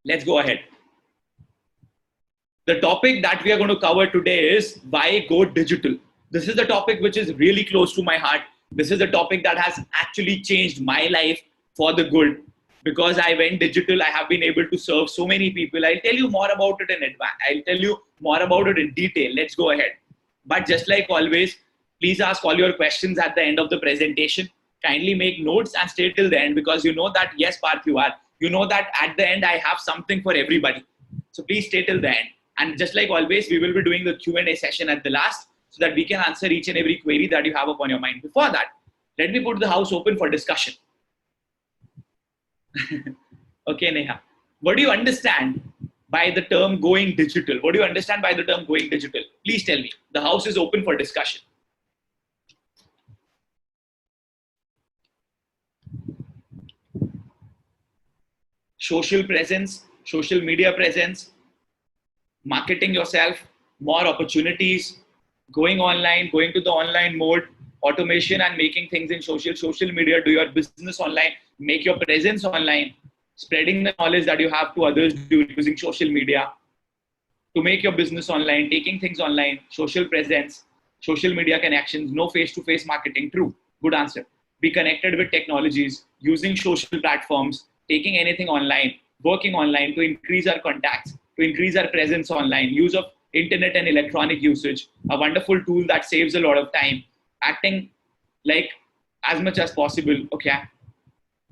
Let's go ahead. The topic that we are going to cover today is why go digital. This is the topic which is really close to my heart. This is a topic that has actually changed my life for the good. Because I went digital, I have been able to serve so many people. I'll tell you more about it in advance. I'll tell you more about it in detail. Let's go ahead. But just like always, please ask all your questions at the end of the presentation. Kindly make notes and stay till the end, because you know that, yes, Parth, you know that at the end I have something for everybody. So please stay till the end. And just like always, we will be doing the Q&A session at the last, so that we can answer each and every query that you have upon your mind. Before that, let me put the house open for discussion. Okay, Neha. What do you understand by the term going digital? What do you understand by the term going digital? Please tell me. The house is open for discussion. Social presence, social media presence, marketing yourself, more opportunities, going online, going to the online mode, automation and making things in social media, do your business online, make your presence online, spreading the knowledge that you have to others using social media, to make your business online, taking things online, social presence, social media connections, no face-to-face marketing. True, good answer. Be connected with technologies, using social platforms, taking anything online, working online to increase our contacts, to increase our presence online, use of internet and electronic usage, a wonderful tool that saves a lot of time, acting like as much as possible, okay,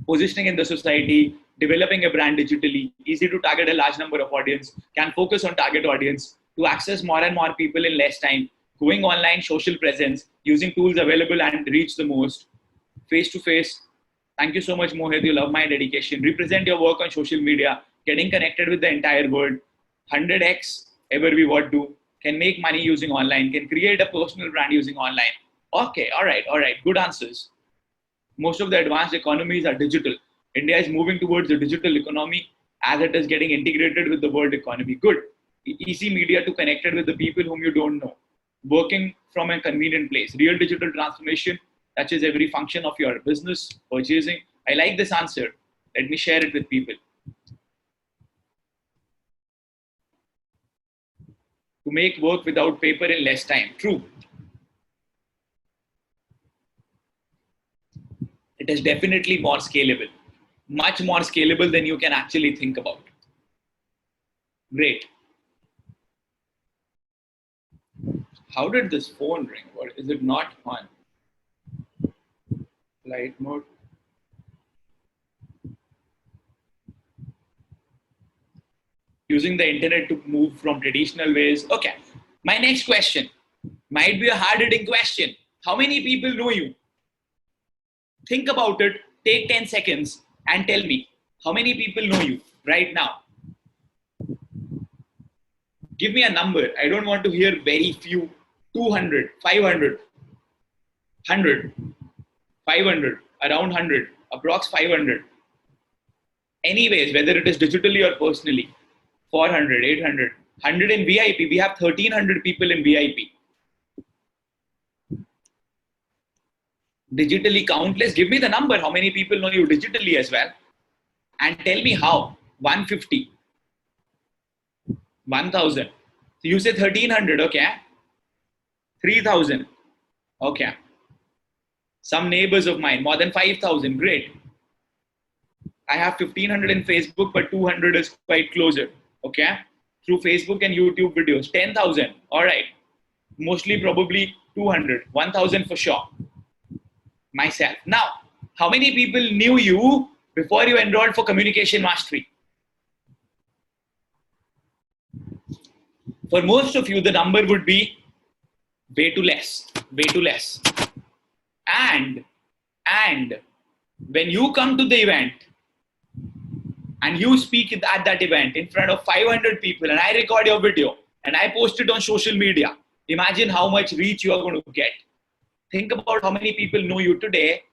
positioning in the society, developing a brand digitally, easy to target a large number of audience, can focus on target audience to access more and more people in less time, going online, social presence, using tools available and reach the most, face-to-face. Thank you so much, Mohit. You love my dedication. Represent your work on social media, getting connected with the entire world. 100x ever we what do, can make money using online, can create a personal brand using online. Okay, all right. Good answers. Most of the advanced economies are digital. India is moving towards the digital economy as it is getting integrated with the world economy. Good. Easy media to connected with the people whom you don't know. Working from a convenient place. Real digital transformation touches every function of your business, purchasing. I like this answer. Let me share it with people. To make work without paper in less time. True. It is definitely more scalable. Much more scalable than you can actually think about. Great. How did this phone ring? Or is it not on? Flight mode. Using the internet to move from traditional ways. Okay. My next question might be a hard-hitting question. How many people know you? Think about it. Take 10 seconds and tell me how many people know you right now. Give me a number. I don't want to hear very few. 200, 500, 100, 500, around 100, approx 500. Anyways, whether it is digitally or personally, 400, 800, 100 in VIP. We have 1300 people in VIP. Digitally countless. Give me the number. How many people know you digitally as well? And tell me how. 150. 1000. So you say 1300, okay? 3000. Okay. Some neighbors of mine, more than 5000. Great. I have 1500 in Facebook, but 200 is quite closer. Okay. Through Facebook and YouTube videos. 10,000. All right. Mostly probably 200. 1000 for sure. Myself. Now, how many people knew you before you enrolled for Communication Mastery? For most of you, the number would be way too less. And when you come to the event and you speak at that event in front of 500 people and I record your video and I post it on social media, imagine how much reach you are going to get. Think about how many people know you today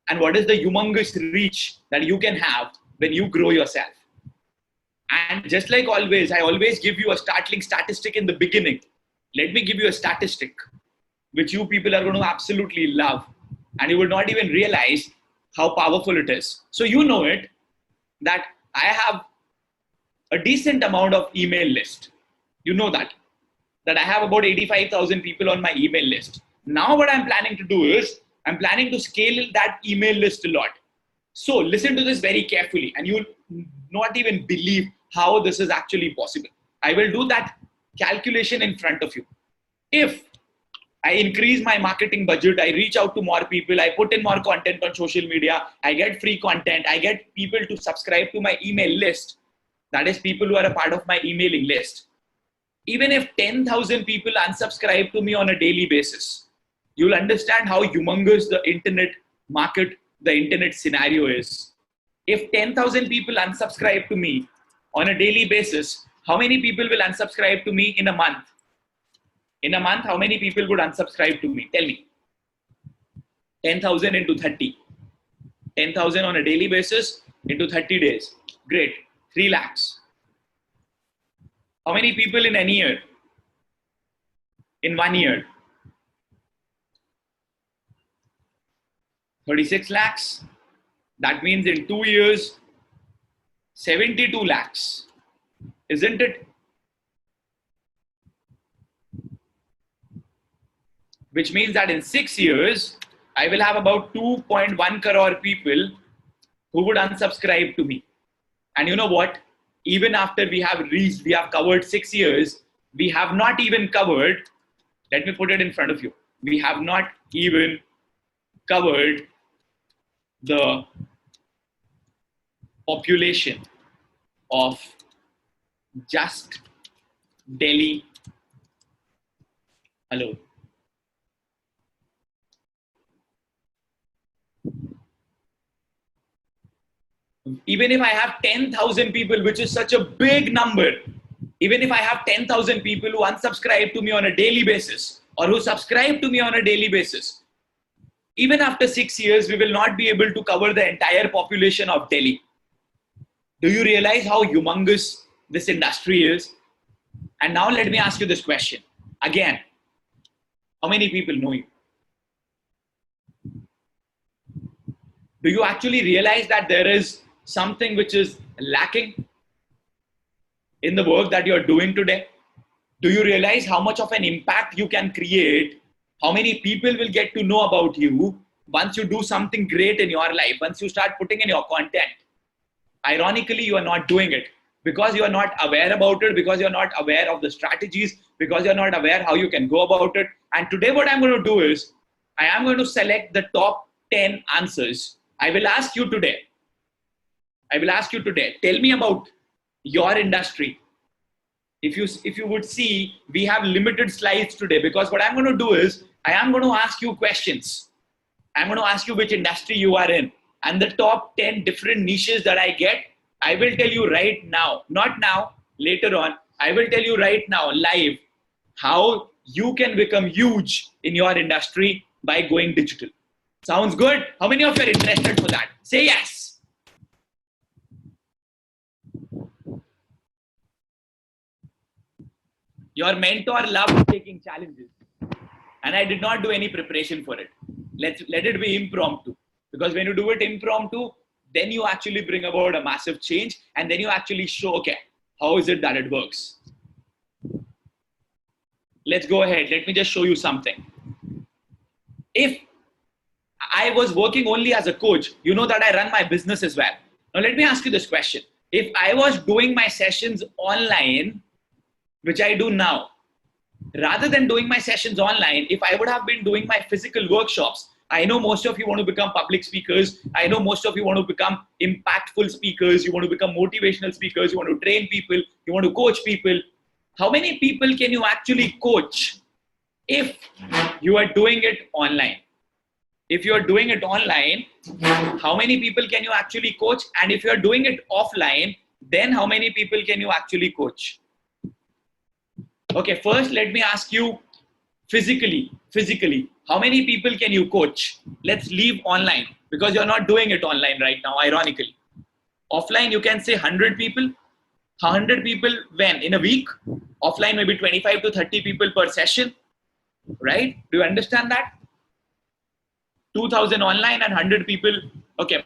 and what is the humongous reach that you can have when you grow yourself. And just like always, I always give you a startling statistic in the beginning. Let me give you a statistic which you people are going to absolutely love. And you will not even realize how powerful it is. So you know it, that I have a decent amount of email list. You know that I have about 85,000 people on my email list. Now what I'm planning to do is I'm planning to scale that email list a lot. So listen to this very carefully and you'll not even believe how this is actually possible. I will do that calculation in front of you. If I increase my marketing budget, I reach out to more people, I put in more content on social media, I get free content, I get people to subscribe to my email list. That is people who are a part of my emailing list. Even if 10,000 people unsubscribe to me on a daily basis, you'll understand how humongous the internet market, the internet scenario is. If 10,000 people unsubscribe to me on a daily basis, how many people will unsubscribe to me in a month? In a month, how many people would unsubscribe to me? Tell me. 10,000 into 30. 10,000 on a daily basis into 30 days. Great. 3 lakhs. How many people in an year? In 1 year? 36 lakhs. That means in 2 years, 72 lakhs. Isn't it? Which means that in 6 years, I will have about 2.1 crore people who would unsubscribe to me. And you know what? Even after we have covered 6 years, we have not even covered, let me put it in front of you. We have not even covered the population of just Delhi alone. Even if I have 10,000 people, which is such a big number, even if I have 10,000 people who unsubscribe to me on a daily basis or who subscribe to me on a daily basis, even after 6 years, we will not be able to cover the entire population of Delhi. Do you realize how humongous this industry is? And now let me ask you this question. Again, how many people know you? Do you actually realize that there is something which is lacking in the work that you're doing today? Do you realize how much of an impact you can create? How many people will get to know about you once you do something great in your life, once you start putting in your content? Ironically, you are not doing it because you are not aware about it, because you're not aware of the strategies, because you're not aware how you can go about it. And today what I'm going to do is I am going to select the top 10 answers. I will ask you today, tell me about your industry. If you would see, we have limited slides today because what I'm going to do is I am going to ask you questions. I'm going to ask you which industry you are in. And the top 10 different niches that I get, I will tell you right now, not now, later on, I will tell you right now, live, how you can become huge in your industry by going digital. Sounds good? How many of you are interested for that? Say yes. Your mentor loves taking challenges. And I did not do any preparation for it. Let it be impromptu. Because when you do it impromptu, then you actually bring about a massive change. And then you actually show, okay, how is it that it works? Let's go ahead. Let me just show you something. If I was working only as a coach, you know that I run my business as well. Now let me ask you this question. If I was doing my sessions online, which I do now, rather than doing my sessions online, if I would have been doing my physical workshops, I know most of you want to become public speakers. I know most of you want to become impactful speakers. You want to become motivational speakers. You want to train people. You want to coach people. How many people can you actually coach if you are doing it online? If you are doing it online, how many people can you actually coach? And if you are doing it offline, then how many people can you actually coach? Okay, first let me ask you physically, how many people can you coach? Let's leave online because you're not doing it online right now, ironically. Offline, you can say 100 people. 100 people when? In a week? Offline, maybe 25 to 30 people per session, right? Do you understand that? 2,000 online and 100 people. Okay.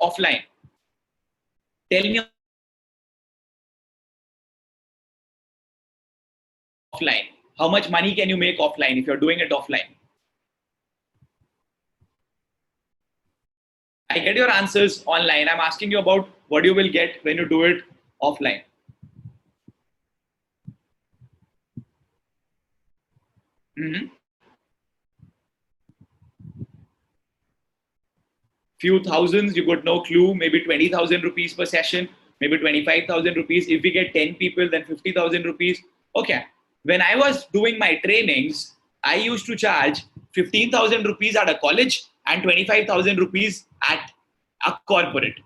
offline? Tell me offline. How much money can you make offline if you're doing it offline? I get your answers online. I'm asking you about what you will get when you do it offline. Few thousands, you got no clue, maybe 20,000 rupees per session, maybe 25,000 rupees. If we get 10 people, then 50,000 rupees. Okay. When I was doing my trainings, I used to charge 15,000 rupees at a college and 25,000 rupees at a corporate.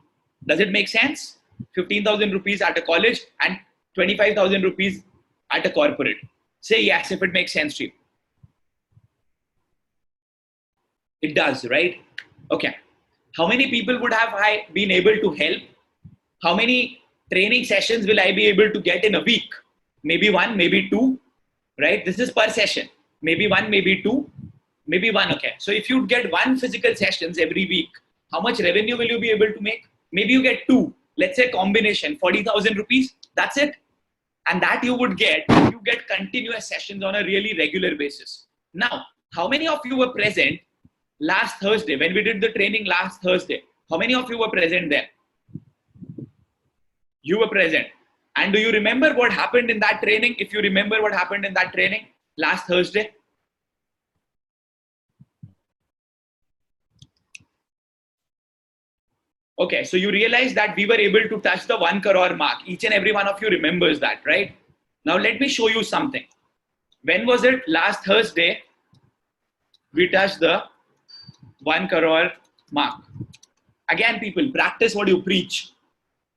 Does it make sense? 15,000 rupees at a college and 25,000 rupees at a corporate. Say yes if it makes sense to you. It does, right? Okay. How many people would have I been able to help? How many training sessions will I be able to get in a week? Maybe one, maybe two, right? This is per session. Maybe one, maybe two, maybe one. Okay. So if you get one physical sessions every week, how much revenue will you be able to make? Maybe you get two. Let's say combination, 40,000 rupees. That's it. And that you would get, you get continuous sessions on a really regular basis. Now, how many of you were present last Thursday when we did the training last Thursday? How many of you were present there? You were present. And do you remember what happened in that training? If you remember what happened in that training last Thursday? Okay, so you realize that we were able to touch the 1 crore mark. Each and every one of you remembers that, right? Now let me show you something. When was it? Last Thursday, we touched the 1 crore mark. Again, people, practice what you preach.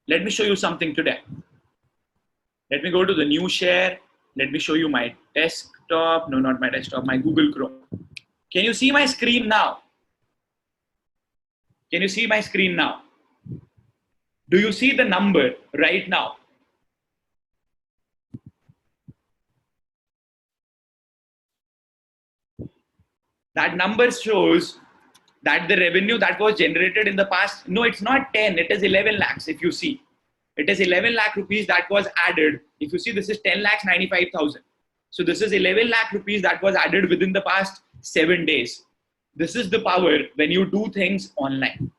Let me show you something today. Let me go to the new share. Let me show you my desktop. No, not my desktop, my Google Chrome. Can you see my screen now? Can you see my screen now? Do you see the number right now? That number shows that the revenue that was generated in the past, no, it's not 10, it is 11 lakhs if you see. It is 11 lakh rupees that was added. If you see, this is 10 lakhs 95,000. So this is 11 lakh rupees that was added within the past 7 days. This is the power when you do things online.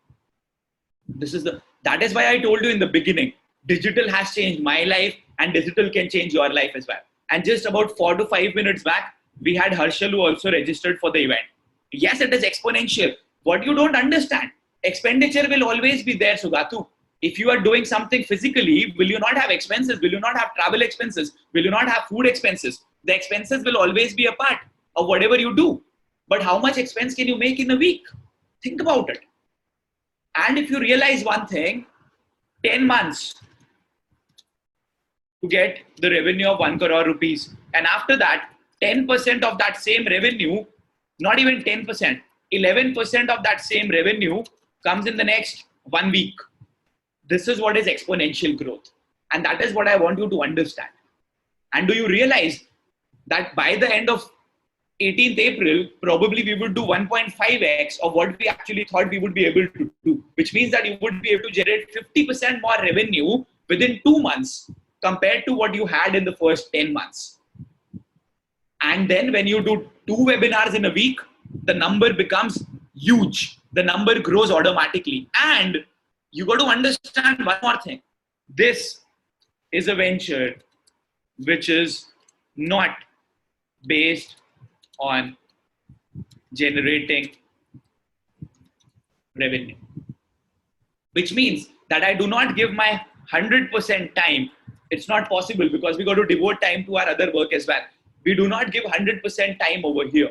That is why I told you in the beginning, digital has changed my life and digital can change your life as well. And just about 4 to 5 minutes back, we had Harshal who also registered for the event. Yes, it is exponential. What you don't understand, expenditure will always be there, Sugatu. If you are doing something physically, will you not have expenses? Will you not have travel expenses? Will you not have food expenses? The expenses will always be a part of whatever you do. But how much expense can you make in a week? Think about it. And if you realize one thing, 10 months to get the revenue of 1 crore rupees. And after that, 10% of that same revenue, not even 10%, 11% of that same revenue comes in the next 1 week. This is what is exponential growth. And that is what I want you to understand. And do you realize that by the end of 18th April, probably we would do 1.5x of what we actually thought we would be able to do, which means that you would be able to generate 50% more revenue within 2 months compared to what you had in the first 10 months. And then when you do 2 webinars in a week, the number becomes huge. The number grows automatically. And you got to understand one more thing. This is a venture which is not based on generating revenue, which means that I do not give my 100% time. It's not possible because we got to devote time to our other work as well. We do not give 100% time over here.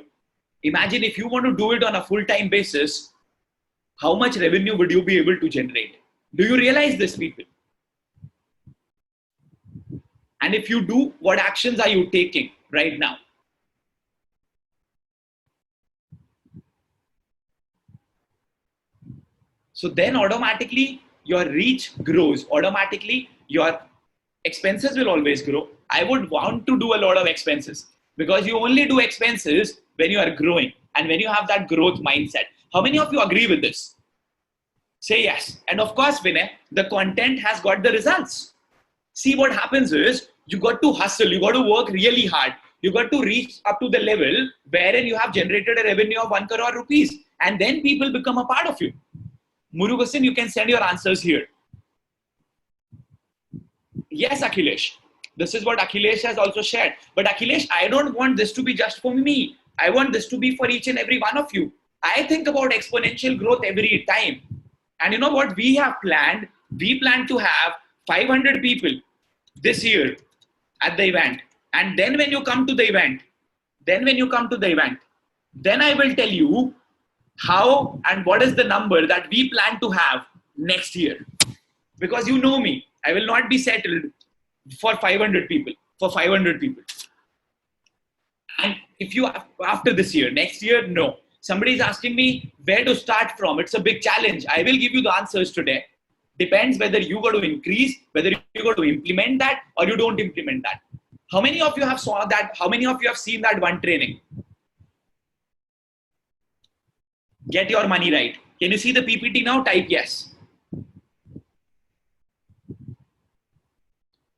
Imagine if you want to do it on a full-time basis, how much revenue would you be able to generate? Do you realize this, people? And if you do, what actions are you taking right now? So then automatically your reach grows. Automatically your expenses will always grow. I would want to do a lot of expenses because you only do expenses when you are growing and when you have that growth mindset. How many of you agree with this? Say yes. And of course, Vinay, the content has got the results. See, what happens is you got to hustle, you got to work really hard. You got to reach up to the level wherein you have generated a revenue of 1 crore rupees. And then people become a part of you. Murugasan, you can send your answers here. Yes, Akhilesh. This is what Akhilesh has also shared. But Akhilesh, I don't want this to be just for me. I want this to be for each and every one of you. I think about exponential growth every time. And you know what we have planned? We plan to have 500 people this year at the event. And then when you come to the event, then I will tell you how and what is the number that we plan to have next year. Because you know me, I will not be settled for 500 people, And if you, after this year, next year, no. Somebody is asking me where to start from. It's a big challenge. I will give you the answers today. Depends whether you got to increase, whether you got to implement that or you don't implement that. How many of you have saw that? How many of you have seen that one training? Get your money right. Can you see the PPT now? Type yes.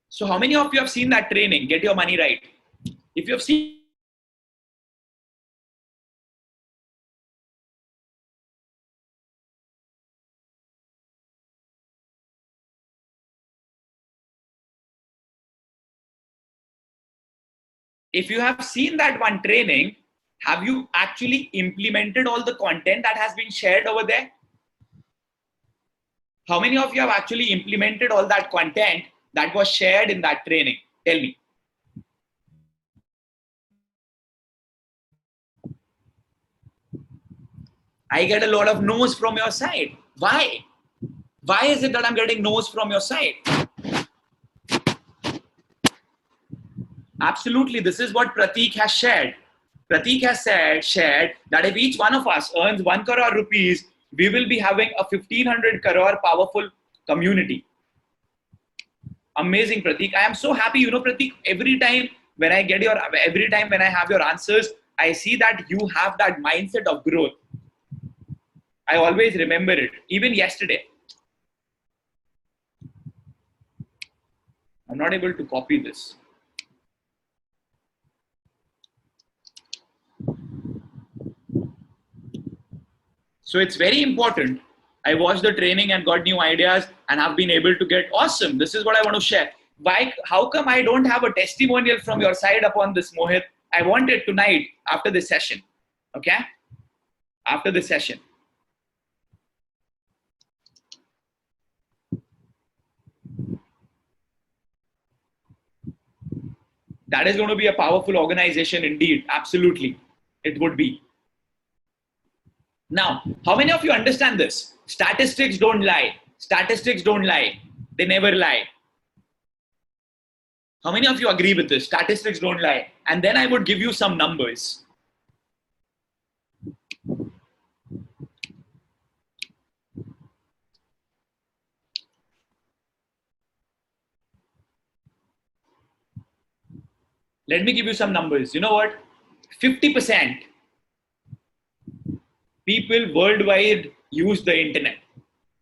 So how many of you have seen that training? Get your money right. If you have seen, that one training, have you actually implemented all the content that has been shared over there? How many of you have actually implemented all that content that was shared in that training? Tell me. I get a lot of no's from your side. Why? Why is it that I'm getting no's from your side? Absolutely, this is what Prateek has shared. Prateek has shared that if each one of us earns 1 crore rupees, we will be having a 1500 crore powerful community. Amazing, Prateek. I am so happy. You know, Prateek, every time when I have your answers, I see that you have that mindset of growth. I always remember it, even yesterday. I'm not able to copy this. So it's very important. I watched the training and got new ideas and have been able to get awesome. This is what I want to share. Why? How come I don't have a testimonial from your side upon this, Mohit? I want it tonight after this session. Okay? After this session. That is going to be a powerful organization indeed. Absolutely. It would be. Now, how many of you understand this? Statistics don't lie. Statistics don't lie. They never lie. How many of you agree with this? Statistics don't lie. And then I would give you some numbers. Let me give you some numbers. You know what? 50% people worldwide use the internet.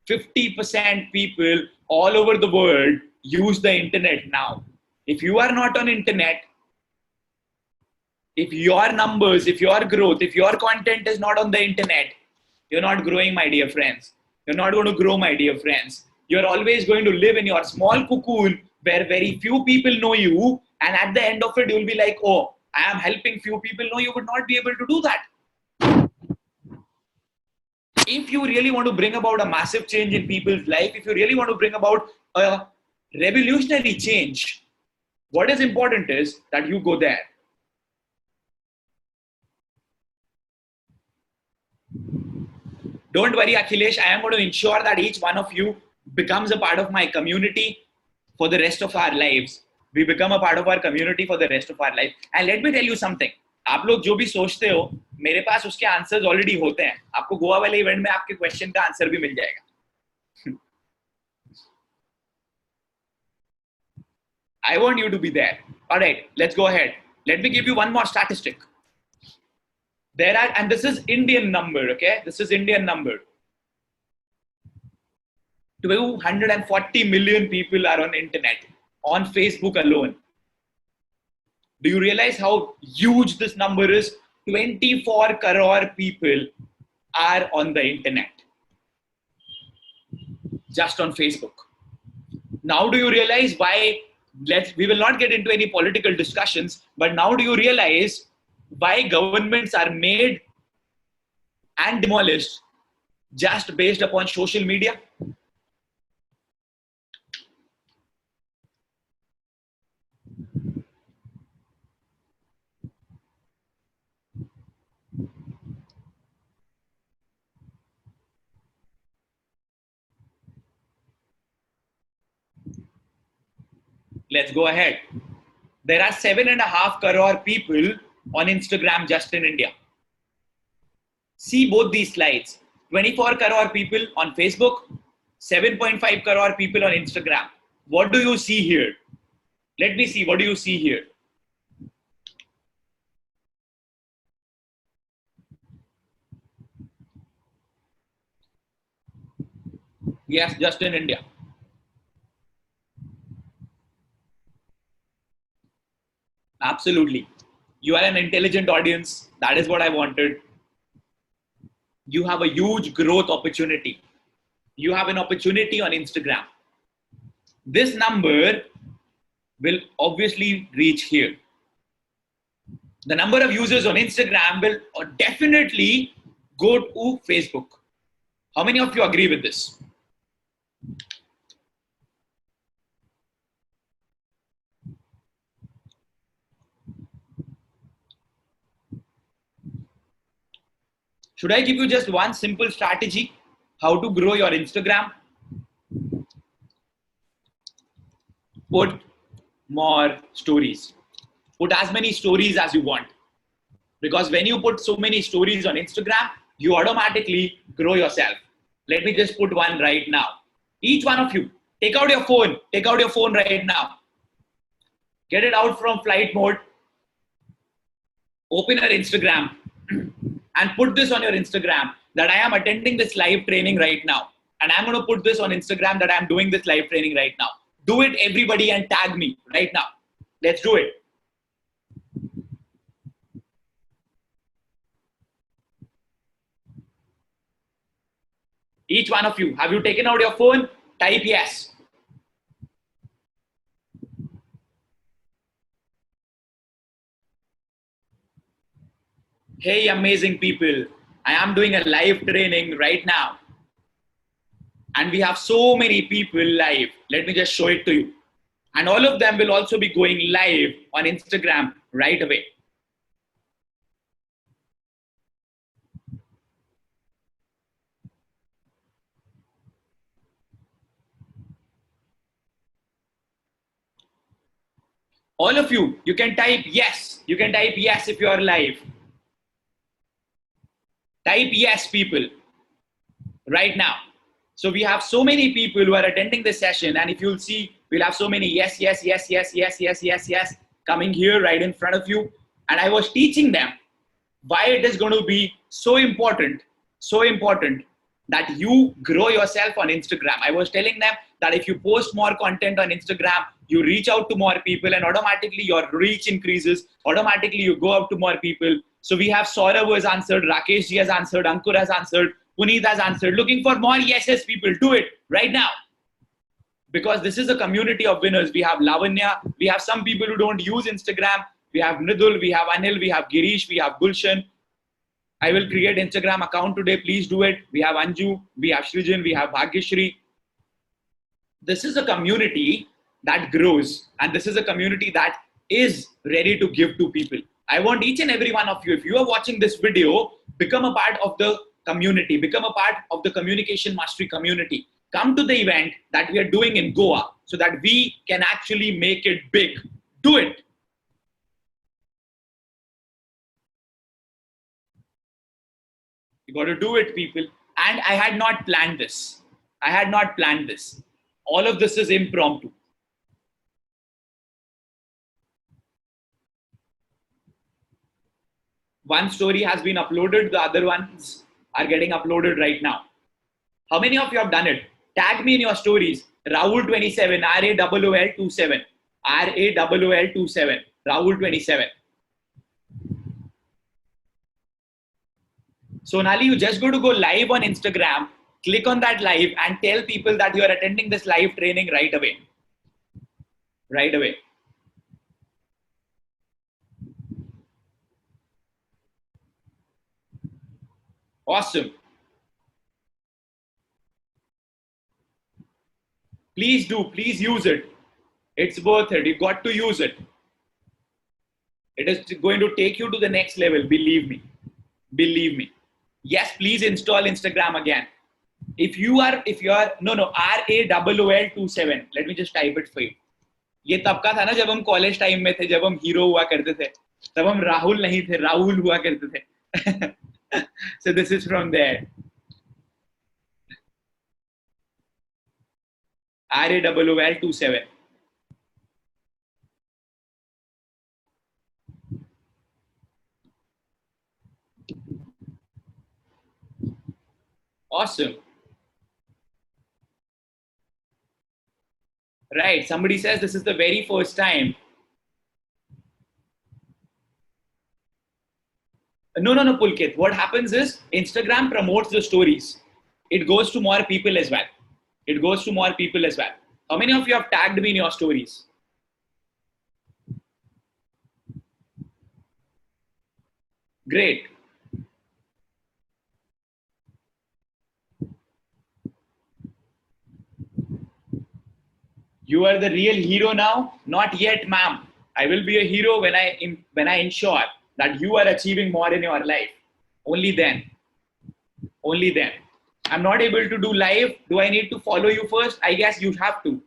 50% people all over the world use the internet now. If you are not on internet, if your numbers, if your growth, if your content is not on the internet, you're not growing, my dear friends. You're not going to grow, my dear friends. You're always going to live in your small cocoon where very few people know you. And at the end of it, you'll be like, oh, I am helping few people. No, you would not be able to do that. If you really want to bring about a massive change in people's life, if you really want to bring about a revolutionary change, what is important is that you go there. Don't worry, Akhilesh, I am going to ensure that each one of you becomes a part of my community for the rest of our lives. We become a part of our community for the rest of our life. And let me tell you something. आप लोग जो भी सोचते हो, मेरे पास उसके answers already होते हैं. आपको गोवा वाले इवेंट में आपके क्वेश्चन का आंसर भी मिल जाएगा. I want you to be there. All right, let's go ahead. Let me give you one more statistic. There are, and this is Indian number, okay? This is Indian number. 240 million people are on internet, on Facebook alone. Do you realize how huge this number is? 24 crore people are on the internet, just on Facebook. Now do you realize why, we will not get into any political discussions, but now do you realize why governments are made and demolished just based upon social media? Let's go ahead. There are 7.5 crore people on Instagram just in India. See both these slides. 24 crore people on Facebook, 7.5 crore people on Instagram. What do you see here? Let me see. What do you see here? Yes, just in India. Absolutely. You are an intelligent audience. That is what I wanted. You have a huge growth opportunity. You have an opportunity on Instagram. This number will obviously reach here. The number of users on Instagram will definitely go to Facebook. How many of you agree with this? Should I give you just one simple strategy? How to grow your Instagram? Put more stories. Put as many stories as you want. Because when you put so many stories on Instagram, you automatically grow yourself. Let me just put one right now. Each one of you, take out your phone. Take out your phone right now. Get it out from flight mode. Open your Instagram and put this on your Instagram that I am attending this live training right now. And I'm going to put this on Instagram that I'm doing this live training right now. Do it, everybody, and tag me right now. Let's do it. Each one of you, have you taken out your phone? Type yes. Hey, amazing people. I am doing a live training right now. And we have so many people live. Let me just show it to you. And all of them will also be going live on Instagram right away. All of you, you can type yes. You can type yes if you are live. Type yes, people, right now. So we have so many people who are attending this session, and if you'll see, we'll have so many yes, yes, yes, yes, yes, yes, yes, yes, coming here right in front of you. And I was teaching them why it is going to be so important that you grow yourself on Instagram. I was telling them that if you post more content on Instagram, you reach out to more people and automatically your reach increases. Automatically you go out to more people. So we have Saurav who has answered, Rakesh ji has answered, Ankur has answered, Puneet has answered. Looking for more yeses, people. Do it right now. Because this is a community of winners. We have Lavanya. We have some people who don't use Instagram. We have Nidul, we have Anil, we have Girish, we have Gulshan. I will create Instagram account today. Please do it. We have Anju, we have Shrijan, we have Bhagyashri. This is a community that grows, and this is a community that is ready to give to people. I want each and every one of you, if you are watching this video, become a part of the community, become a part of the Communication Mastery community. Come to the event that we are doing in Goa so that we can actually make it big. Do it. You got to do it, people. And I had not planned this. I had not planned this. All of this is impromptu. One story has been uploaded. The other ones are getting uploaded right now. How many of you have done it? Tag me in your stories. Rahul27, RAOOL27, RAOOL27, Rahul27. Sonali, you just got to go live on Instagram, click on that live and tell people that you are attending this live training right away. Right away. Awesome. Please do, please use it. It's worth it. You got to use it. It is going to take you to the next level. Believe me. Believe me. Yes, please install Instagram again. If you are, no, RAOOL27. Let me just type it for you. ये तब का था ना जब हम college time में थे, जब हम हीरो हुआ करते थे, तब हम राहुल नहीं थे, राहुल हुआ करते थे. So this is from there. RAOOL27. Awesome. Right. Somebody says this is the very first time. No, Pulkit. What happens is Instagram promotes the stories. It goes to more people as well. It goes to more people as well. How many of you have tagged me in your stories? Great. You are the real hero now? Not yet, ma'am. I will be a hero when I ensure that you are achieving more in your life. Only then. Only then. I'm not able to do live. Do I need to follow you first? I guess you have to.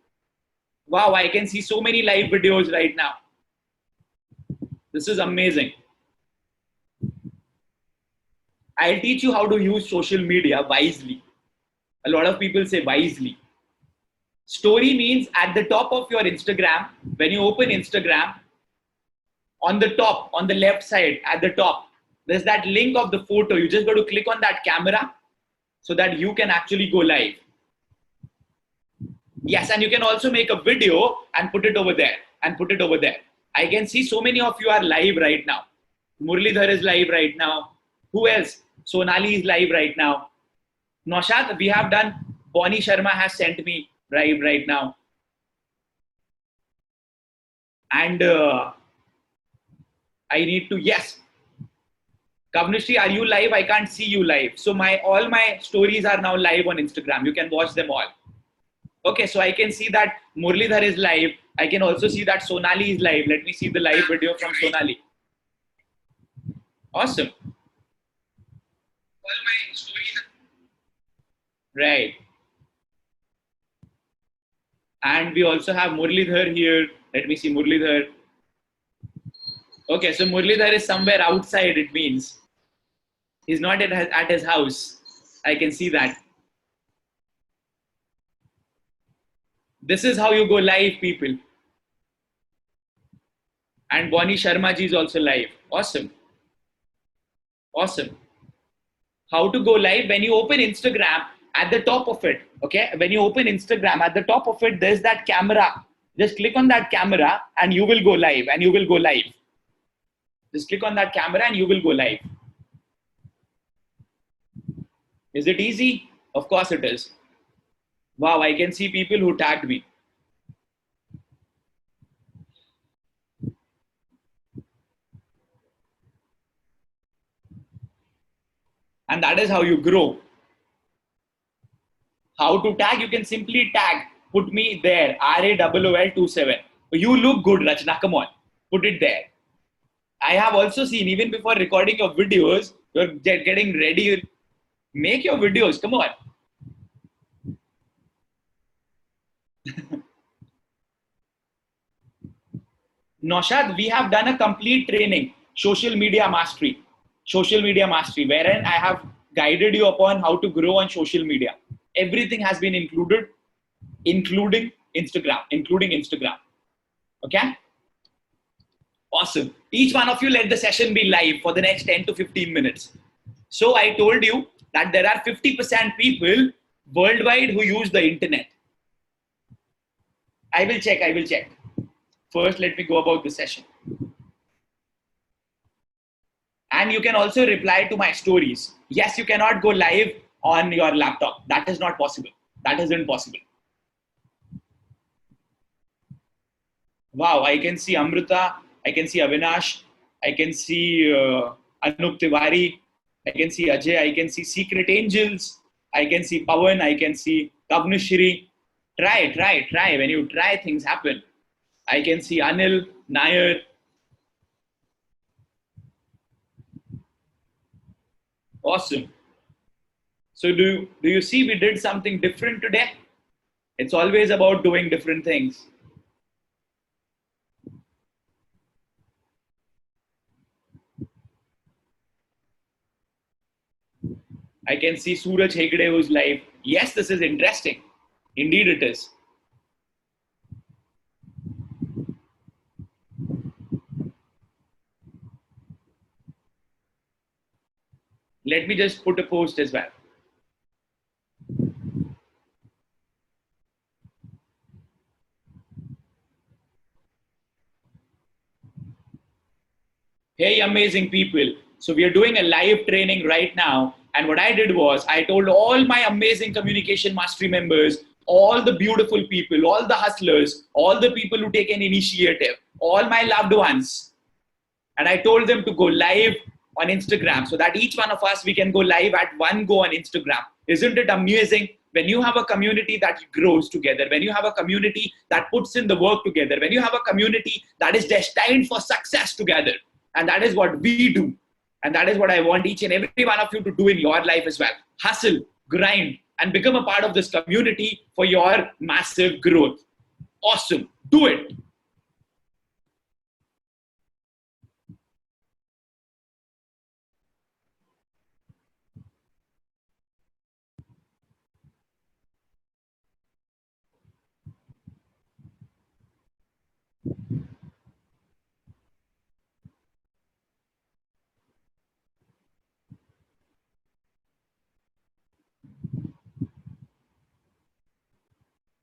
Wow, I can see so many live videos right now. This is amazing. I'll teach you how to use social media wisely. A lot of people say wisely. Story means at the top of your Instagram, when you open Instagram, on the top, on the left side, at the top, there's that link of the photo. You just got to click on that camera so that you can actually go live. Yes, and you can also make a video and put it over there and put it over there. I can see so many of you are live right now. Murlidhar is live right now. Who else? Sonali is live right now. Naushad, we have done. Bonnie Sharma has sent me live right now. And I need to, yes. Kavnishri, are you live? I can't see you live. So all my stories are now live on Instagram. You can watch them all. Okay, so I can see that Murlidhar is live. I can also see that Sonali is live. Let me see the live video from Sonali. Awesome. All my stories. Right. And we also have Murlidhar here. Let me see Murlidhar. Okay, so Murlidhar is somewhere outside, it means. He's not at his house. I can see that. This is how you go live, people. And Bonnie Sharma ji is also live. Awesome. Awesome. How to go live? When you open Instagram, at the top of it, okay? When you open Instagram, at the top of it, there's that camera. Just click on that camera and you will go live and you will go live. Just click on that camera and you will go live. Is it easy? Of course it is. Wow, I can see people who tagged me. And that is how you grow. How to tag? You can simply tag. Put me there. RAOOL27. You look good, Rachna. Come on. Put it there. I have also seen, even before recording your videos, you're getting ready. Make your videos. Come on. Naushad, we have done a complete training, social media mastery, wherein I have guided you upon how to grow on social media. Everything has been included, including Instagram. Okay? Awesome. Each one of you, let the session be live for the next 10 to 15 minutes. So I told you that there are 50% people worldwide who use the internet? I will check. I will check. First, let me go about the session. And you can also reply to my stories. Yes, you cannot go live on your laptop. That is not possible. That isn't possible. Wow, I can see Amrita. I can see Avinash. I can see Anup Tiwari. I can see Ajay. I can see Secret Angels. I can see Pawan. I can see Kavnushri. Try, try, try. When you try, things happen. I can see Anil, Nair. Awesome. So do you see we did something different today? It's always about doing different things. I can see Suraj Hegde who's live. Yes, this is interesting. Indeed it is. Let me just put a post as well. Hey, amazing people. So we are doing a live training right now. And what I did was I told all my amazing communication mastery members, all the beautiful people, all the hustlers, all the people who take an initiative, all my loved ones. And I told them to go live on Instagram so that each one of us, we can go live at one go on Instagram. Isn't it amazing? When you have a community that grows together, when you have a community that puts in the work together, when you have a community that is destined for success together, and that is what we do. And that is what I want each and every one of you to do in your life as well. Hustle, grind, and become a part of this community for your massive growth. Awesome. Do it.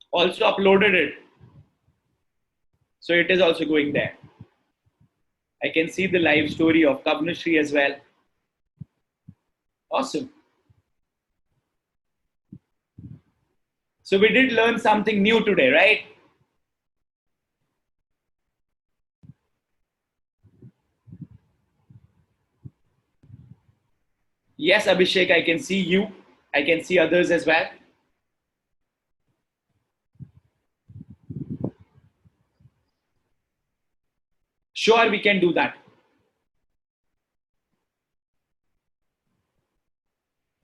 Also uploaded it. So it is also going there. I can see the live story of Kavnushri as well. Awesome. So we did learn something new today, right? Yes, Abhishek, I can see you. I can see others as well. Sure, we can do that.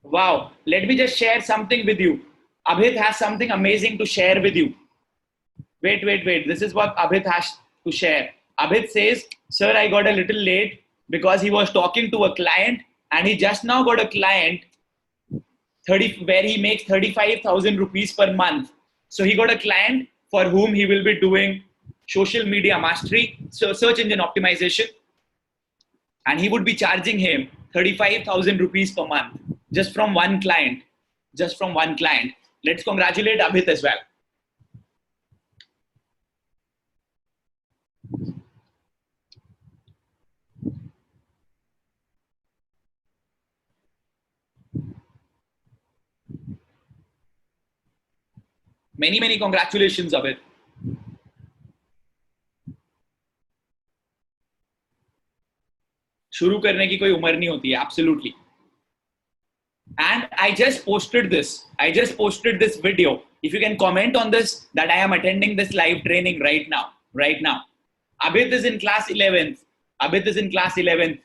Wow. Let me just share something with you. Abhit has something amazing to share with you. Wait, wait, wait. This is what Abhit has to share. Abhit says, Sir, I got a little late because he was talking to a client and he just now got a client 30 where he makes 35,000 rupees per month. So he got a client for whom he will be doing social media mastery, so search engine optimization, and he would be charging him 35,000 rupees per month just from one client. Just from one client. Let's congratulate Abhit as well. Many, many congratulations, Abhit. शुरू करने की कोई उम्र नहीं होती है, absolutely. And I just posted this. I just posted this video. If you can comment on this, that I am attending this live training right now. Right now. Abhit is in class 11th. Abhit is in class 11th.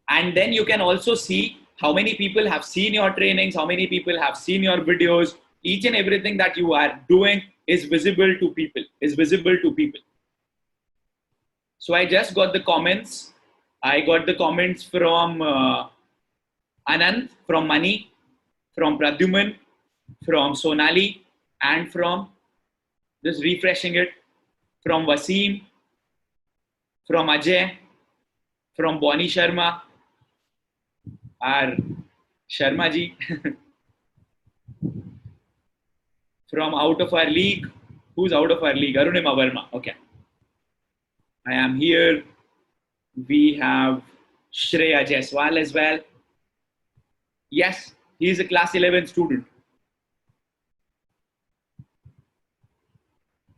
And then you can also see how many people have seen your trainings, how many people have seen your videos. Each and everything that you are doing is visible to people, is visible to people. So I just got the comments. I got the comments from Anand from Mani, from Pradyuman, from Sonali, and from, just refreshing it, from Wasim, from Ajay, from Bonnie Sharma, our Sharma ji, from out of our league. Who's out of our league? Arunima Verma. Okay. I am here. We have Shreya Jaiswal as well. Yes, he is a class 11 student.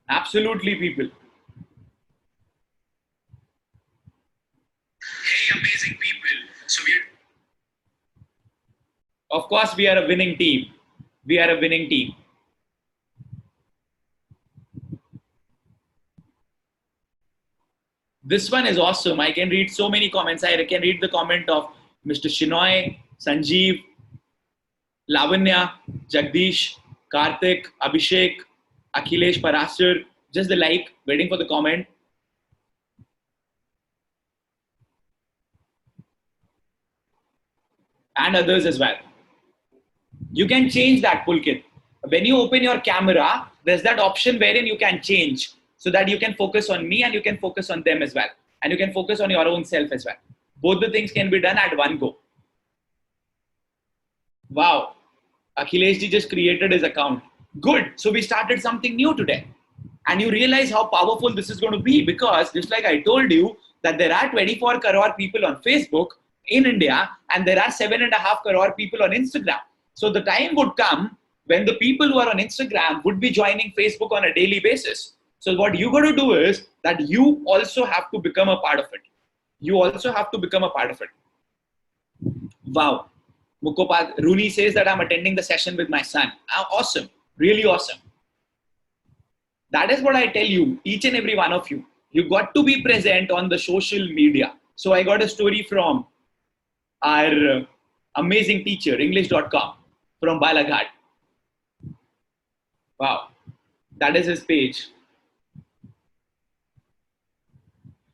Absolutely, people. Hey, amazing people. So of course, we are a winning team. We are a winning team. This one is awesome. I can read so many comments. I can read the comment of Mr. Shinoy, Sanjeev, Lavanya, Jagdish, Karthik, Abhishek, Akhilesh Parasar. Just the like, waiting for the comment. And others as well. You can change that, Pulkit. When you open your camera, there's that option wherein you can change so that you can focus on me and you can focus on them as well. And you can focus on your own self as well. Both the things can be done at one go. Wow. Akhilesh ji just created his account. Good. So we started something new today. And you realize how powerful this is going to be because just like I told you that there are 24 crore people on Facebook in India and there are 7.5 crore people on Instagram. So the time would come when the people who are on Instagram would be joining Facebook on a daily basis. So what you got to do is that you also have to become a part of it. You also have to become a part of it. Wow. Mukopal Rooney says that I'm attending the session with my son. Awesome. Really awesome. That is what I tell you, each and every one of you. You got to be present on the social media. So I got a story from our amazing teacher, English.com, from Balaghat. Wow. That is his page.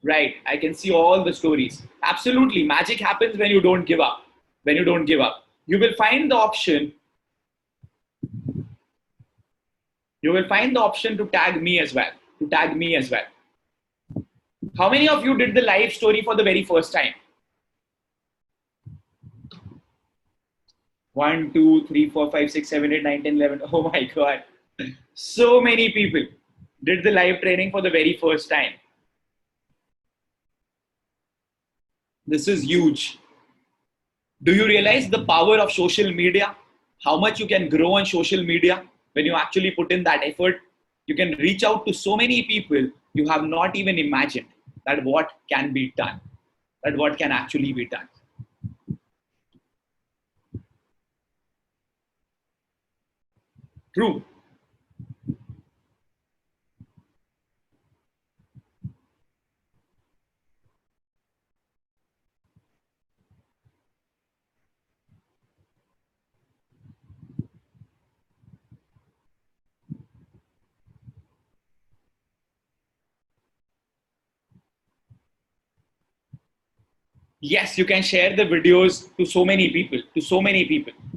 Right. I can see all the stories. Absolutely. Magic happens when you don't give up. When you don't give up. You will find the option. You will find the option to tag me as well. To tag me as well. How many of you did the live story for the very first time? 1, 2, 3, 4, 5, 6, 7, 8, 9, 10, 11. Oh my God. So many people did the live training for the very first time. This is huge. Do you realize the power of social media? How much you can grow on social media when you actually put in that effort? You can reach out to so many people you have not even imagined that what can be done, that what can actually be done. True. Yes, you can share the videos to so many people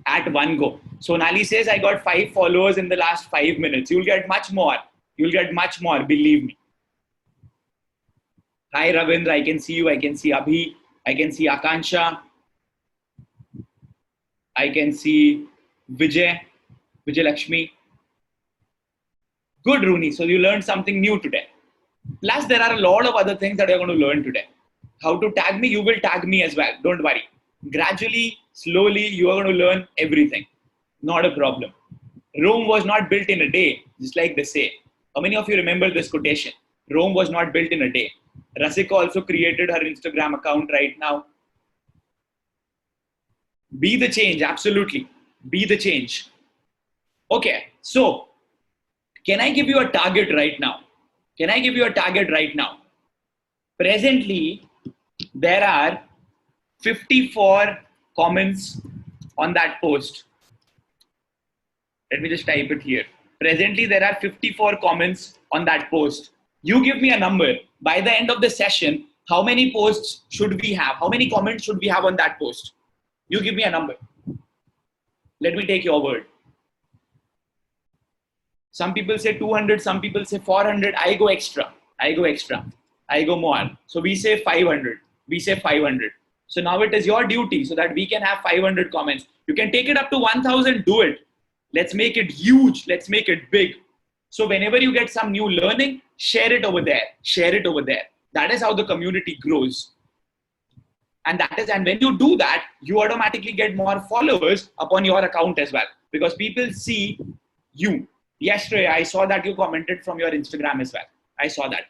at one go. So Nali says, I got 5 followers in the last 5 minutes. You'll get much more. You'll get much more, believe me. Hi, Ravindra. I can see you. I can see Abhi. I can see Akansha. I can see Vijay Lakshmi. Good, Rooney. So you learned something new today. Plus, there are a lot of other things that you're going to learn today. How to tag me, you will tag me as well. Don't worry. Gradually, slowly, you are going to learn everything. Not a problem. Rome was not built in a day, just like they say. How many of you remember this quotation? Rome was not built in a day. Rasika also created her Instagram account right now. Be the change, absolutely. Be the change. Okay, so can I give you a target right now? Can I give you a target right now? Presently, there are 54 comments on that post. Let me just type it here. Presently, there are 54 comments on that post. You give me a number. By the end of the session, how many posts should we have? How many comments should we have on that post? You give me a number. Let me take your word. Some people say 200, some people say 400. I go extra. I go extra. I go more. So we say 500. We say 500. So now it is your duty so that we can have 500 comments. You can take it up to 1000, do it. Let's make it huge. Let's make it big. So whenever you get some new learning, share it over there. Share it over there. That is how the community grows. And when you do that, you automatically get more followers upon your account as well. Because people see you. Yesterday, I saw that you commented from your Instagram as well. I saw that.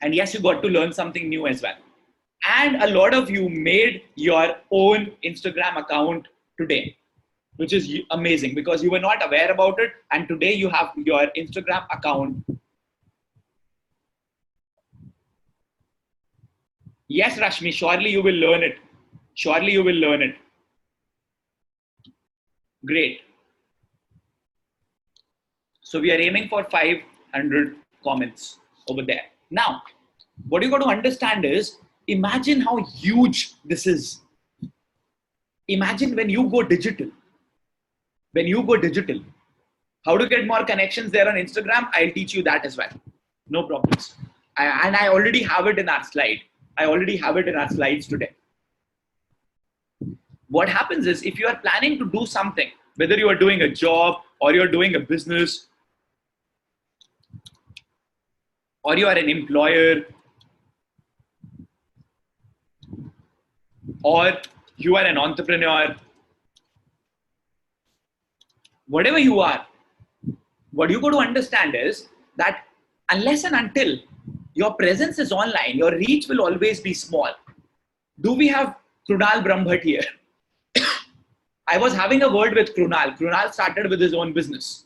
And yes, you got to learn something new as well. And a lot of you made your own Instagram account today, which is amazing because you were not aware about it. And today you have your Instagram account. Yes, Rashmi, surely you will learn it. Surely you will learn it. Great. So we are aiming for 500 comments over there. Now, what you got to understand is, imagine how huge this is. Imagine when you go digital. When you go digital. How to get more connections there on Instagram? I'll teach you that as well. No problems. And I already have it in our slide. I already have it in our slides today. What happens is, if you are planning to do something, whether you are doing a job or you're doing a business, or you are an employer, or you are an entrepreneur, whatever you are, what you got to understand is that unless and until your presence is online, your reach will always be small. Do we have Krunal Brahmbhatt here? I was having a word with Krunal. Krunal started with his own business.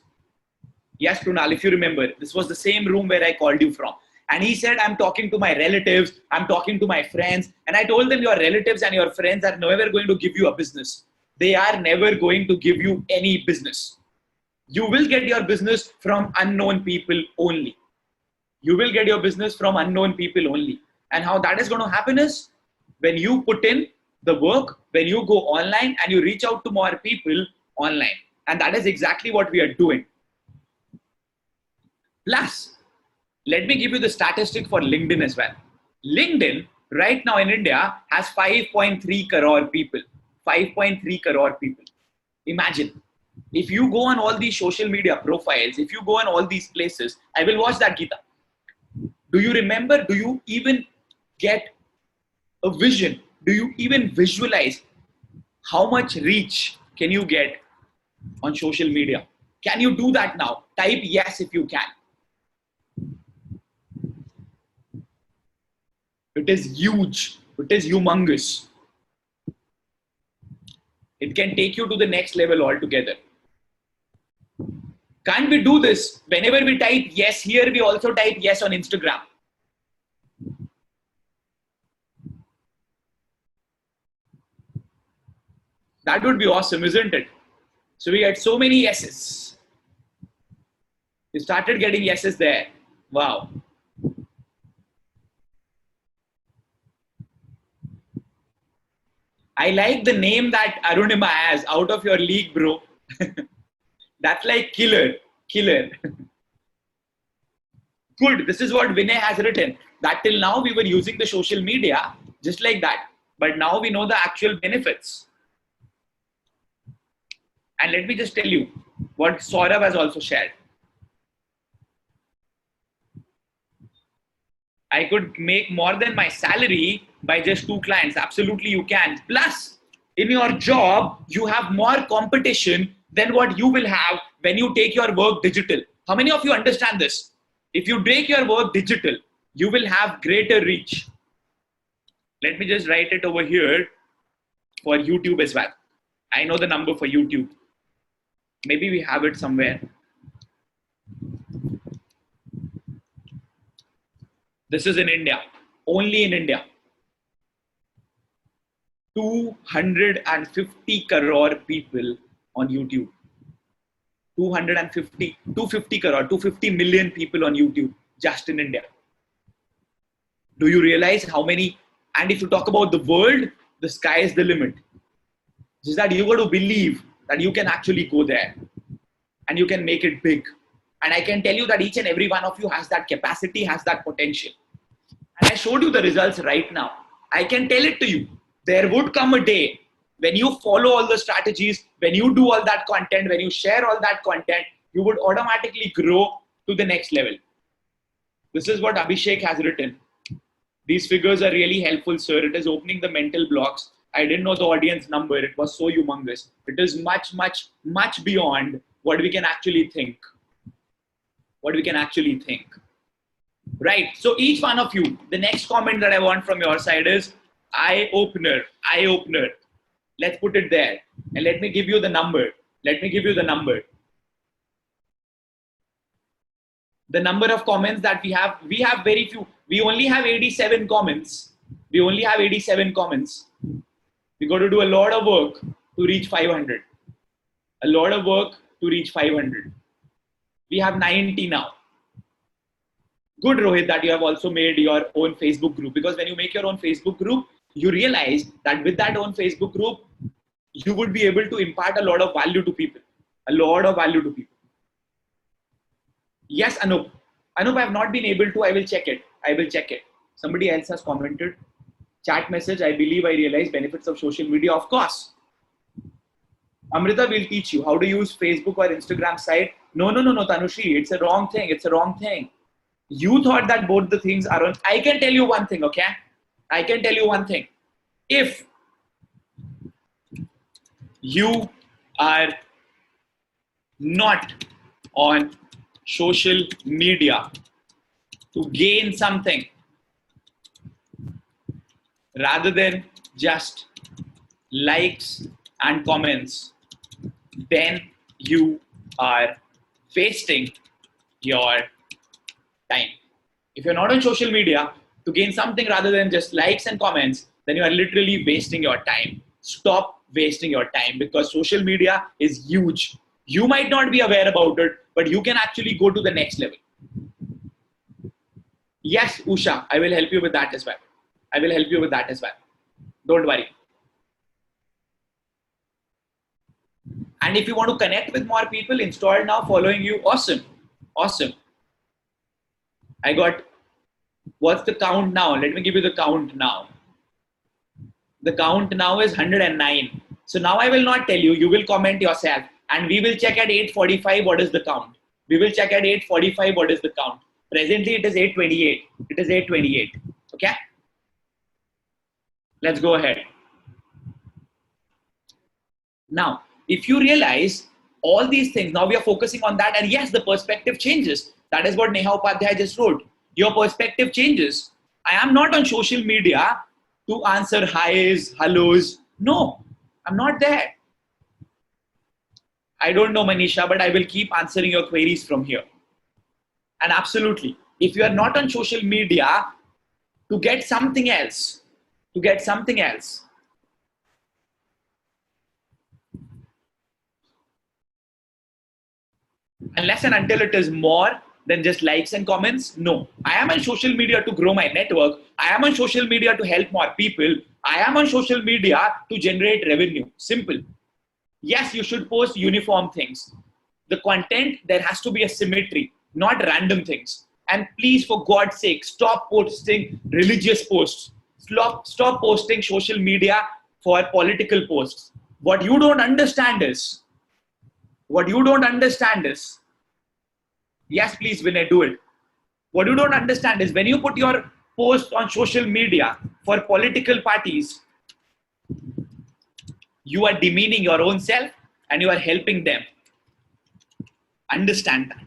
Yes, Krunal, if you remember, this was the same room where I called you from. And he said, I'm talking to my relatives, I'm talking to my friends. And I told them, your relatives and your friends are never going to give you a business. They are never going to give you any business. You will get your business from unknown people only. You will get your business from unknown people only. And how that is going to happen is, when you put in the work, when you go online and you reach out to more people online. And that is exactly what we are doing. Plus, let me give you the statistic for LinkedIn as well. LinkedIn right now in India has 5.3 crore people. 5.3 crore people. Imagine, if you go on all these social media profiles, if you go on all these places, I will watch that, Geeta. Do you remember? Do you even get a vision? Do you even visualize how much reach can you get on social media? Can you do that now? Type yes if you can. It is huge. It is humongous. It can take you to the next level altogether. Can't we do this? Whenever we type yes here, we also type yes on Instagram. That would be awesome, isn't it? So we had so many yeses. We started getting yeses there. Wow. I like the name that Arunima has, out of your league, bro. That's like killer. Killer. Good. This is what Vinay has written. That till now we were using the social media just like that. But now we know the actual benefits. And let me just tell you what Saurav has also shared. I could make more than my salary by just 2 clients. Absolutely you can. Plus, in your job, you have more competition than what you will have when you take your work digital. How many of you understand this? If you take your work digital, you will have greater reach. Let me just write it over here for YouTube as well. I know the number for YouTube. Maybe we have it somewhere. This is in India, only in India. 250 crore people on YouTube. 250 crore, 250 million people on YouTube just in India. Do you realize how many? And if you talk about the the sky is the limit. Just that you got to believe that you can actually go there and you can make it big. And I can tell you that each and every one of you has that capacity, has that potential. And I showed you the results right now. I can tell it to you. There would come a day when you follow all the strategies, when you do all that content, when you share all that content, you would automatically grow to the next level. This is what Abhishek has written. These figures are really helpful, sir. It is opening the mental blocks. I didn't know the audience number. It was so humongous. It is much, much, much beyond what we can actually think. What we can actually think. Right. So each one of you, the next comment that I want from your side is eye opener, eye opener. Let's put it there. And let me give you the number. Let me give you the number. The number of comments that we have very few. We only have 87 comments. We only have 87 comments. We got to do a lot of work to reach 500. A lot of work to reach 500. We have 90 now. Good, Rohit, that you have also made your own Facebook group, because when you make your own Facebook group, you realize that with that own Facebook group, you would be able to impart a lot of value to people. A lot of value to people. Yes, Anup. Anup, I have not been able to. I will check it. I will check it. Somebody else has commented. Chat message. I believe I realize benefits of social media. Of course. Amrita will teach you how to use Facebook or Instagram site. No, Tanushri. It's a wrong thing. It's a wrong thing. You thought that both the things are on. I can tell you one thing, okay? I can tell you one thing. If you are not on social media to gain something rather than just likes and comments, then you are wasting your time. If you're not on social media to gain something rather than just likes and comments, then you are literally wasting your time. Stop wasting your time, because social media is huge. You might not be aware about it, but you can actually go to the next level. Yes, Usha, I will help you with that as well. I will help you with that as well. Don't worry. And if you want to connect with more people, installed now, following you, awesome. Awesome. I got, what's the count now? Let me give you the count now. The count now is 109. So now I will not tell you, you will comment yourself, and we will check at 8:45 what is the count. We will check at 8:45 what is the count. Presently it is 8:28. It is 8:28. Okay? Let's go ahead. Now, if you realize all these things, now we are focusing on that, and yes, the perspective changes. That is what Neha Upadhyay just wrote. Your perspective changes. I am not on social media to answer highs, hellos. No, I'm not there. I don't know, Manisha, but I will keep answering your queries from here. And absolutely, if you are not on social media to get something else, unless and until it is more than just likes and comments, no. I am on social media to grow my network. I am on social media to help more people. I am on social media to generate revenue. Simple. Yes, you should post uniform things. The content, there has to be a symmetry, not random things. And please, for God's sake, stop posting religious posts. Stop posting social media for political posts. What you don't understand is, yes, please, Vinay, do it. What you don't understand is when you put your post on social media for political parties, you are demeaning your own self and you are helping them. Understand that.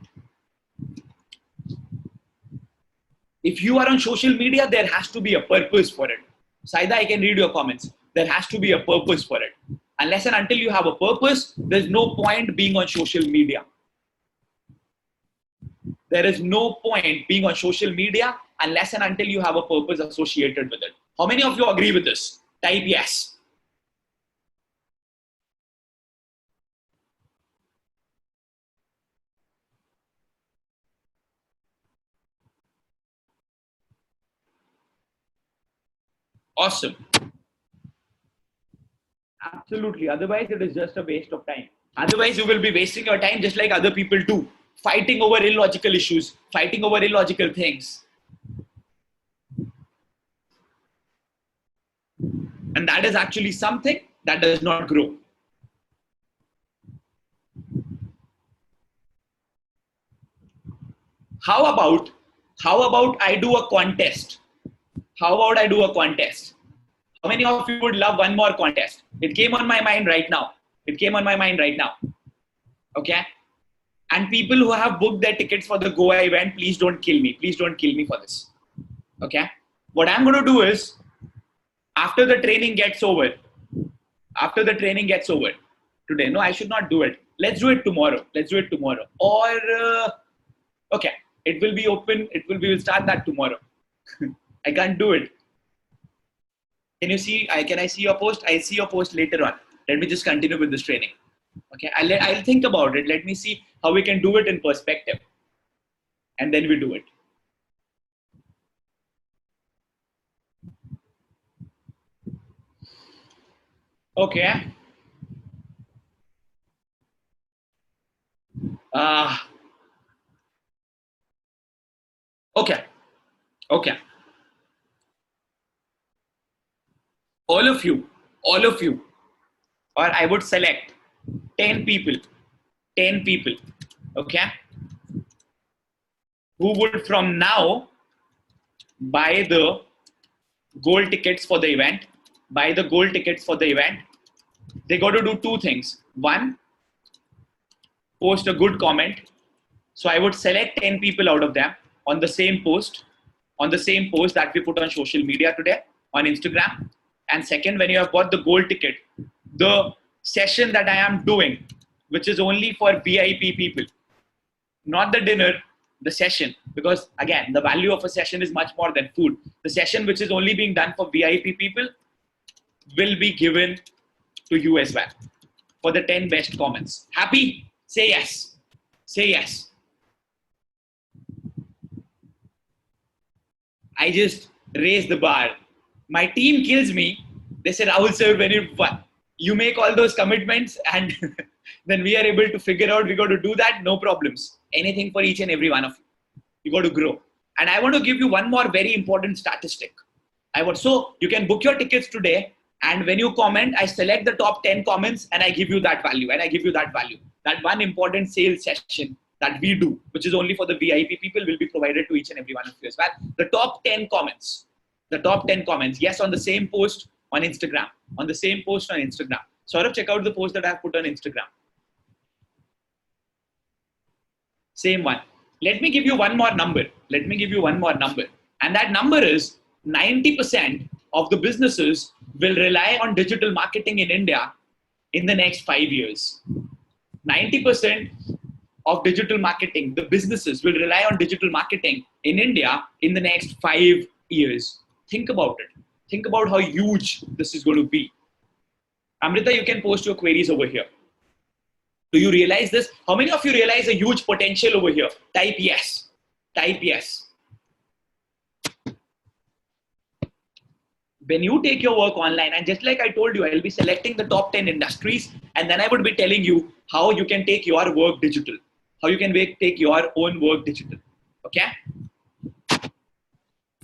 If you are on social media, there has to be a purpose for it. Saida, I can read your comments. There has to be a purpose for it. Unless and until you have a purpose, there's no point being on social media. There is no point being on social media unless and until you have a purpose associated with it. How many of you agree with this? Type yes. Awesome. Absolutely. Otherwise, it is just a waste of time. Otherwise, you will be wasting your time just like other people do, fighting over illogical issues, fighting over illogical things. And that is actually something that does not grow. How about, I do a contest? How about I do a contest? How many of you would love one more contest? It came on my mind right now. It came on my mind right now. Okay. And people who have booked their tickets for the Goa event, please don't kill me. Please don't kill me for this. Okay. What I'm going to do is, after the training gets over, today, no, I should not do it. Let's do it tomorrow. Or, okay, it will be open. We'll start that tomorrow. I can't do it. Can you see? Can I see your post? I see your post later on. Let me just continue with this training. Okay, I'll think about it. Let me see how we can do it in perspective. And then we do it. Okay. Okay. Okay. All of you, or I would select 10 people, okay, who would from now buy the gold tickets for the event. They got to do two things. One, post a good comment. So I would select 10 people out of them on the same post, that we put on social media today on Instagram. And second, when you have bought the gold ticket, the session that I am doing, which is only for VIP people, not the dinner, the session, because again, the value of a session is much more than food. The session which is only being done for VIP people will be given to you as well for the 10 best comments. Happy? Say yes. Say yes. I just raised the bar. My team kills me. They said, Rahul sir, when you make all those commitments and then we are able to figure out we got to do that, no problems. Anything for each and every one of you. You got to grow. And I want to give you one more very important statistic. So you can book your tickets today, and when you comment, I select the top 10 comments and I give you that value. That one important sales session that we do, which is only for the VIP people, will be provided to each and every one of you as well. The top 10 comments, yes, on the same post on Instagram, Saurabh, check out the post that I have put on Instagram. Same one. Let me give you one more number. And that number is 90% of the businesses will rely on digital marketing in India in the next 5 years. 90% of digital marketing, the businesses will rely on digital marketing in India in the next 5 years. Think about it. Think about how huge this is going to be. Amrita, you can post your queries over here. Do you realize this? How many of you realize a huge potential over here? Type yes. When you take your work online, and just like I told you, I'll be selecting the top 10 industries, and then I would be telling you how you can take your work digital, how you can take your own work digital. Okay?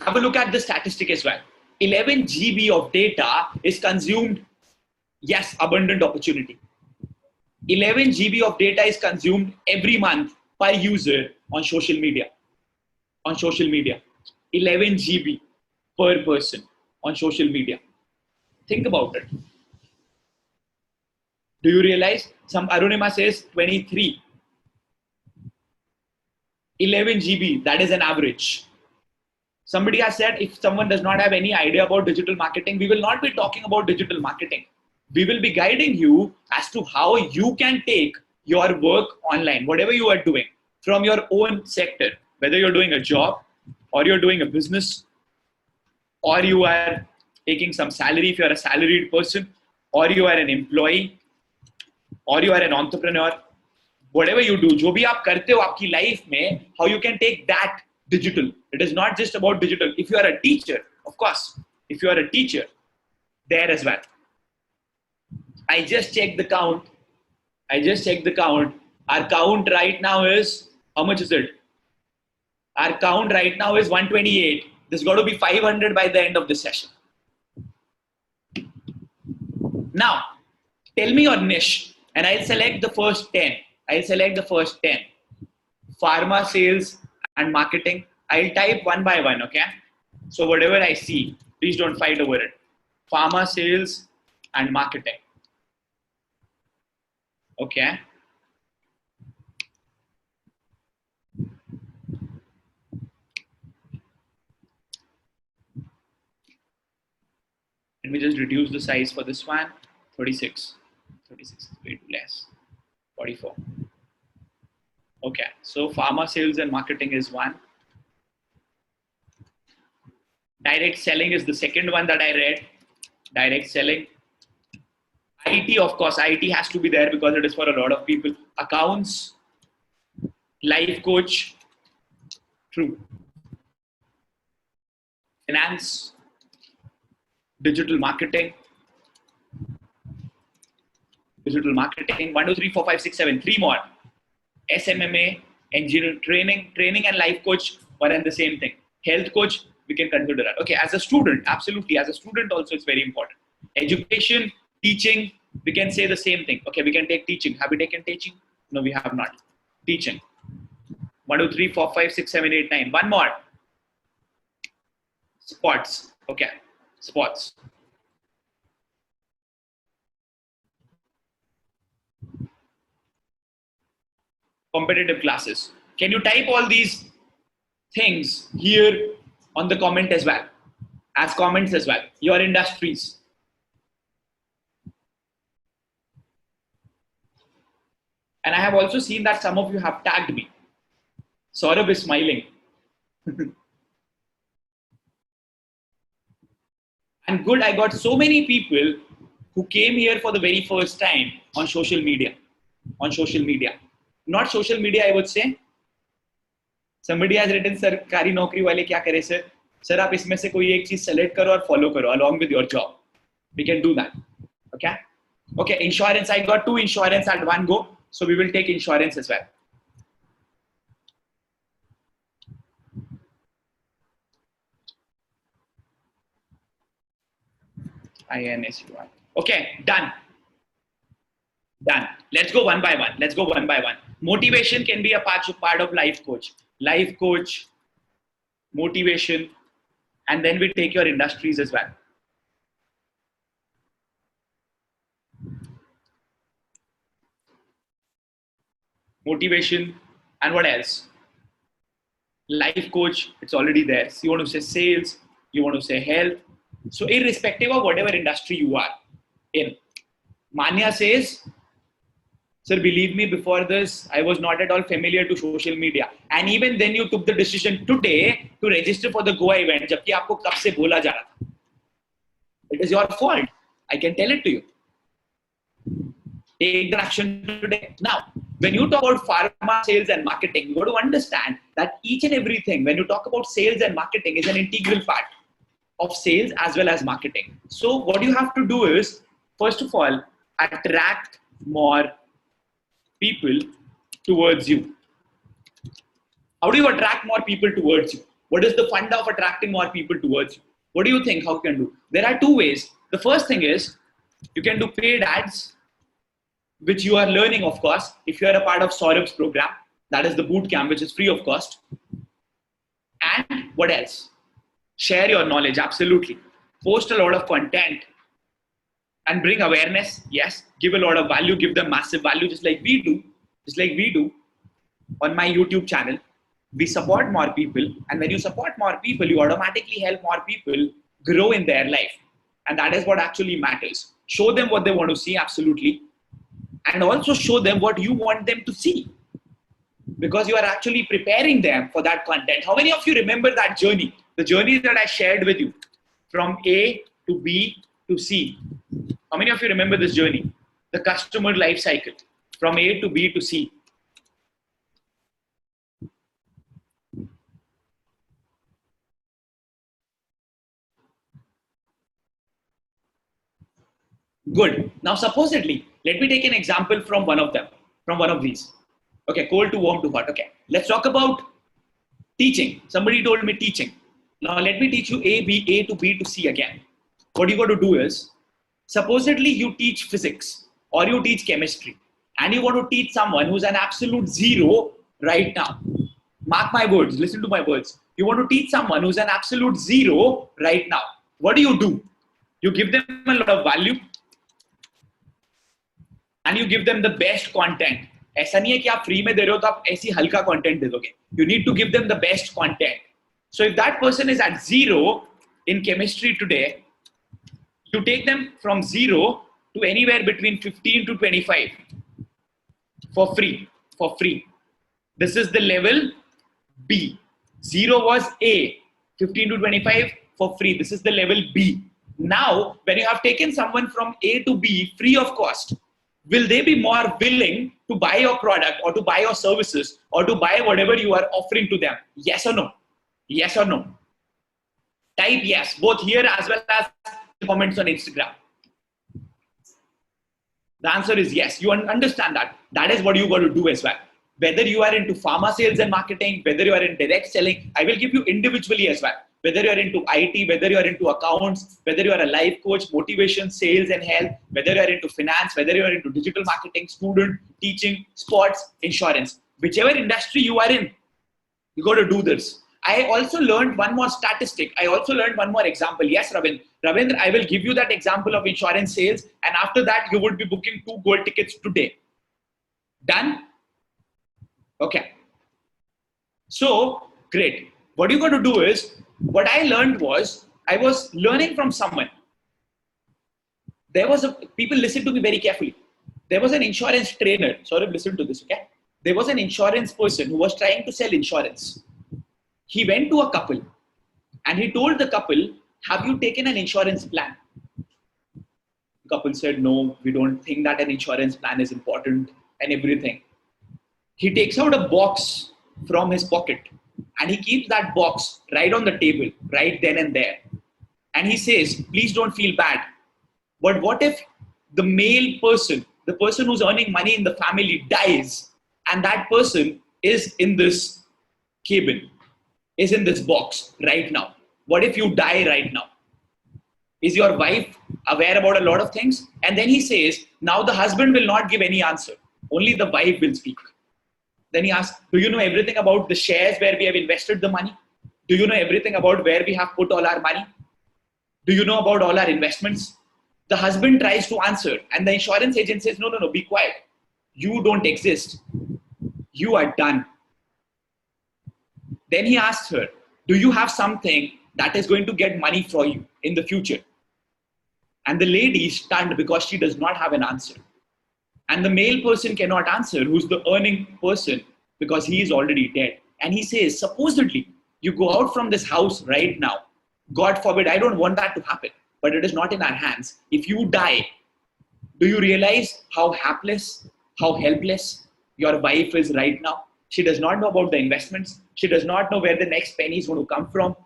Have a look at the statistic as well. 11 GB of data is consumed. Yes, abundant opportunity. 11 GB of data is consumed every month per user on social media. 11 GB per person on social media. Think about it. Do you realize? Some Arunima says 23. 11 GB, that is an average. Somebody has said if someone does not have any idea about digital marketing, we will not be talking about digital marketing. We will be guiding you as to how you can take your work online, whatever you are doing, from your own sector, whether you're doing a job or you're doing a business, or you are taking some salary if you're a salaried person, or you are an employee, or you are an entrepreneur. Whatever you do, जो भी आप करते हो आपकी life में, how you can take that digital. It is not just about digital. If you are a teacher, of course, if you are a teacher, there as well. I just checked the count. I just checked the count. Our count right now is, how much is it? Our count right now is 128. There's got to be 500 by the end of this session. Now, tell me your niche, and I'll select the first 10. I'll select the first 10. Pharma, sales, and marketing. I'll type one by one, okay? So whatever I see, please don't fight over it. Pharma, sales, and marketing. Okay. Let me just reduce the size for this one. 36. 36 is way too less. 44. Okay. So pharma, sales, and marketing is one. Direct selling is the second one that I read. Direct selling. IT, of course, IT has to be there because it is for a lot of people. Accounts, life coach, true. Finance, digital marketing, 1, 2, 3, 4, 5, 6, 7, three more. SMMA, engineering, training and life coach, one and the same thing. Health coach, we can consider that. Okay, as a student, absolutely. As a student also, it's very important. Education, teaching, we can say the same thing. Okay, we can take teaching. Have we taken teaching? No, we have not. Teaching. 1, 2, 3, 4, 5, 6, 7, 8, 9. One more. Sports. Okay, sports. Competitive classes. Can you type all these things here on the comment as well, as comments as well, your industries? And I have also seen that some of you have tagged me. Saurabh is smiling. And good, I got so many people who came here for the very first time on social media. On social media. Not social media, I would say. Somebody has written, सरकारी नौकरी वाले क्या करे sir? Sir, आप इसमें से कोई एक चीज select करो और follow करो along with your job. We can do that. Okay? Okay, insurance. I got 2 insurance at one go. So we will take insurance as well. INSUR. Okay, done. Done. Let's go one by one. Let's go one by one. Motivation can be a part of life coach. Life coach, motivation, and then we take your industries as well. Motivation, and what else? Life coach, it's already there. So you want to say sales, you want to say health. So irrespective of whatever industry you are in, Manya says, sir, believe me, before this, I was not at all familiar to social media. And even then you took the decision today to register for the Goa event, जबकि आपको कब से बोला जा रहा था. It is your fault. I can tell it to you. Take the action today. Now, when you talk about pharma, sales and marketing, you got to understand that each and everything, when you talk about sales and marketing, is an integral part of sales as well as marketing. So what you have to do is, first of all, attract more people towards you. How do you attract more people towards you? What is the funda of attracting more people towards you? What do you think how you can do? There are 2 ways. The first thing is, you can do paid ads, which you are learning, of course, if you are a part of Saurabh's program. That is the boot camp, which is free of cost. And what else? Share your knowledge, absolutely. Post a lot of content and bring awareness. Yes, give a lot of value, give them massive value, just like we do on my YouTube channel. We support more people, and when you support more people, you automatically help more people grow in their life. And that is what actually matters. Show them what they want to see, absolutely. And also show them what you want them to see, because you are actually preparing them for that content. How many of you remember that journey? The journey that I shared with you from A to B to C. How many of you remember this journey? The customer life cycle from A to B to C. Good. Now, supposedly, let me take an example from one of them, from one of these. Okay, cold to warm to hot. Okay, let's talk about teaching. Somebody told me teaching. Now, let me teach you A to B to C again. What you got to do is, supposedly you teach physics or you teach chemistry and you want to teach someone who's an absolute zero right now. Mark my words, listen to my words. You want to teach someone who's an absolute zero right now. What do? You give them a lot of value and you give them the best content. ऐसा नहीं है कि आप free में दे रहे हो तो आप ऐसी हल्का कंटेंट दे दोगे. You need to give them the best content. So if that person is at zero in chemistry today, you take them from 0 to anywhere between 15 to 25 for free. This is the level B. 0 was A, 15 to 25 for free. This is the level B. Now, when you have taken someone from A to B free of cost, will they be more willing to buy your product or to buy your services or to buy whatever you are offering to them? Yes or no? Yes or no? Type yes, both here as well as comments on Instagram. The answer is yes. You understand that. That is what you got to do as well. Whether you are into pharma sales and marketing, whether you are in direct selling, I will give you individually as well. Whether you are into IT, whether you are into accounts, whether you are a life coach, motivation, sales and health, whether you are into finance, whether you are into digital marketing, student, teaching, sports, insurance, whichever industry you are in, you got to do this. I also learned one more statistic. I also learned one more example. Yes, Ravindra, I will give you that example of insurance sales. And after that, you would be booking 2 gold tickets today. Done? Okay. So, great. What you got to do is, what I learned was, I was learning from someone. People listen to me very carefully. There was an insurance trainer. Sorry, listen to this, okay? There was an insurance person who was trying to sell insurance. He went to a couple and he told the couple, have you taken an insurance plan? The couple said, no, we don't think that an insurance plan is important and everything. He takes out a box from his pocket and he keeps that box right on the table, right then and there. And he says, please don't feel bad. But what if the male person, the person who's earning money in the family dies and that person is in this cabin? Is in this box right now. What if you die right now? Is your wife aware about a lot of things? And then he says, now the husband will not give any answer. Only the wife will speak. Then he asks, do you know everything about the shares where we have invested the money? Do you know everything about where we have put all our money? Do you know about all our investments? The husband tries to answer and the insurance agent says, no, be quiet. You don't exist. You are done. Then he asked her, do you have something that is going to get money for you in the future? And the lady is stunned because she does not have an answer. And the male person cannot answer, who's the earning person, because he is already dead. And he says, supposedly, you go out from this house right now. God forbid, I don't want that to happen, but it is not in our hands. If you die, do you realize how hapless, how helpless your wife is right now? She does not know about the investments. She does not know where the next penny is going to come from.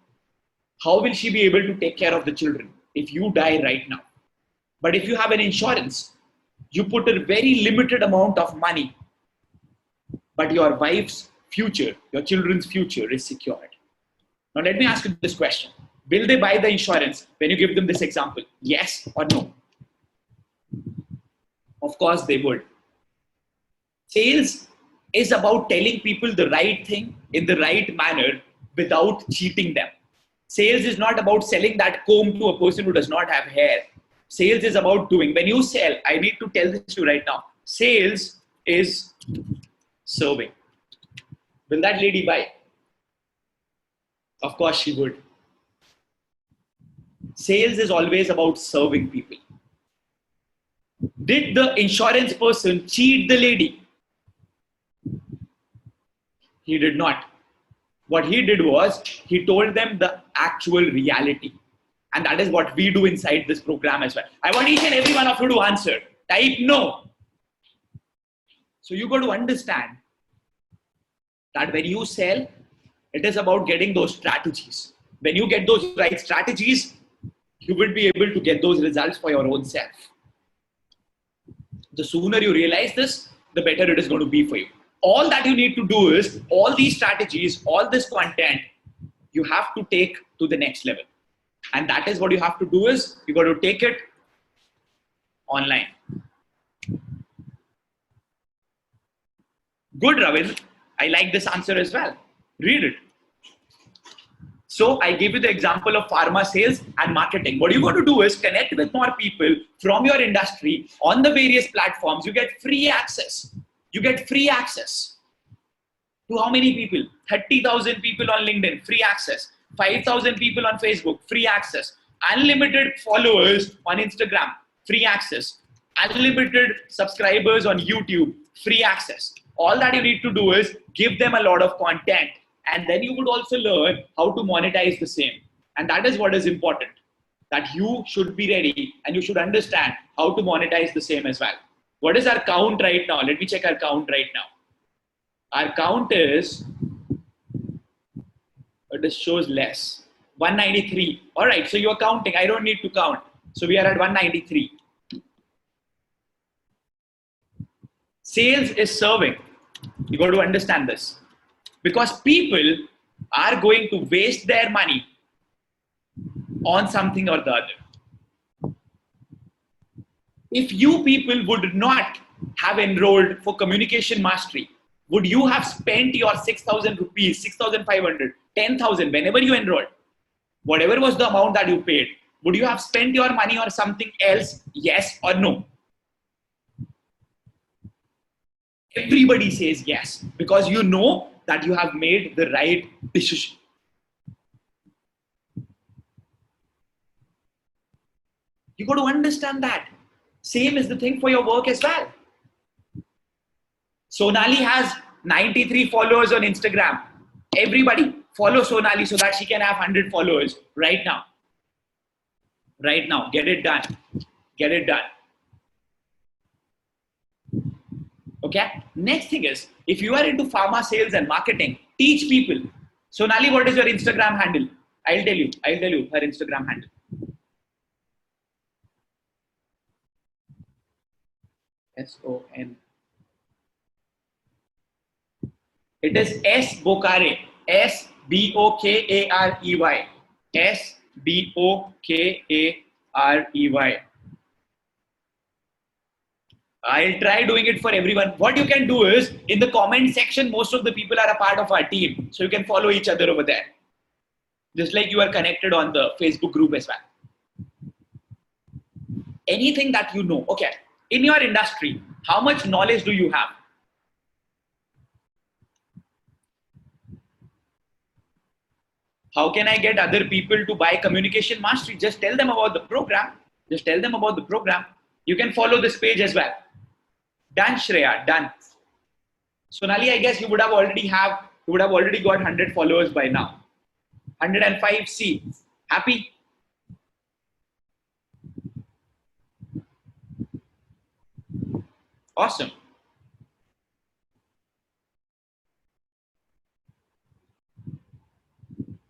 How will she be able to take care of the children if you die right now? But if you have an insurance, you put a very limited amount of money, but your wife's future, your children's future is secured. Now let me ask you this question. Will they buy the insurance when you give them this example? Yes or no? Of course they would. Sales is about telling people the right thing in the right manner without cheating them. Sales is not about selling that comb to a person who does not have hair. Sales is about doing. When you sell, I need to tell this to you right now. Sales is serving. Will that lady buy? Of course she would. Sales is always about serving people. Did the insurance person cheat the lady? He did not. What he did was, he told them the actual reality. And that is what we do inside this program as well. I want each and every one of you to answer. Type no. So you got to understand that when you sell, it is about getting those strategies. When you get those right strategies, you will be able to get those results for your own self. The sooner you realize this, the better it is going to be for you. All that you need to do is all these strategies, all this content, you have to take to the next level. And that is what you have to do is you got to take it online. Good, Ravind. I like this answer as well. Read it. So I gave you the example of pharma sales and marketing. What you got to do is connect with more people from your industry on the various platforms. You get free access. You get free access to how many people? 30,000 people on LinkedIn, free access. 5,000 people on Facebook, free access. Unlimited followers on Instagram, free access. Unlimited subscribers on YouTube, free access. All that you need to do is give them a lot of content, and then you would also learn how to monetize the same. And that is what is important, that you should be ready and you should understand how to monetize the same as well. What is our count right now? Let me check our count right now. Our count is, it shows less, 193. All right, so you're counting. I don't need to count. So we are at 193. Sales is serving. You got to understand this. Because people are going to waste their money on something or the other. If you people would not have enrolled for communication mastery, would you have spent your 6,000 rupees, 6,500, 10,000 whenever you enrolled? Whatever was the amount that you paid, would you have spent your money on something else? Yes or no? Everybody says yes, because you know that you have made the right decision. You got to understand that. Same is the thing for your work as well. Sonali has 93 followers on Instagram. Everybody follow Sonali so that she can have 100 followers right now. Right now. Get it done. Get it done. Okay. Next thing is, if you are into pharma sales and marketing, teach people. Sonali, what is your Instagram handle? I'll tell you her Instagram handle. S-O-N. It is S Bokarey. S-B-O-K-A-R-E-Y. S-B-O-K-A-R-E-Y. I'll try doing it for everyone. What you can do is, in the comment section, most of the people are a part of our team. So you can follow each other over there. Just like you are connected on the Facebook group as well. Anything that you know. Okay. In your industry, how much knowledge do you have? How can I get other people to buy communication mastery? Just tell them about the program. Just tell them about the program. You can follow this page as well. Done, Shreya, done. Sonali, I guess you would have already got 100 followers by now. 105 C. Happy? Awesome.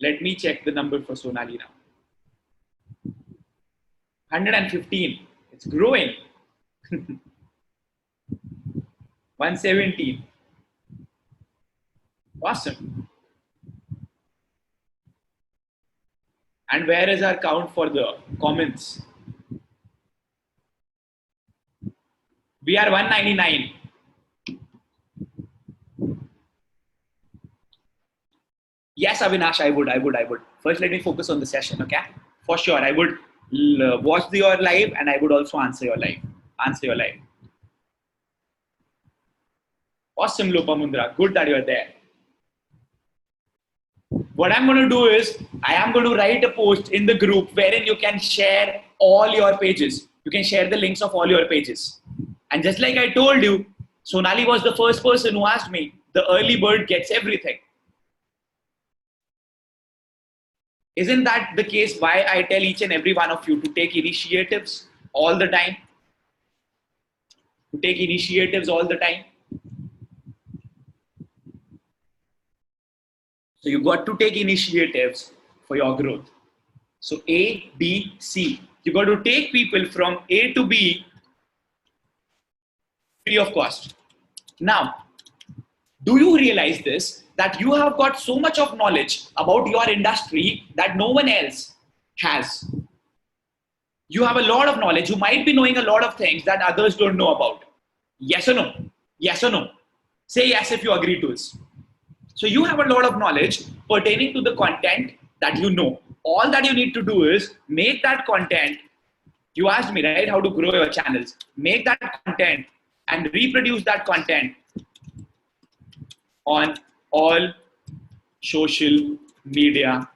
Let me check the number for Sonali now. 115. It's growing. 117. Awesome. And where is our count for the comments? We are 199. Yes, Avinash, I would. First, let me focus on the session, okay? For sure, I would watch your live and I would also answer your live. Awesome, Lopamundra. Good that you're there. What I'm going to do is, I am going to write a post in the group wherein you can share all your pages. You can share the links of all your pages. And just like I told you, Sonali was the first person who asked me, the early bird gets everything. Isn't that the case why I tell each and every one of you to take initiatives all the time? To take initiatives all the time. So you got to take initiatives for your growth. So A, B, C. You got to take people from A to B free of cost. Now, do you realize this, that you have got so much of knowledge about your industry that no one else has? You have a lot of knowledge. You might be knowing a lot of things that others don't know about. Yes or no? Yes or no? Say yes if you agree to this. So you have a lot of knowledge pertaining to the content that you know. All that you need to do is make that content. You asked me, right, how to grow your channels. Make that content and reproduce that content on all social media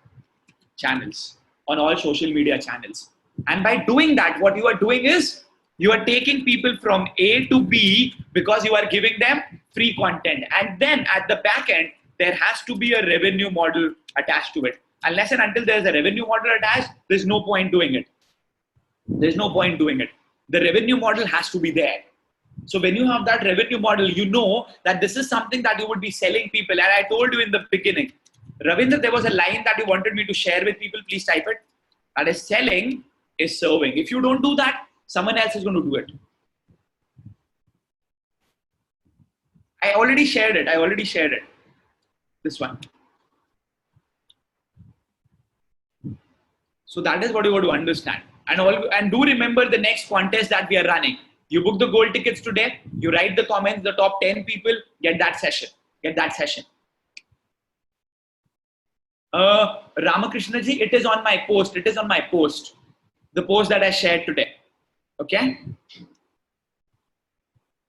channels. On all social media channels. And by doing that, what you are doing is you are taking people from A to B because you are giving them free content. And then at the back end, there has to be a revenue model attached to it. Unless and until there's a revenue model attached, there's no point doing it. There's no point doing it. The revenue model has to be there. So when you have that revenue model, you know that this is something that you would be selling people. And I told you in the beginning, Ravindra, there was a line that you wanted me to share with people. Please type it. That is, selling is serving. If you don't do that, someone else is going to do it. I already shared it. This one. So that is what you got to understand. And do remember the next contest that we are running. You book the gold tickets today. You write the comments. The top 10 people get that session. Ramakrishna ji, it is on my post. The post that I shared today. Okay.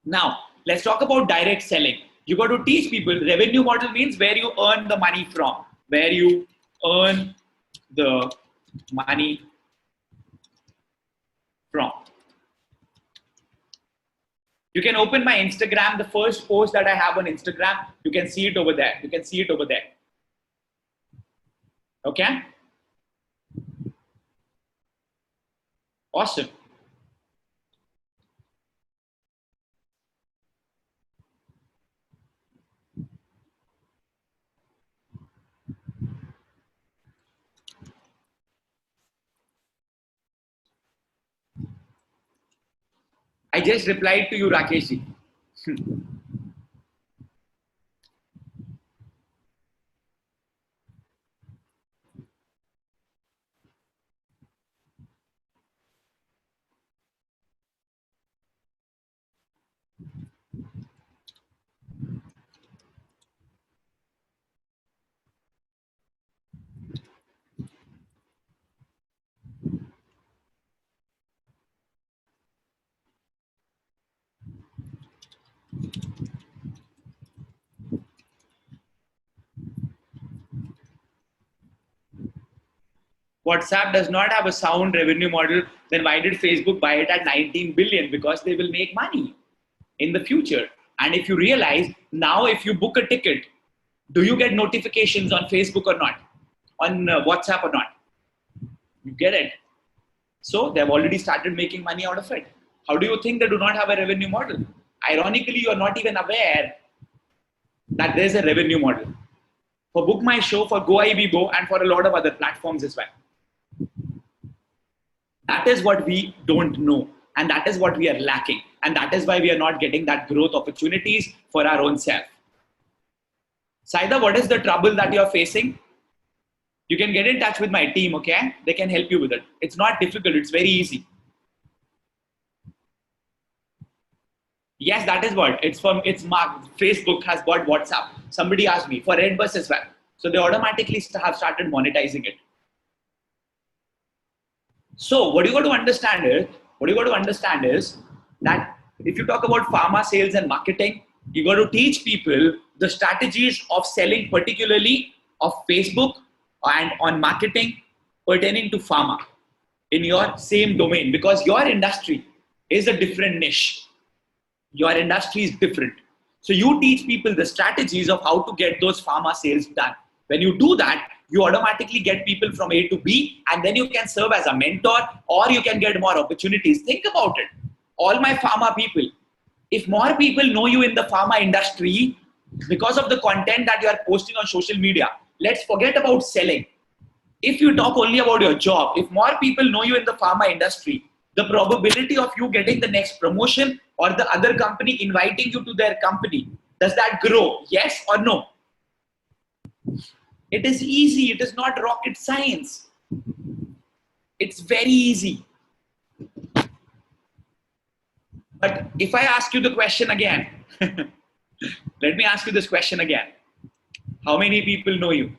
Now let's talk about direct selling. You got to teach people. Revenue model means where you earn the money from. Where you earn the money from. You can open my Instagram, the first post that I have on Instagram. You can see it over there. Okay? Awesome. I just replied to you, Rakesh ji. WhatsApp does not have a sound revenue model, then why did Facebook buy it at 19 billion? Because they will make money in the future. And if you realize, now if you book a ticket, do you get notifications on Facebook or not? On WhatsApp or not? You get it. So they've already started making money out of it. How do you think they do not have a revenue model? Ironically, you're not even aware that there's a revenue model. For Book My Show, for GoIBibo, and for a lot of other platforms as well. That is what we don't know. And that is what we are lacking. And that is why we are not getting that growth opportunities for our own self. Saida, what is the trouble that you're facing? You can get in touch with my team, okay? They can help you with it. It's not difficult. It's very easy. Yes, that is what. It's marked. Facebook has got WhatsApp. Somebody asked me for Redbus as well. So they automatically have started monetizing it. So what you got to understand is that if you talk about pharma sales and marketing, you got to teach people the strategies of selling, particularly of Facebook and on marketing pertaining to pharma in your same domain, because your industry is a different niche. Your industry is different. So you teach people the strategies of how to get those pharma sales done. When you do that, you automatically get people from A to B, and then you can serve as a mentor, or you can get more opportunities. Think about it. All my pharma people, if more people know you in the pharma industry because of the content that you are posting on social media, let's forget about selling. If you talk only about your job, if more people know you in the pharma industry the probability of you getting the next promotion or the other company inviting you to their company, does that grow? Yes or no? It is easy. It is not rocket science. It's very easy. But if I ask you the question again, let me ask you this question again. How many people know you?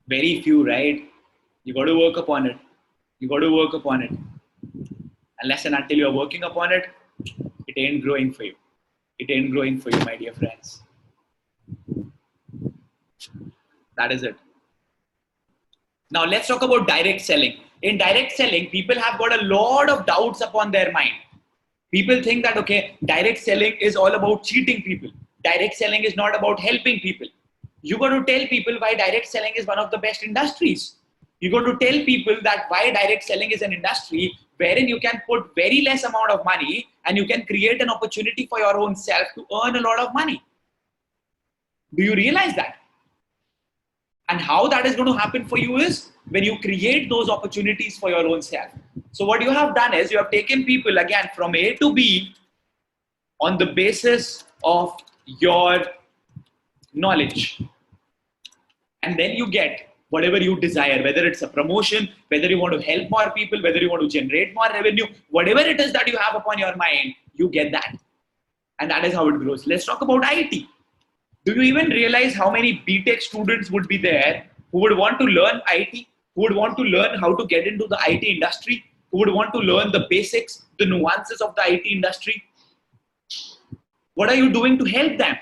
Very few, right? You got to work upon it. You got to work upon it. Unless and until you're working upon it, it ain't growing for you. It ain't growing for you, my dear friends. That is it. Now let's talk about direct selling. In direct selling, people have got a lot of doubts upon their mind. People think that, okay, direct selling is all about cheating people. Direct selling is not about helping people. You got to tell people why direct selling is one of the best industries. You got to tell people that why direct selling is an industry wherein you can put very less amount of money and you can create an opportunity for your own self to earn a lot of money. Do you realize that? And how that is going to happen for you is when you create those opportunities for your own self. So what you have done is you have taken people again from A to B on the basis of your knowledge. And then you get whatever you desire, whether it's a promotion, whether you want to help more people, whether you want to generate more revenue, whatever it is that you have upon your mind, you get that. And that is how it grows. Let's talk about IT. Do you even realize how many BTech students would be there who would want to learn IT, who would want to learn how to get into the IT industry, who would want to learn the basics, the nuances of the IT industry? What are you doing to help them?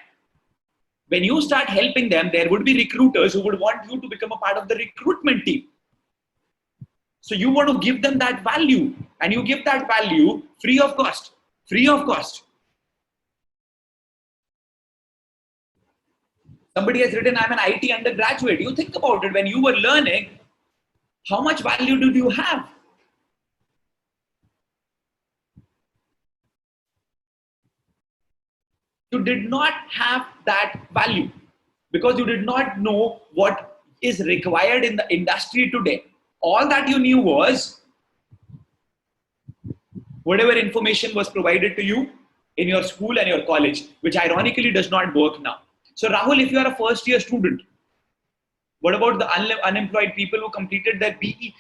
When you start helping them, there would be recruiters who would want you to become a part of the recruitment team. So you want to give them that value, and you give that value free of cost. Free of cost. Somebody has written, I'm an IT undergraduate. You think about it, when you were learning, how much value did you have? You did not have that value because you did not know what is required in the industry today. All that you knew was whatever information was provided to you in your school and your college, which ironically does not work now. So Rahul, if you are a first year student, what about the unemployed people who completed their BE?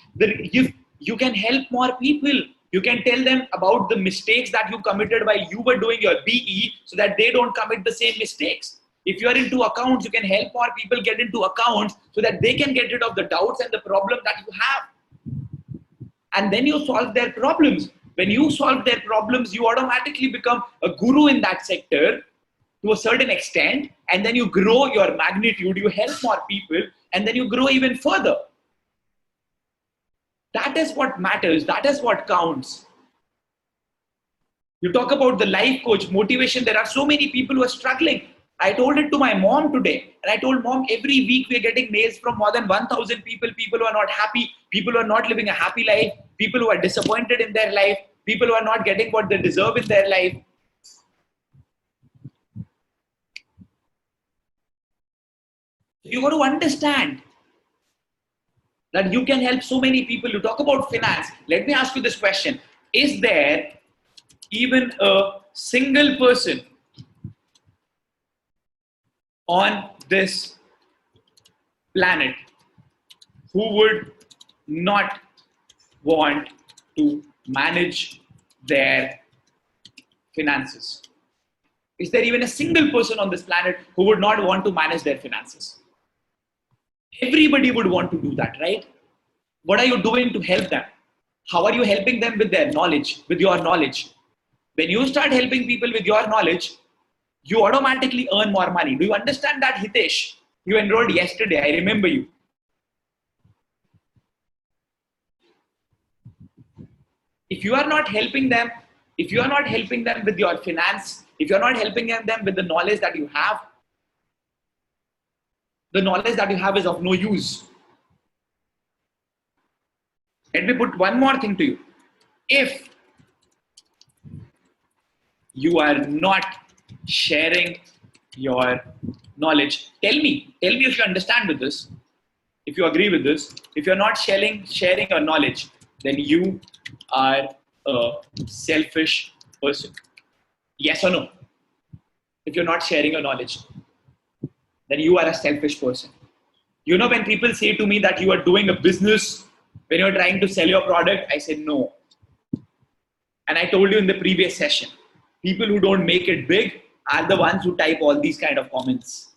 You can help more people. You can tell them about the mistakes that you committed while you were doing your BE so that they don't commit the same mistakes. If you are into accounts, you can help more people get into accounts so that they can get rid of the doubts and the problem that you have. And then you solve their problems. When you solve their problems, you automatically become a guru in that sector to a certain extent, and then you grow your magnitude, you help more people, and then you grow even further. That is what matters. That is what counts. You talk about the life coach, motivation. There are so many people who are struggling. I told it to my mom today, and I told mom, every week we're getting mails from more than 1,000 people, people who are not happy, people who are not living a happy life, people who are disappointed in their life, people who are not getting what they deserve in their life. You got to understand that you can help so many people. You talk about finance. Let me ask you this question. Is there even a single person on this planet who would not want to manage their finances? Is there even a single person on this planet who would not want to manage their finances? Everybody would want to do that, right? What are you doing to help them? How are you helping them with their knowledge, with your knowledge? When you start helping people with your knowledge, you automatically earn more money. Do you understand that, Hitesh? You enrolled yesterday. I remember you. If you are not helping them, if you are not helping them with your finance, if you're not helping them with the knowledge that you have, the knowledge that you have is of no use. Let me put one more thing to you. If you are not sharing your knowledge. Tell me if you understand with this, if you agree with this. If you're not sharing your knowledge, then you are a selfish person. Yes or no? If you're not sharing your knowledge, then you are a selfish person. You know, when people say to me that you are doing a business, when you're trying to sell your product, I say no. And I told you in the previous session, people who don't make it big are the ones who type all these kind of comments.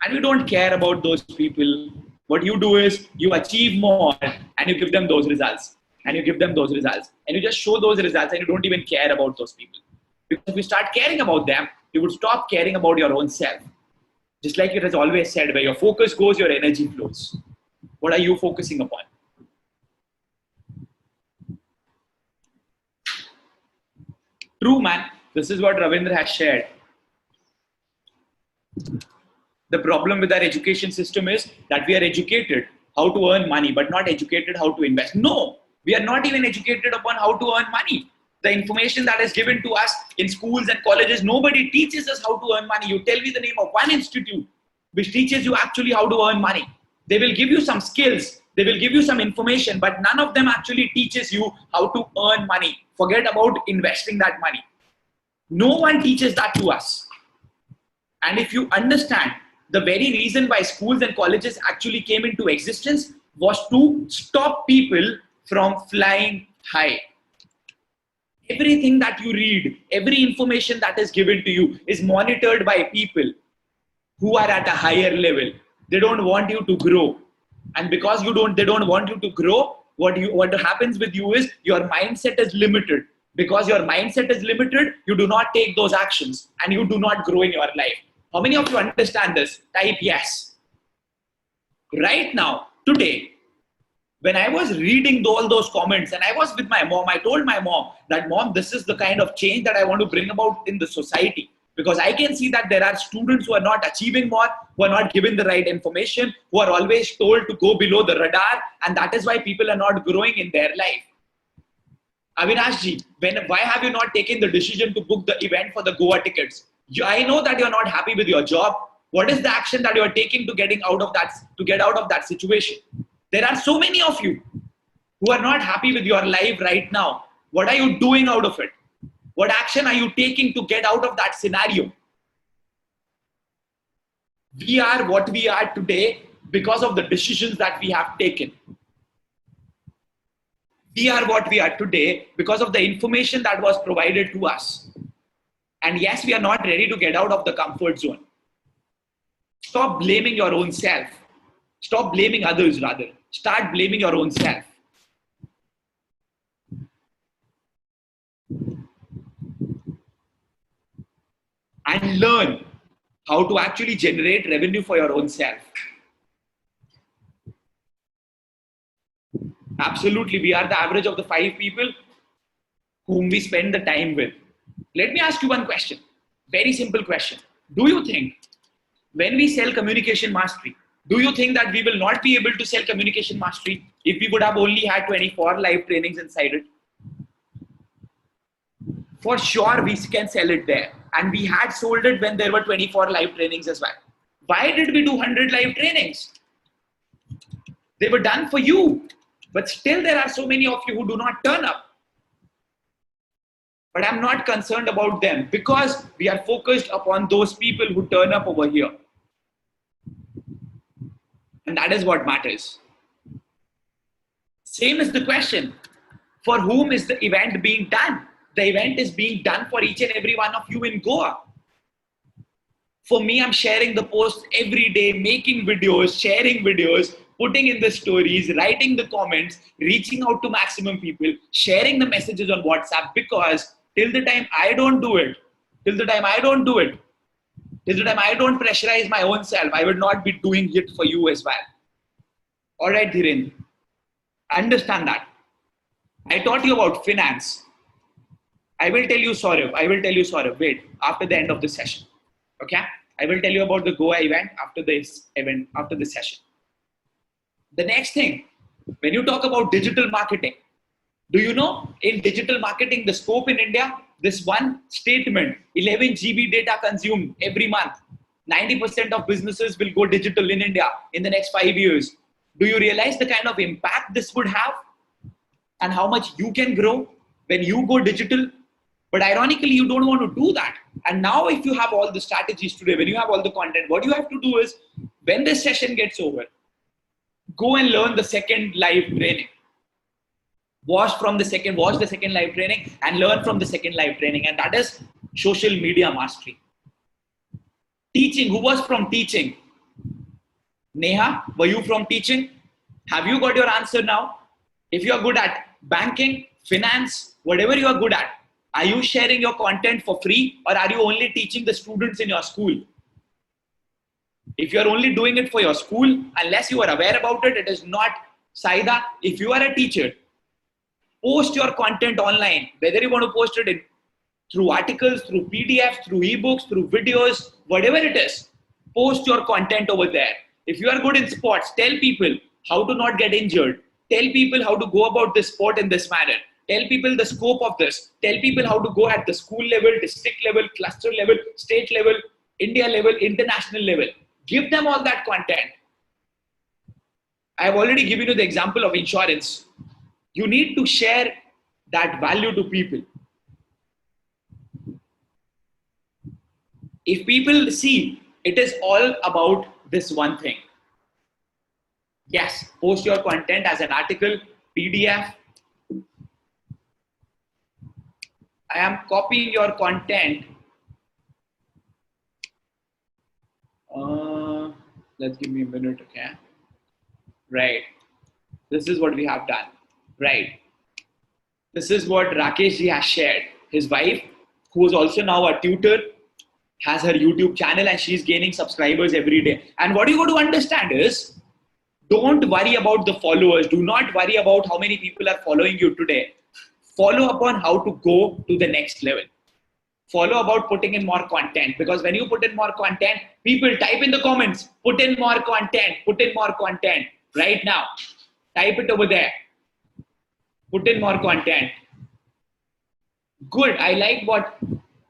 And you don't care about those people. What you do is you achieve more and you give them those results. And you give them those results. And you just show those results and you don't even care about those people. Because if you start caring about them, you would stop caring about your own self. Just like it has always said, where your focus goes, your energy flows. What are you focusing upon? True, man. This is what Ravindra has shared. The problem with our education system is that we are educated how to earn money, but not educated how to invest. No, we are not even educated upon how to earn money. The information that is given to us in schools and colleges, nobody teaches us how to earn money. You tell me the name of one institute which teaches you actually how to earn money. They will give you some skills, they will give you some information, but none of them actually teaches you how to earn money. Forget about investing that money. No one teaches that to us. And if you understand, the very reason why schools and colleges actually came into existence was to stop people from flying high. Everything that you read, every information that is given to you is monitored by people who are at a higher level. They don't want you to grow. And because they don't want you to grow, what happens with you is your mindset is limited. Because your mindset is limited, you do not take those actions and you do not grow in your life. How many of you understand this? Type yes. Right now, today, when I was reading all those comments and I was with my mom, I told my mom that, Mom, this is the kind of change that I want to bring about in the society. Because I can see that there are students who are not achieving more, who are not given the right information, who are always told to go below the radar, and that is why people are not growing in their life. Avinashji, why have you not taken the decision to book the event for the Goa tickets? I know that you're not happy with your job. What is the action that you're taking to get out of that situation? There are so many of you who are not happy with your life right now. What are you doing out of it? What action are you taking to get out of that scenario? We are what we are today because of the decisions that we have taken. We are what we are today because of the information that was provided to us. And yes, we are not ready to get out of the comfort zone. Stop blaming your own self. Stop blaming others rather. Start blaming your own self. And learn how to actually generate revenue for your own self. Absolutely, we are the average of the 5 people whom we spend the time with. Let me ask you one question. Very simple question. Do you think when we sell communication mastery, do you think that we will not be able to sell communication mastery if we would have only had 24 live trainings inside it? For sure, we can sell it there. And we had sold it when there were 24 live trainings as well. Why did we do 100 live trainings? They were done for you. But still there are so many of you who do not turn up. But I'm not concerned about them because we are focused upon those people who turn up over here. And that is what matters. Same is the question. For whom is the event being done? The event is being done for each and every one of you in Goa. For me, I'm sharing the posts every day, making videos, sharing videos, putting in the stories, writing the comments, reaching out to maximum people, sharing the messages on WhatsApp, because till the time I don't do it, till the time I don't pressurize my own self, I will not be doing it for you as well. All right, Dhirendra, understand that. I taught you about finance. I will tell you, Saurav, wait, after the end of the session. Okay? I will tell you about the Goa event after this session. The next thing, when you talk about digital marketing, do you know in digital marketing, the scope in India, this one statement, 11 GB data consumed every month. 90% of businesses will go digital in India in the next 5 years. Do you realize the kind of impact this would have and how much you can grow when you go digital? But ironically, you don't want to do that. And now if you have all the strategies today, when you have all the content, what you have to do is when this session gets over, go and learn the second live training. Watch the second live training and learn from the second live training. And that is social media mastery. Teaching, who was from teaching? Neha, were you from teaching? Have you got your answer now? If you are good at banking, finance, whatever you are good at, are you sharing your content for free or are you only teaching the students in your school? If you are only doing it for your school, unless you are aware about it, it is not Saida. If you are a teacher, post your content online, whether you want to post it through articles, through PDFs, through ebooks, through videos, whatever it is, post your content over there. If you are good in sports, tell people how to not get injured. Tell people how to go about this sport in this manner. Tell people the scope of this. Tell people how to go at the school level, district level, cluster level, state level, India level, international level. Give them all that content. I have already given you the example of insurance. You need to share that value to people. If people see it is all about this one thing. Yes, post your content as an article, PDF. I am copying your content. Let's give me a minute, okay? Right. This is what we have done. Right. This is what Rakesh ji has shared. His wife, who is also now a tutor, has her YouTube channel and she's gaining subscribers every day. And what you got to understand is, don't worry about the followers. Do not worry about how many people are following you today. Follow upon how to go to the next level. Follow about putting in more content, because when you put in more content, people type in the comments, put in more content right now. Type it over there. Put in more content. Good. I like what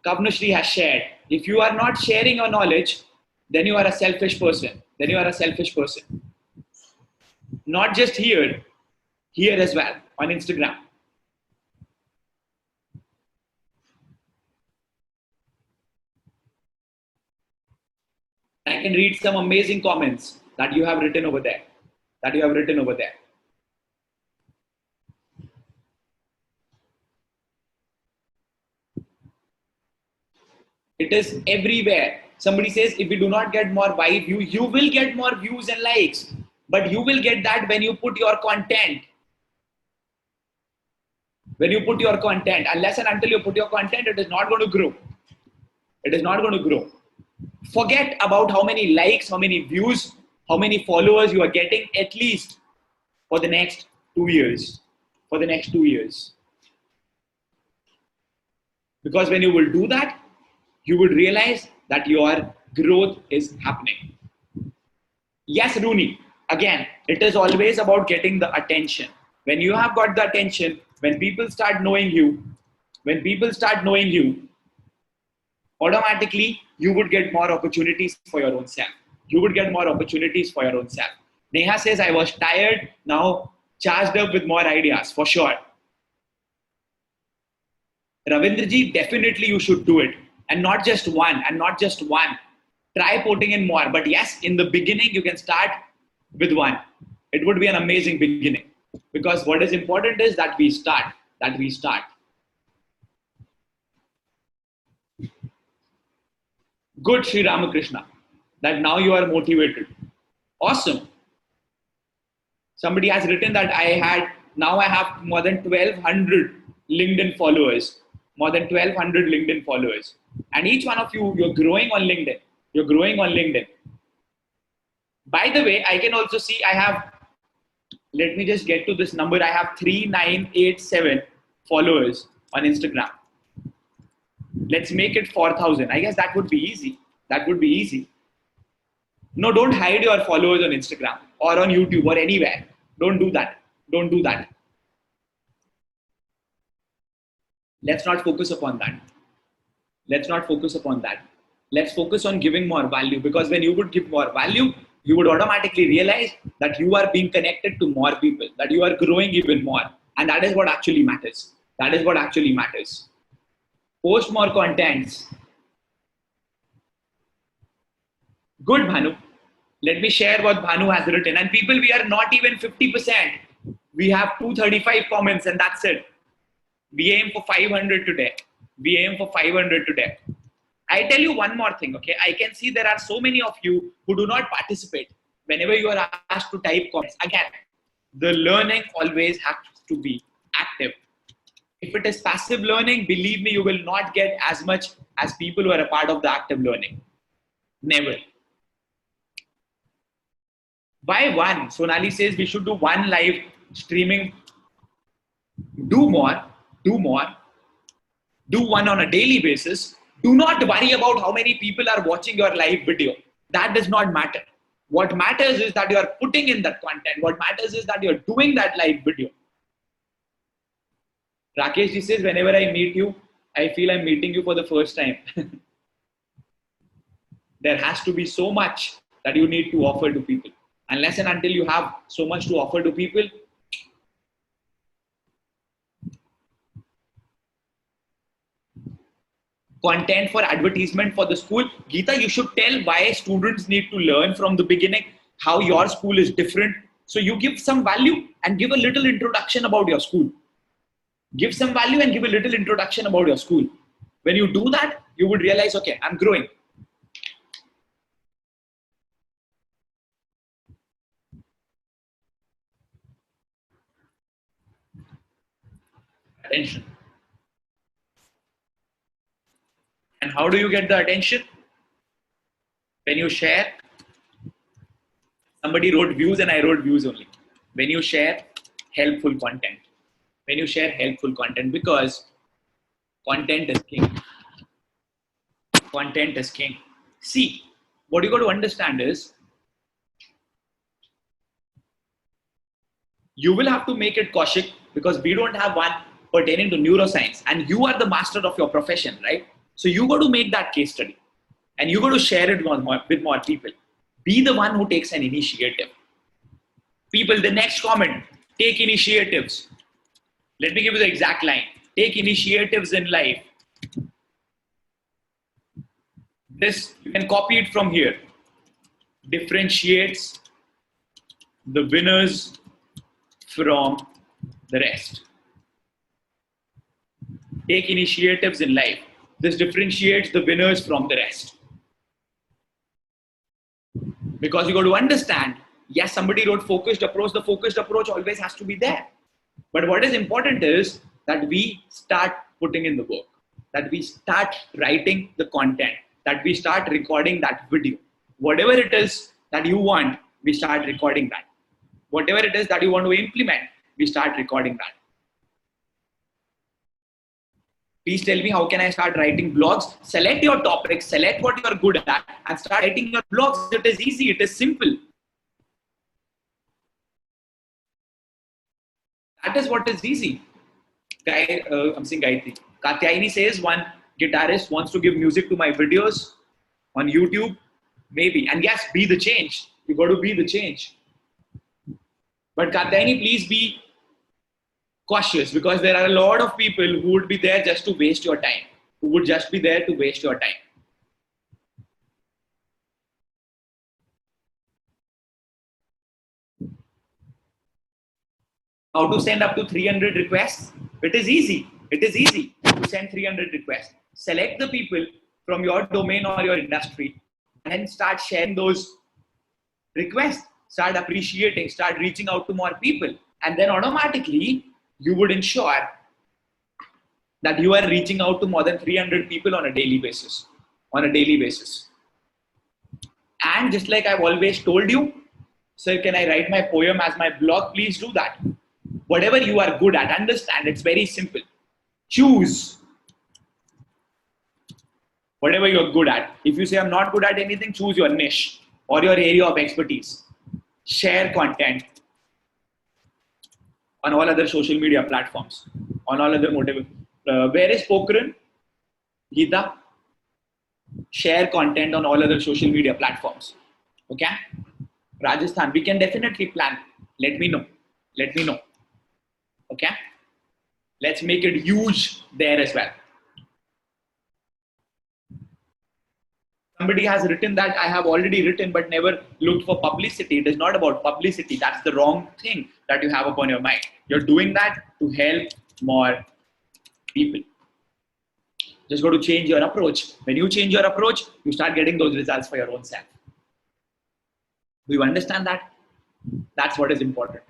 Kavnashri has shared. If you are not sharing your knowledge, then you are a selfish person. Not just here as well, on Instagram. I can read some amazing comments that you have written over there. It is everywhere. Somebody says, if you do not get more views, you will get more views and likes. But you will get that when you put your content. Unless and until you put your content, it is not going to grow. Forget about how many likes, how many views, how many followers you are getting, at least for the next 2 years. Because when you will do that, you will realize that your growth is happening. Yes, Rooney, again, it is always about getting the attention. When you have got the attention, when people start knowing you, automatically you would get more opportunities for your own self. Neha says, I was tired, now charged up with more ideas, for sure. Ravindraji, definitely you should do it. And not just one. Try putting in more. But yes, in the beginning, you can start with one. It would be an amazing beginning. Because what is important is that we start. Good, Sri Ramakrishna. That now you are motivated. Awesome. Somebody has written that I have more than 1,200 LinkedIn followers. And each one of you, you're growing on LinkedIn. By the way, I can also see let me just get to this number. I have 3,987 followers on Instagram. Let's make it 4,000. I guess that would be easy. No, don't hide your followers on Instagram or on YouTube or anywhere. Don't do that. Let's not focus upon that. Let's focus on giving more value, because when you would give more value, you would automatically realize that you are being connected to more people, that you are growing even more. And that is what actually matters. That is what actually matters. Post more contents. Good, Bhanu. Let me share what Bhanu has written. And people, we are not even 50%. We have 235 comments and that's it. We aim for 500 today. We aim for 500 today. I tell you one more thing, okay? I can see there are so many of you who do not participate whenever you are asked to type comments. Again, the learning always has to be active. If it is passive learning, believe me, you will not get as much as people who are a part of the active learning. Never. Why one? Sonali says we should do one live streaming. Do more, do more. Do one on a daily basis. Do not worry about how many people are watching your live video. That does not matter. What matters is that you are putting in that content. What matters is that you're doing that live video. Rakesh ji says, whenever I meet you, I feel I'm meeting you for the first time. There has to be so much that you need to offer to people. Unless and until you have so much to offer to people, content for advertisement for the school. Geeta, you should tell why students need to learn from the beginning, how your school is different. So you give some value and give a little introduction about your school. Give some value and give a little introduction about your school. When you do that, you would realize, okay, I'm growing. Attention. And how do you get the attention? When you share, somebody wrote views and I wrote views only. When you share helpful content. When you share helpful content, because content is king. Content is king. See, what you got to understand is, you will have to make it Kaushik, because we don't have one pertaining to neuroscience and you are the master of your profession, right? So you got to make that case study and you got to share it with more people. Be the one who takes an initiative. People, the next comment, take initiatives. Let me give you the exact line. Take initiatives in life. This, you can copy it from here. Differentiates the winners from the rest. Take initiatives in life. This differentiates the winners from the rest. Because you got to understand, yes, somebody wrote focused approach. The focused approach always has to be there. But what is important is that we start putting in the work, that we start writing the content, that we start recording that video. Whatever it is that you want, we start recording that. Whatever it is that you want to implement, we start recording that. Please tell me, how can I start writing blogs? Select your topics, select what you are good at, and start writing your blogs. It is easy, it is simple. That is what is easy. I'm saying Gayatri. Katyayani says, one guitarist wants to give music to my videos on YouTube. Maybe. And yes, be the change. You got to be the change. But Katyayani, please be cautious, because there are a lot of people who would be there just to waste your time. Who would just be there to waste your time. How to send up to 300 requests? It is easy. It is easy to send 300 requests. Select the people from your domain or your industry and start sharing those requests. Start appreciating, start reaching out to more people. And then automatically you would ensure that you are reaching out to more than 300 people on a daily basis. On a daily basis. And just like I've always told you, sir, can I write my poem as my blog? Please do that. Whatever you are good at, understand, it's very simple. Choose whatever you're good at. If you say I'm not good at anything, choose your niche or your area of expertise. Share content on all other social media platforms, on all other motive. Where is Pokhran? Geeta? share content on all other social media platforms. Okay? Rajasthan, we can definitely plan. Let me know. Let me know. Okay? Let's make it huge there as well. Somebody has written that I have already written but never looked for publicity. It is not about publicity. That's the wrong thing that you have upon your mind. You're doing that to help more people. Just got to change your approach. When you change your approach, you start getting those results for your own self. Do you understand that? That's what is important.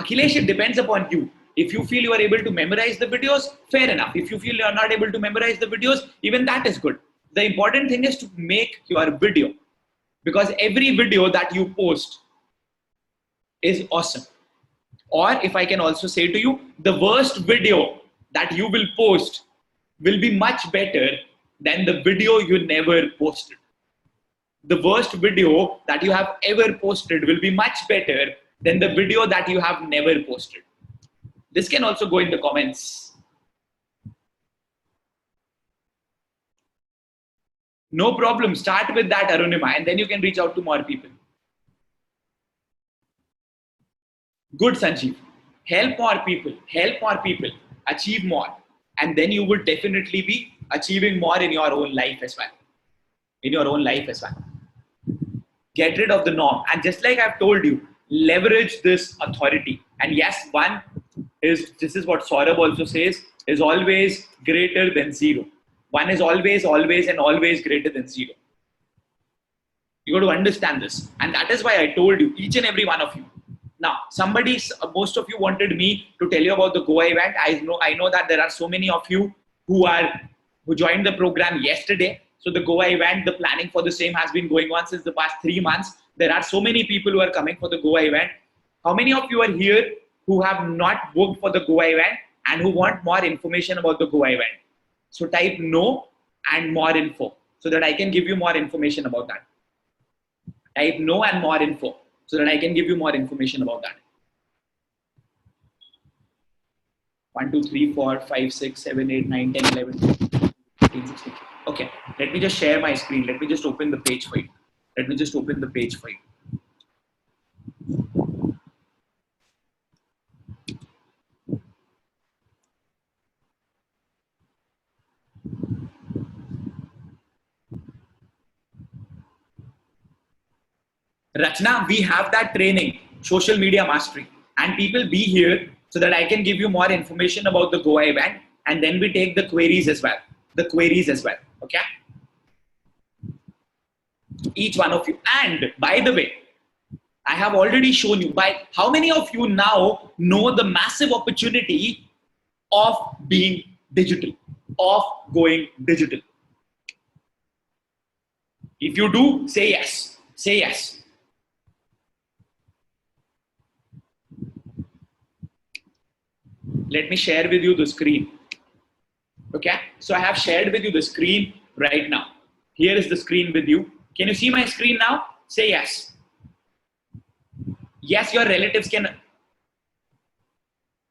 Akhilesh, it depends upon you. If you feel you are able to memorize the videos, fair enough. If you feel you are not able to memorize the videos, even that is good. The important thing is to make your video, because every video that you post is awesome. Or if I can also say to you, the worst video that you will post will be much better than the video you never posted. The worst video that you have ever posted will be much better than the video that you have never posted. This can also go in the comments. No problem. Start with that, Arunima, and then you can reach out to more people. Good, Sanjeev. Help more people. Help more people. Achieve more. And then you will definitely be achieving more in your own life as well. In your own life as well. Get rid of the norm. And just like I've told you, leverage this authority. And yes, one is, this is what Saurabh also says, is always greater than zero. One is always, always, and always greater than zero. You got to understand this. And that is why I told you, each and every one of you. Now, most of you wanted me to tell you about the Goa event. I know that there are so many of you who joined the program yesterday. So the Goa event, the planning for the same has been going on since the past 3 months. There are so many people who are coming for the Goa event. How many of you are here who have not booked for the Goa event and who want more information about the Goa event? So type no and more info so that I can give you more information about that. Type no and more info so that I can give you more information about that. 1, 2, 3, 4, 5, 6, 7, 8, 9, 10, 11, 12, 13, 16. Okay, let me just share my screen. Let me just open the page for you. Let me just open the page for you. Rachna, we have that training, social media mastery, and people be here so that I can give you more information about the Goa event, and then we take the queries as well. Okay? Each one of you. And by the way, I have already shown you by how many of you now know the massive opportunity of being digital, of going digital. If you do, say yes. Say yes. Let me share with you the screen. Okay, so I have shared with you the screen right now. Here is the screen with you. Can you see my screen now? Say yes. Yes, your relatives can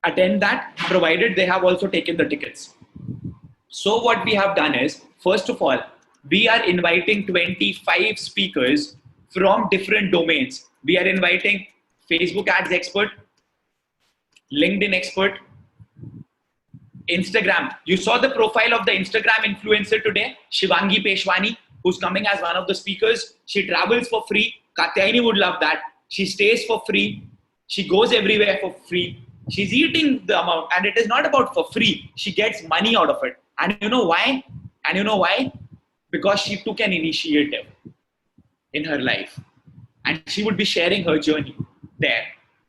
attend that, provided they have also taken the tickets. So what we have done is, first of all, we are inviting 25 speakers from different domains. We are inviting Facebook ads expert, LinkedIn expert, Instagram. You saw the profile of the Instagram influencer today, Shivangi Peshwani, who's coming as one of the speakers. She travels for free. Katyayani would love that. She stays for free. She goes everywhere for free. She's eating the amount, and it is not about for free. She gets money out of it. And you know why? Because she took an initiative in her life. And she would be sharing her journey there.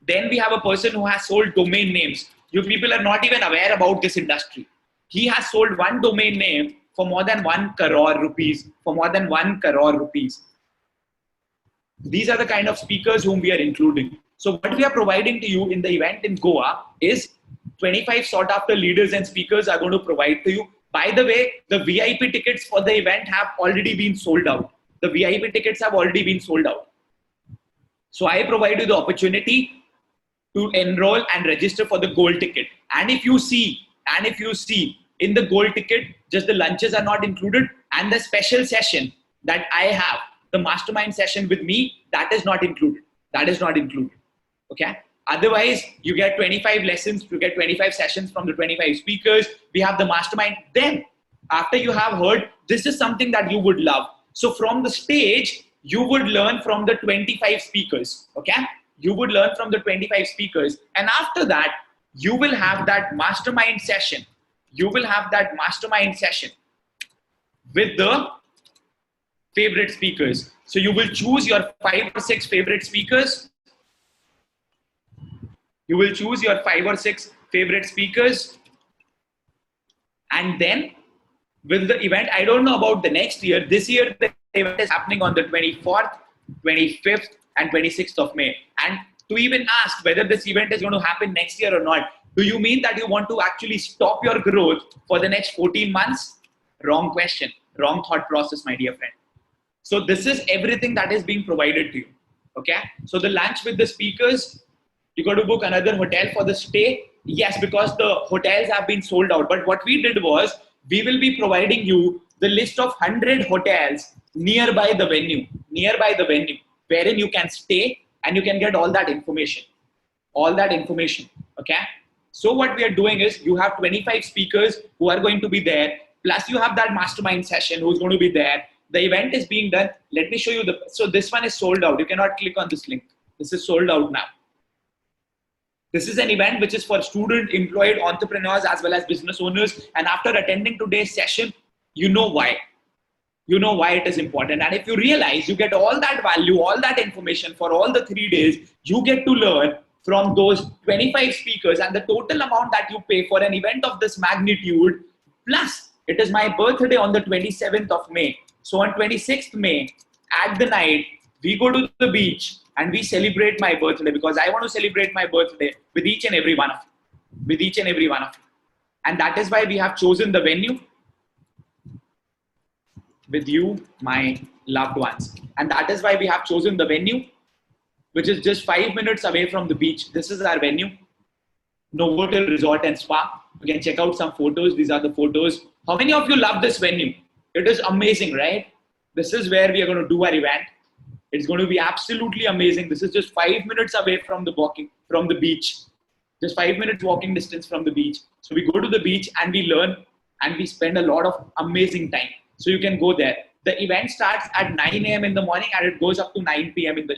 Then we have a person who has sold domain names. You people are not even aware about this industry. He has sold one domain name for more than 1 crore rupees. These are the kind of speakers whom we are including. So what we are providing to you in the event in Goa is 25 sought after leaders and speakers are going to provide to you. By the way, the VIP tickets for the event have already been sold out. So I provide you the opportunity to enroll and register for the gold ticket. And if you see in the gold ticket, just the lunches are not included, and the special session that I have, the mastermind session with me, that is not included. That is not included. Okay. Otherwise, you get 25 lessons, you get 25 sessions from the 25 speakers. We have the mastermind. Then, after you have heard, this is something that you would love. So from the stage, you would learn from the 25 speakers. Okay. You would learn from the 25 speakers. And after that, you will have that mastermind session. You will have that mastermind session with the favorite speakers. So you will choose your 5 or 6 favorite speakers. You will choose your 5 or 6 favorite speakers. And then with the event, I don't know about the next year. This year, the event is happening on the 24th, 25th, and 26th of May. And to even ask whether this event is going to happen next year or not, do you mean that you want to actually stop your growth for the next 14 months? Wrong question, wrong thought process, my dear friend. So this is everything that is being provided to you. Okay. So the lunch with the speakers, you got to book another hotel for the stay. Yes, because the hotels have been sold out. But what we did was, we will be providing you the list of 100 hotels nearby the venue, wherein you can stay and you can get all that information. Okay. So what we are doing is, you have 25 speakers who are going to be there. Plus you have that mastermind session who's going to be there. The event is being done. Let me show you so this one is sold out. You cannot click on this link. This is sold out now. This is an event which is for student, employed, entrepreneurs, as well as business owners. And after attending today's session, you know why. You know why it is important. And if you realize, you get all that value, all that information for all the 3 days, you get to learn from those 25 speakers, and the total amount that you pay for an event of this magnitude. Plus, it is my birthday on the 27th of May. So on 26th May, at the night, we go to the beach and we celebrate my birthday, because I want to celebrate my birthday with each and every one of you. And that is why we have chosen the venue with you, my loved ones. And that is why we have chosen the venue, which is just 5 minutes away from the beach. This is our venue, Novotel Resort and Spa. You can check out some photos. These are the photos. How many of you love this venue? It is amazing, right? This is where we are going to do our event. It's going to be absolutely amazing. This is just 5 minutes away from the beach. Just 5 minutes walking distance from the beach. So we go to the beach and we learn and we spend a lot of amazing time. So you can go there. The event starts at 9 a.m. in the morning and it goes up to 9 p.m. in the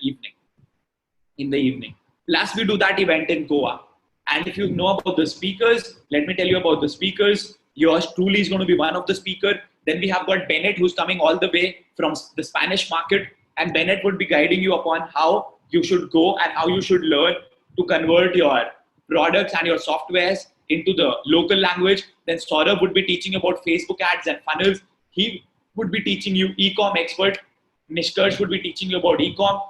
evening. Plus we do that event in Goa. And if you know about the speakers, let me tell you about the speakers. Yours truly is going to be one of the speakers. Then we have got Bennett, who's coming all the way from the Spanish market. And Bennett would be guiding you upon how you should go and how you should learn to convert your products and your softwares into the local language. Then Saurabh would be teaching you about Facebook ads and funnels. He would be teaching you e-com expert. Nishkarsh would be teaching you about e-com.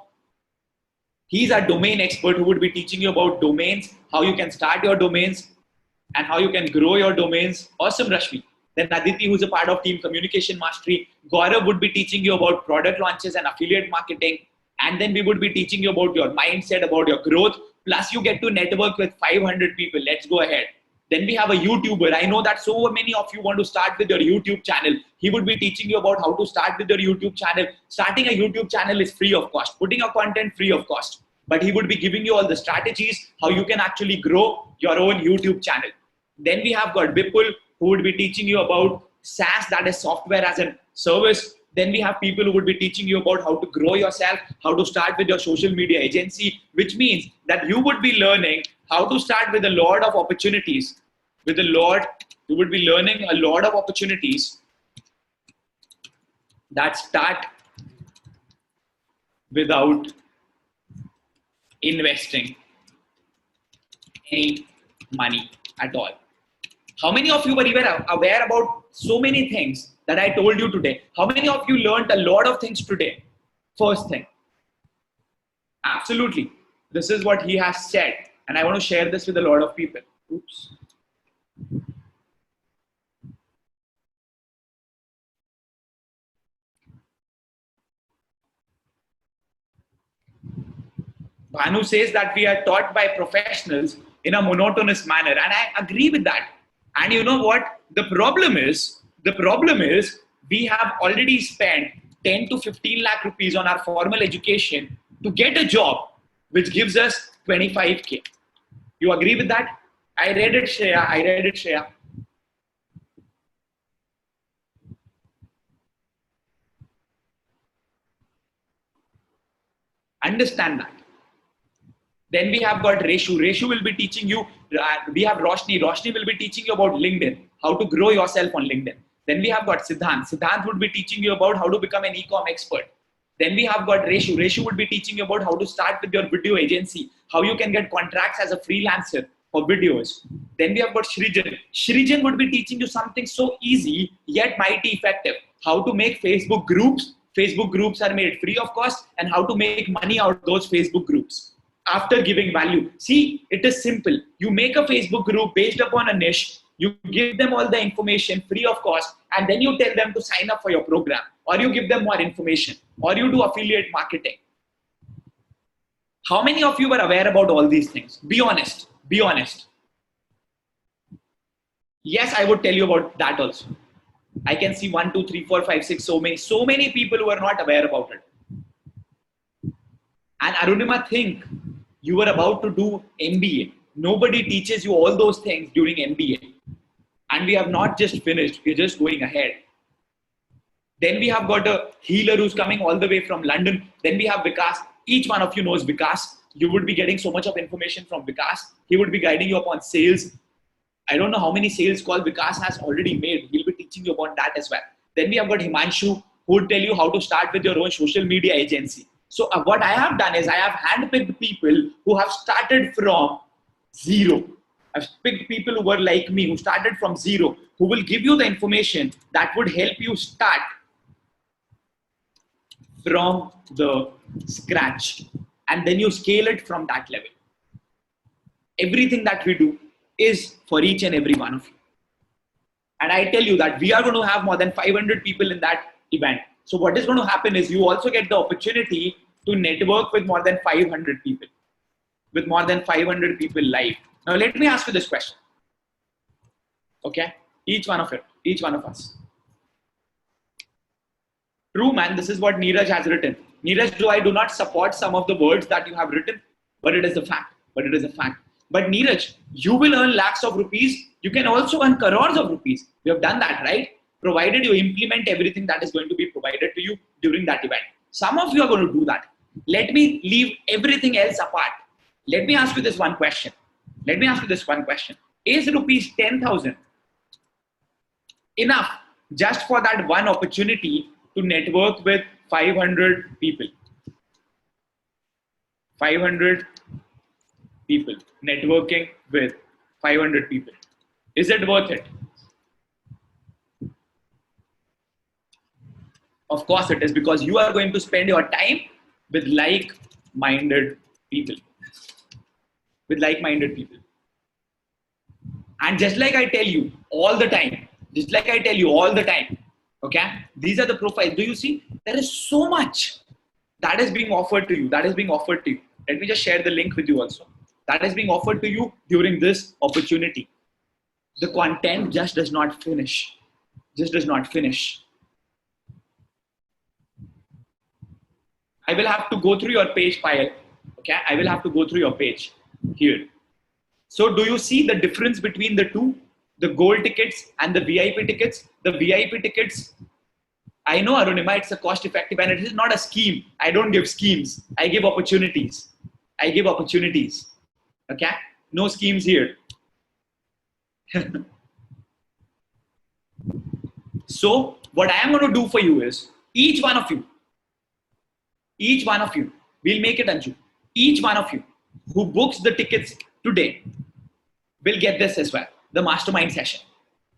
He's a domain expert who would be teaching you about domains, how you can start your domains and how you can grow your domains. Awesome, Rashmi. Then Aditi, who's a part of Team Communication Mastery. Gaurav would be teaching you about product launches and affiliate marketing. And then we would be teaching you about your mindset, about your growth. Plus you get to network with 500 people. Let's go ahead. Then we have a YouTuber. I know that so many of you want to start with your YouTube channel. He would be teaching you about how to start with your YouTube channel. Starting a YouTube channel is free of cost. Putting your content free of cost. But he would be giving you all the strategies, how you can actually grow your own YouTube channel. Then we have got Bipul, who would be teaching you about SaaS, that is software as a service. Then we have people who would be teaching you about how to grow yourself, how to start with your social media agency, which means that you would be learning how to start with a lot of opportunities. You would be learning a lot of opportunities that start without investing any money at all. How many of you were even aware about so many things that I told you today? How many of you learned a lot of things today? First thing. Absolutely. This is what he has said. And I want to share this with a lot of people. Oops. Bhanu says that we are taught by professionals in a monotonous manner. And I agree with that. And you know what? The problem is The problem is we have already spent 10 to 15 lakh rupees on our formal education to get a job which gives us 25K. You agree with that? I read it, Shreya. I read it, Shreya. Understand that. Then we have got Reshu. Reshu will be teaching you, we have Roshni. Roshni will be teaching you about LinkedIn, how to grow yourself on LinkedIn. Then we have got Siddhant. Siddhant would be teaching you about how to become an e-com expert. Then we have got Reshu. Reshu would be teaching you about how to start with your video agency, how you can get contracts as a freelancer for videos. Then we have got Shrijan. Shrijan would be teaching you something so easy yet mighty effective. How to make Facebook groups. Facebook groups are made free of cost, and how to make money out of those Facebook groups after giving value. See, it is simple. You make a Facebook group based upon a niche, you give them all the information free of cost, and then you tell them to sign up for your program, or you give them more information, or you do affiliate marketing. How many of you were aware about all these things? Be honest. Be honest. Yes, I would tell you about that also. I can see 1, 2, 3, 4, 5, 6, so many people who are not aware about it. And Arunima, think you were about to do MBA. Nobody teaches you all those things during MBA. And we have not just finished, we're just going ahead. Then we have got a healer who's coming all the way from London. Then we have Vikas. Each one of you knows Vikas. You would be getting so much of information from Vikas. He would be guiding you upon sales. I don't know how many sales calls Vikas has already made. He'll be teaching you about that as well. Then we have got Himanshu, who would tell you how to start with your own social media agency. So what I have done is I have handpicked people who have started from zero. I've picked people who were like me, who started from zero, who will give you the information that would help you start from the scratch. And then you scale it from that level. Everything that we do is for each and every one of you. And I tell you that we are going to have more than 500 people in that event. So what is going to happen is you also get the opportunity to network with more than 500 people, with more than 500 people live. Now let me ask you this question. Okay, each one of us. True, man, this is what Neeraj has written. Neeraj, I do not support some of the words that you have written, but it is a fact. But Neeraj, you will earn lakhs of rupees. You can also earn crores of rupees. You have done that, right? Provided you implement everything that is going to be provided to you during that event. Some of you are going to do that. Let me leave everything else apart. Let me ask you this one question. Is rupees 10,000 enough just for that one opportunity to network with 500 people? 500 people. Networking with 500 people. Is it worth it? Of course it is, because you are going to spend your time with like-minded people. And just like I tell you all the time, okay, these are the profiles. Do you see? There is so much that is being offered to you. Let me just share the link with you also. That is being offered to you during this opportunity. The content just does not finish. I will have to go through your page file. Okay, I will have to go through your page here. So do you see the difference between the two? The gold tickets and the VIP tickets? The VIP tickets, I know, Arunima, it's a cost effective, and it is not a scheme. I don't give schemes. I give opportunities. Okay? No schemes here. So what I am going to do for you is, each one of you, we'll make it, Anju. Each one of you who books the tickets today will get this as well, the mastermind session.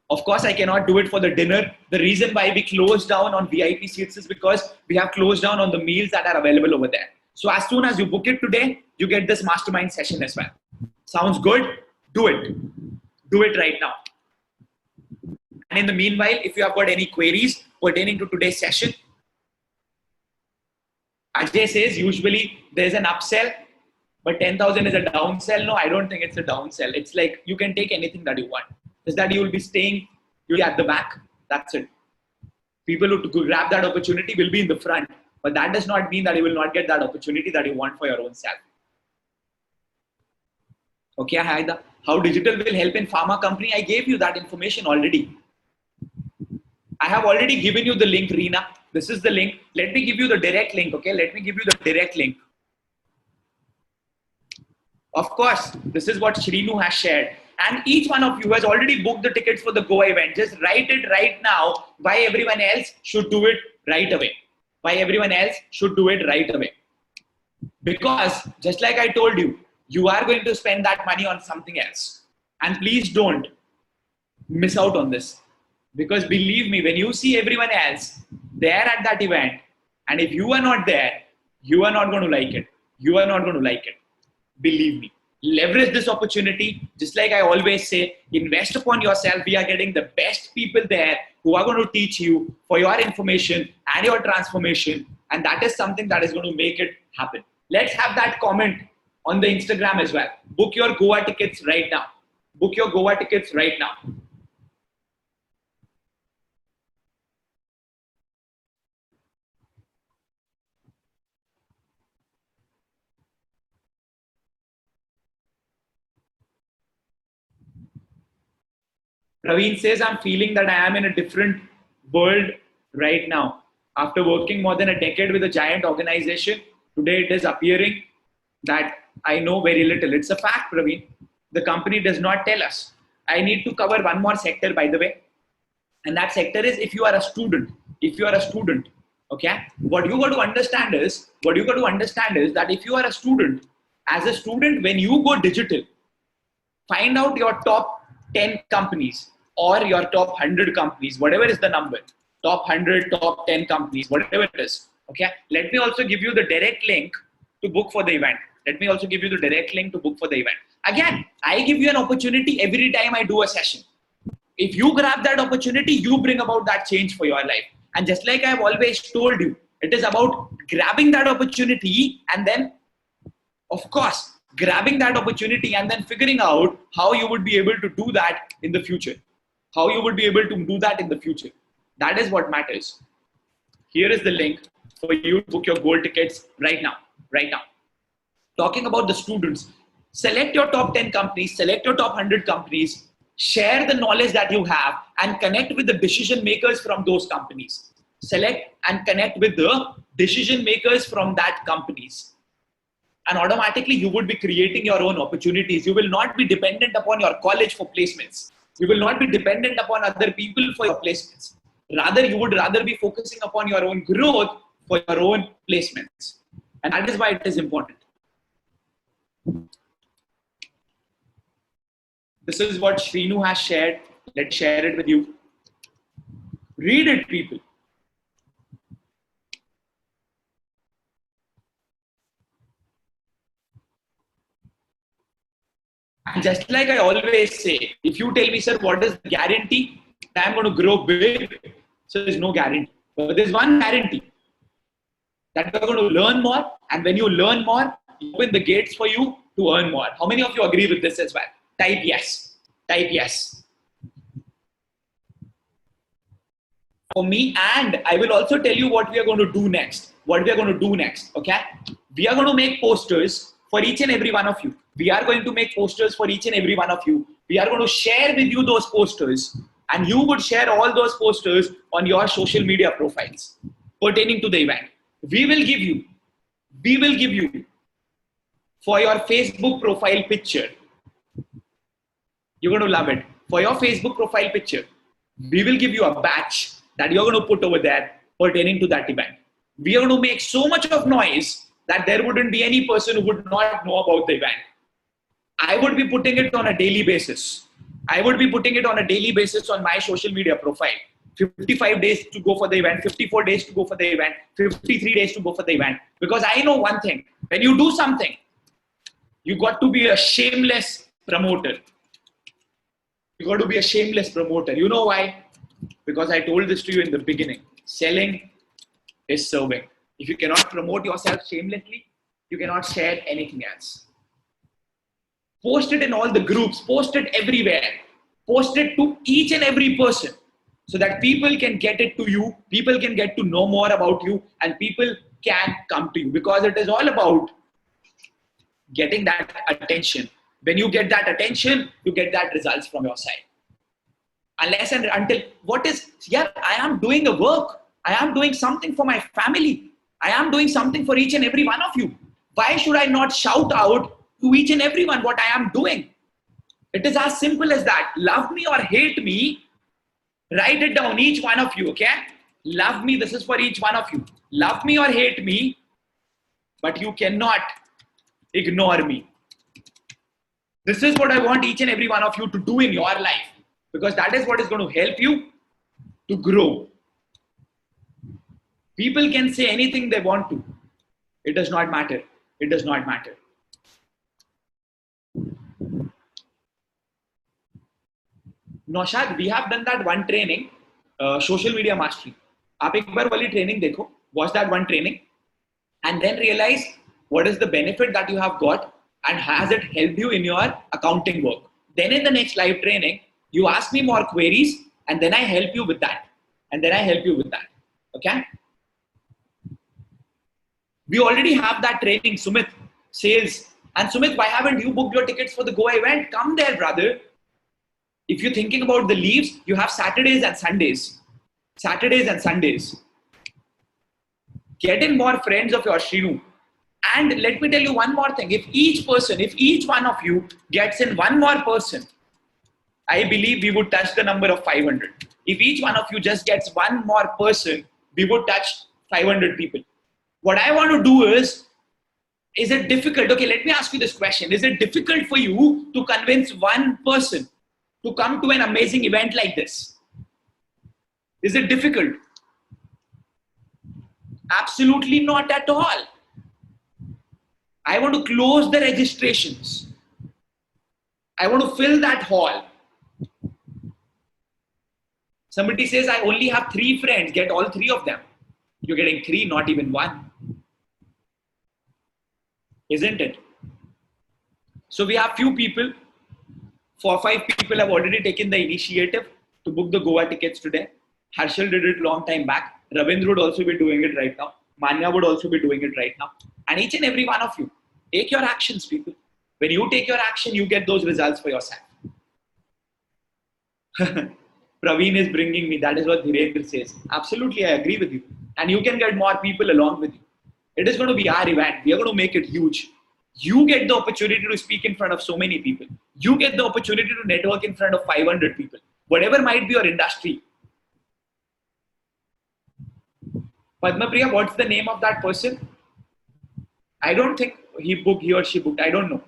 Of course, I cannot do it for the dinner. The reason why we closed down on VIP seats is because we have closed down on the meals that are available over there. So as soon as you book it today, you get this mastermind session as well. Sounds good? Do it. Do it right now. And in the meanwhile, if you have got any queries pertaining to today's session, Ajay says usually there's an upsell, but 10,000 is a downsell. No, I don't think it's a downsell. It's like you can take anything that you want. Is that you will be staying, you'll be at the back. That's it. People who grab that opportunity will be in the front, but that does not mean that you will not get that opportunity that you want for your own self. Okay, Haida, how digital will help in pharma company? I gave you that information already. I have already given you the link, Reena. This is the link. Let me give you the direct link, okay? Let me give you the direct link. Of course, this is what Shrinu has shared. And each one of you has already booked the tickets for the Goa event. Just write it right now. Why everyone else should do it right away. Why everyone else should do it right away. Because just like I told you, you are going to spend that money on something else. And please don't miss out on this. Because believe me, when you see everyone else there at that event, and if you are not there, you are not going to like it. You are not going to like it. Believe me. Leverage this opportunity. Just like I always say, invest upon yourself. We are getting the best people there who are going to teach you for your information and your transformation. And that is something that is going to make it happen. Let's have that comment on the Instagram as well. Book your Goa tickets right now. Book your Goa tickets right now. Praveen says, I'm feeling that I am in a different world right now. After working more than a decade with a giant organization, today it is appearing that I know very little. It's a fact, Praveen. The company does not tell us. I need to cover one more sector, by the way. And that sector is if you are a student. If you are a student, okay? What you got to understand is that if you are a student, as a student, when you go digital, find out your top 10 companies or your top 100 companies, whatever is the number, top 100, top 10 companies, whatever it is. Okay. Let me also give you the direct link to book for the event. Let me also give you the direct link to book for the event. Again, I give you an opportunity every time I do a session. If you grab that opportunity, you bring about that change for your life. And just like I've always told you, it is about grabbing that opportunity and then, of course, grabbing that opportunity and then figuring out how you would be able to do that in the future. How you would be able to do that in the future. That is what matters. Here is the link for you to book your gold tickets right now. Right now. Talking about the students, select your top 10 companies, select your top 100 companies, share the knowledge that you have and connect with the decision makers from those companies. Select and connect with the decision makers from that companies. And automatically you would be creating your own opportunities. You will not be dependent upon your college for placements. You will not be dependent upon other people for your placements. Rather, you would rather be focusing upon your own growth for your own placements. And that is why it is important. This is what Shrinu has shared. Let's share it with you. Read it, people. And just like I always say, if you tell me, sir, what is the guarantee that I'm going to grow big? So there's no guarantee. But there's one guarantee that you're going to learn more. And when you learn more, you open the gates for you to earn more. How many of you agree with this as well? Type yes. Type yes. For me, and I will also tell you what we are going to do next. What we are going to do next, okay? We are going to make posters for each and every one of you. We are going to make posters for each and every one of you. We are going to share with you those posters and you would share all those posters on your social media profiles pertaining to the event. We will give you for your Facebook profile picture. You're going to love it. For your Facebook profile picture, we will give you a badge that you're going to put over there pertaining to that event. We are going to make so much of noise that there wouldn't be any person who would not know about the event. I would be putting it on a daily basis. I would be putting it on a daily basis on my social media profile. 55 days to go for the event, 54 days to go for the event, 53 days to go for the event. Because I know one thing, when you do something, you got to be a shameless promoter. You got to be a shameless promoter. You know why? Because I told this to you in the beginning. Selling is serving. If you cannot promote yourself shamelessly, you cannot share anything else. Post it in all the groups. Post it everywhere. Post it to each and every person so that people can get it to you, people can get to know more about you, and people can come to you, because it is all about getting that attention. When you get that attention, you get that results from your side. Unless and until I am doing a work, I am doing something for my family, I am doing something for each and every one of you. Why should I not shout out to each and everyone what I am doing? It is as simple as that. Love me or hate me, write it down, each one of you, okay? Love me, this is for each one of you. Love me or hate me, but you cannot ignore me. This is what I want each and every one of you to do in your life, because that is what is going to help you to grow. People can say anything they want to. It does not matter. It does not matter. Naushad, we have done that one training, social media mastery. आप एक बार वाली training देखो, watch that one training, and then realize what is the benefit that you have got, and has it helped you in your accounting work. Then in the next live training, you ask me more queries, and then I help you with that. Okay? We already have that training, Sumit, sales. And Sumit, why haven't you booked your tickets for the Goa event? Come there, brother. If you're thinking about the leaves, you have Saturdays and Sundays. Get in more friends of yours, Shrinu. And let me tell you one more thing. If each one of you gets in one more person, I believe we would touch the number of 500. If each one of you just gets one more person, we would touch 500 people. What I want to do is it difficult? Okay, let me ask you this question. Is it difficult for you to convince one person to come to an amazing event like this? Is it difficult? Absolutely not at all. I want to close the registrations. I want to fill that hall. Somebody says, I only have 3 friends. Get all 3 of them. You're getting 3, not even 1. Isn't it? So we have few people. 4 or 5 people have already taken the initiative to book the Goa tickets today. Harshal did it long time back. Ravindra would also be doing it right now. Manya would also be doing it right now. And each and every one of you, take your actions, people. When you take your action, you get those results for yourself. Praveen is bringing me. That is what Dhirendra says. Absolutely, I agree with you. And you can get more people along with you. It is going to be our event. We are going to make it huge. You get the opportunity to speak in front of so many people. You get the opportunity to network in front of 500 people. Whatever might be your industry. Padmapriya, what's the name of that person? I don't think he or she booked. I don't know.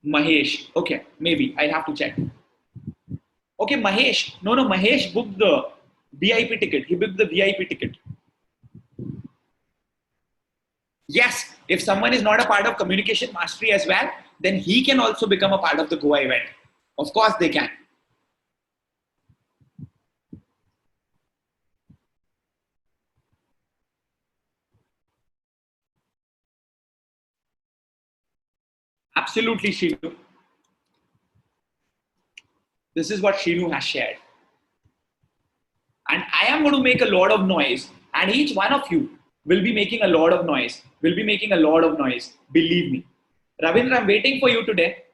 Mahesh. Okay, maybe. I'll have to check. Okay, Mahesh. No, Mahesh booked the VIP ticket. He booked the VIP ticket. Yes, if someone is not a part of communication mastery as well, then he can also become a part of the Goa event. Of course they can. Absolutely, Shinu. This is what Shinu has shared. And I am going to make a lot of noise, and each one of you will be making a lot of noise. Believe me. Ravindra, I'm waiting for you today.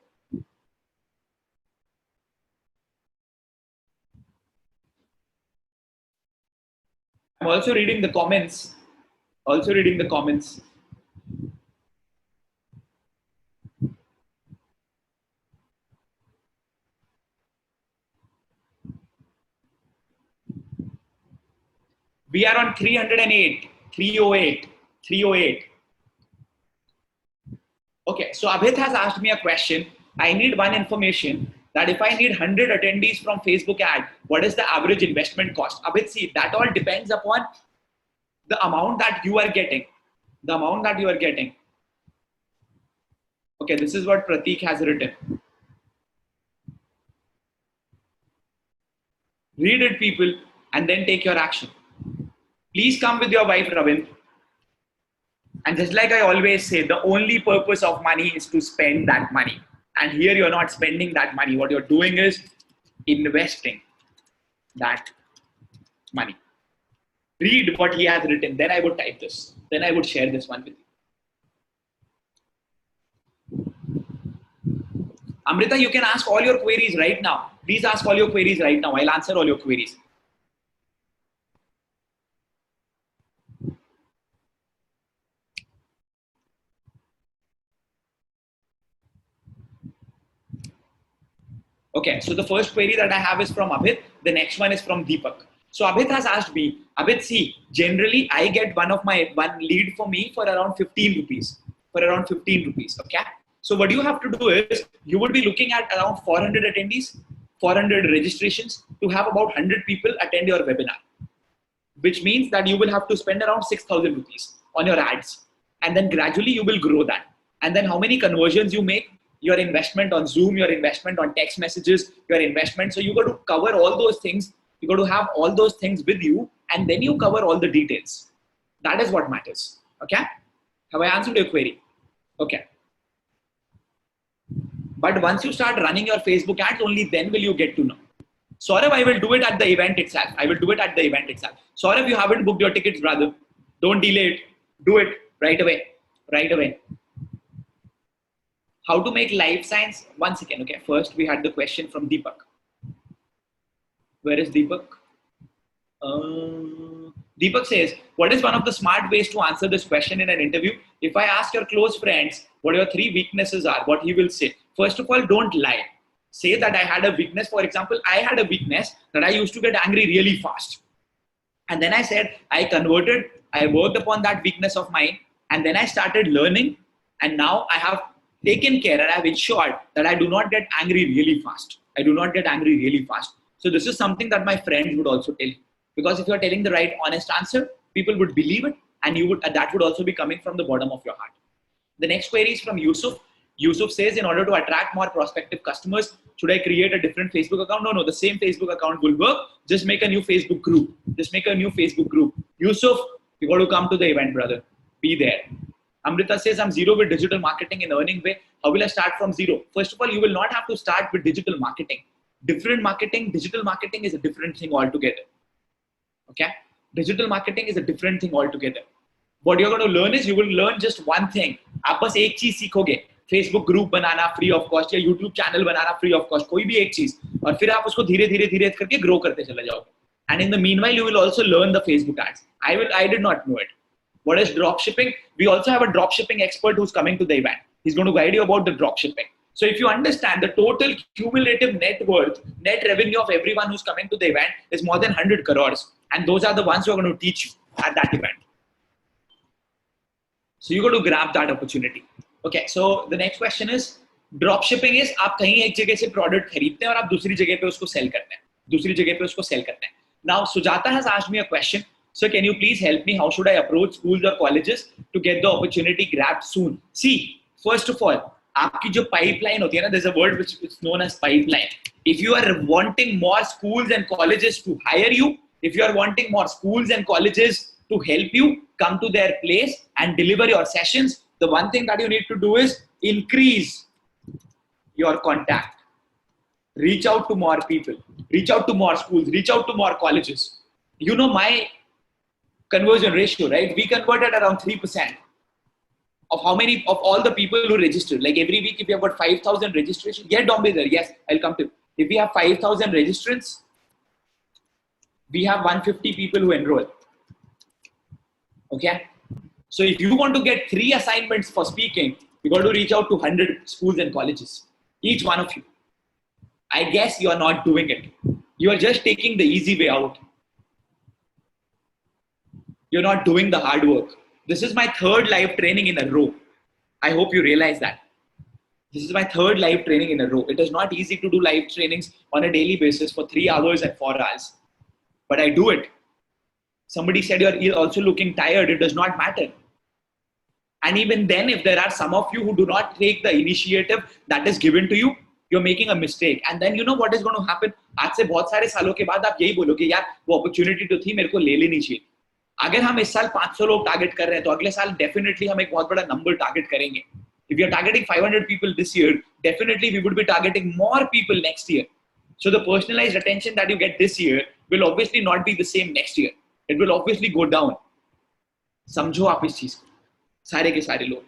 I'm also reading the comments. We are on 308. Okay, so Abhit has asked me a question. I need one information that if I need 100 attendees from Facebook ad, what is the average investment cost? Abhit, see, that all depends upon the amount that you are getting. Okay, this is what Prateek has written. Read it, people, and then take your action. Please come with your wife, Ravindra. And just like I always say, the only purpose of money is to spend that money. And here you're not spending that money. What you're doing is investing that money. Read what he has written. Then I would type this. Then I would share this one with you. Amrita, you can ask all your queries right now. Please ask all your queries right now. I'll answer all your queries. Okay, so the first query that I have is from Abhit. The next one is from Deepak. So Abhit has asked me, Abhit, see, generally I get one lead for me for around 15 rupees. For around 15 rupees, okay? So what you have to do is, you would be looking at around 400 attendees, 400 registrations to have about 100 people attend your webinar. Which means that you will have to spend around 6,000 rupees on your ads. And then gradually you will grow that. And then how many conversions you make, your investment on Zoom, your investment on text messages, your investment. So you got to cover all those things. You got to have all those things with you, and then you cover all the details. That is what matters. Okay? Have I answered your query? Okay. But once you start running your Facebook ads, only then will you get to know. Saurav, I will do it at the event itself. I will do it at the event itself. Saurav, you haven't booked your tickets, brother. Don't delay it. Do it right away. Right away. How to make life science? 1 second. Okay. First, we had the question from Deepak. Where is Deepak? Deepak says, what is one of the smart ways to answer this question in an interview? If I ask your close friends what your 3 weaknesses are, what he will say. First of all, don't lie. Say that I had a weakness. For example, I had a weakness that I used to get angry really fast. And then I said, I converted, I worked upon that weakness of mine. And then I started learning. And now I have taken care and I have ensured that I do not get angry really fast. I do not get angry really fast. So this is something that my friends would also tell you. Because if you're telling the right, honest answer, people would believe it. And that would also be coming from the bottom of your heart. The next query is from Yusuf. Yusuf says, in order to attract more prospective customers, should I create a different Facebook account? No, the same Facebook account will work. Just make a new Facebook group. Just make a new Facebook group. Yusuf, you got to come to the event, brother. Be there. Amrita says, I'm zero with digital marketing in earning way. How will I start from zero? First of all, you will not have to start with digital marketing. Different marketing, digital marketing is a different thing altogether. Okay? Digital marketing is a different thing altogether. What you're going to learn is, you will learn just one thing. आप बस एक चीज सीखोगे. Facebook group banana free of cost या YouTube channel banana free of cost. कोई भी एक चीज. और फिर आप उसको धीरे धीरे करके grow करते चले जाओगे. And in the meanwhile, you will also learn the Facebook ads. I did not know it. What is drop shipping? We also have a drop shipping expert who's coming to the event. He's going to guide you about the drop shipping. So if you understand, the total cumulative net worth, net revenue of everyone who's coming to the event is more than 100 crores. And those are the ones who are going to teach you at that event. So you got to grab that opportunity. Okay, so the next question is, drop shipping is आप कहीं एक जगह से product खरीदते हैं और आप दूसरी जगह पे उसको sell करते हैं. दूसरी जगह पे उसको sell करते हैं. Now Sujata has asked me a question. So can you please help me? How should I approach schools or colleges to get the opportunity grabbed soon? See, first of all, आपकी जो pipeline होती है ना, there's a word which is known as pipeline. If you are wanting more schools and colleges to hire you, if you are wanting more schools and colleges to help you come to their place and deliver your sessions, the one thing that you need to do is increase your contact. Reach out to more people, reach out to more schools, reach out to more colleges. You know my conversion ratio, right? We converted around 3% of of all the people who registered. Like every week, if you have got 5,000 registrations, yeah, don't be there. Yes, I'll come to you. If we have 5,000 registrants, we have 150 people who enroll. Okay. So if you want to get 3 assignments for speaking, you got to reach out to 100 schools and colleges, each one of you. I guess you are not doing it. You are just taking the easy way out. You're not doing the hard work. This is my 3rd live training in a row. I hope you realize that. This is my 3rd live training in a row. It is not easy to do live trainings on a daily basis for 3 hours and 4 hours. But I do it. Somebody said you're also looking tired. It does not matter. And even then, if there are some of you who do not take the initiative that is given to you, you're making a mistake. And then you know what is going to happen? आज से बहुत सारे सालों के बाद आप यही बोलोगे, यार वो opportunity तो थी, मेरे को ले लेनी चाहिए. अगर हम इस साल 500 लोग टारगेट कर रहे हैं, तो अगले साल definitely हम एक बहुत बड़ा number टारगेट करेंगे. If you're targeting 500 people this year, definitely we would be targeting more people next year. So the personalized attention that you get this year will obviously not be the same next year. It will obviously go down. समझो आप इस चीज को, सारे के सारे लोग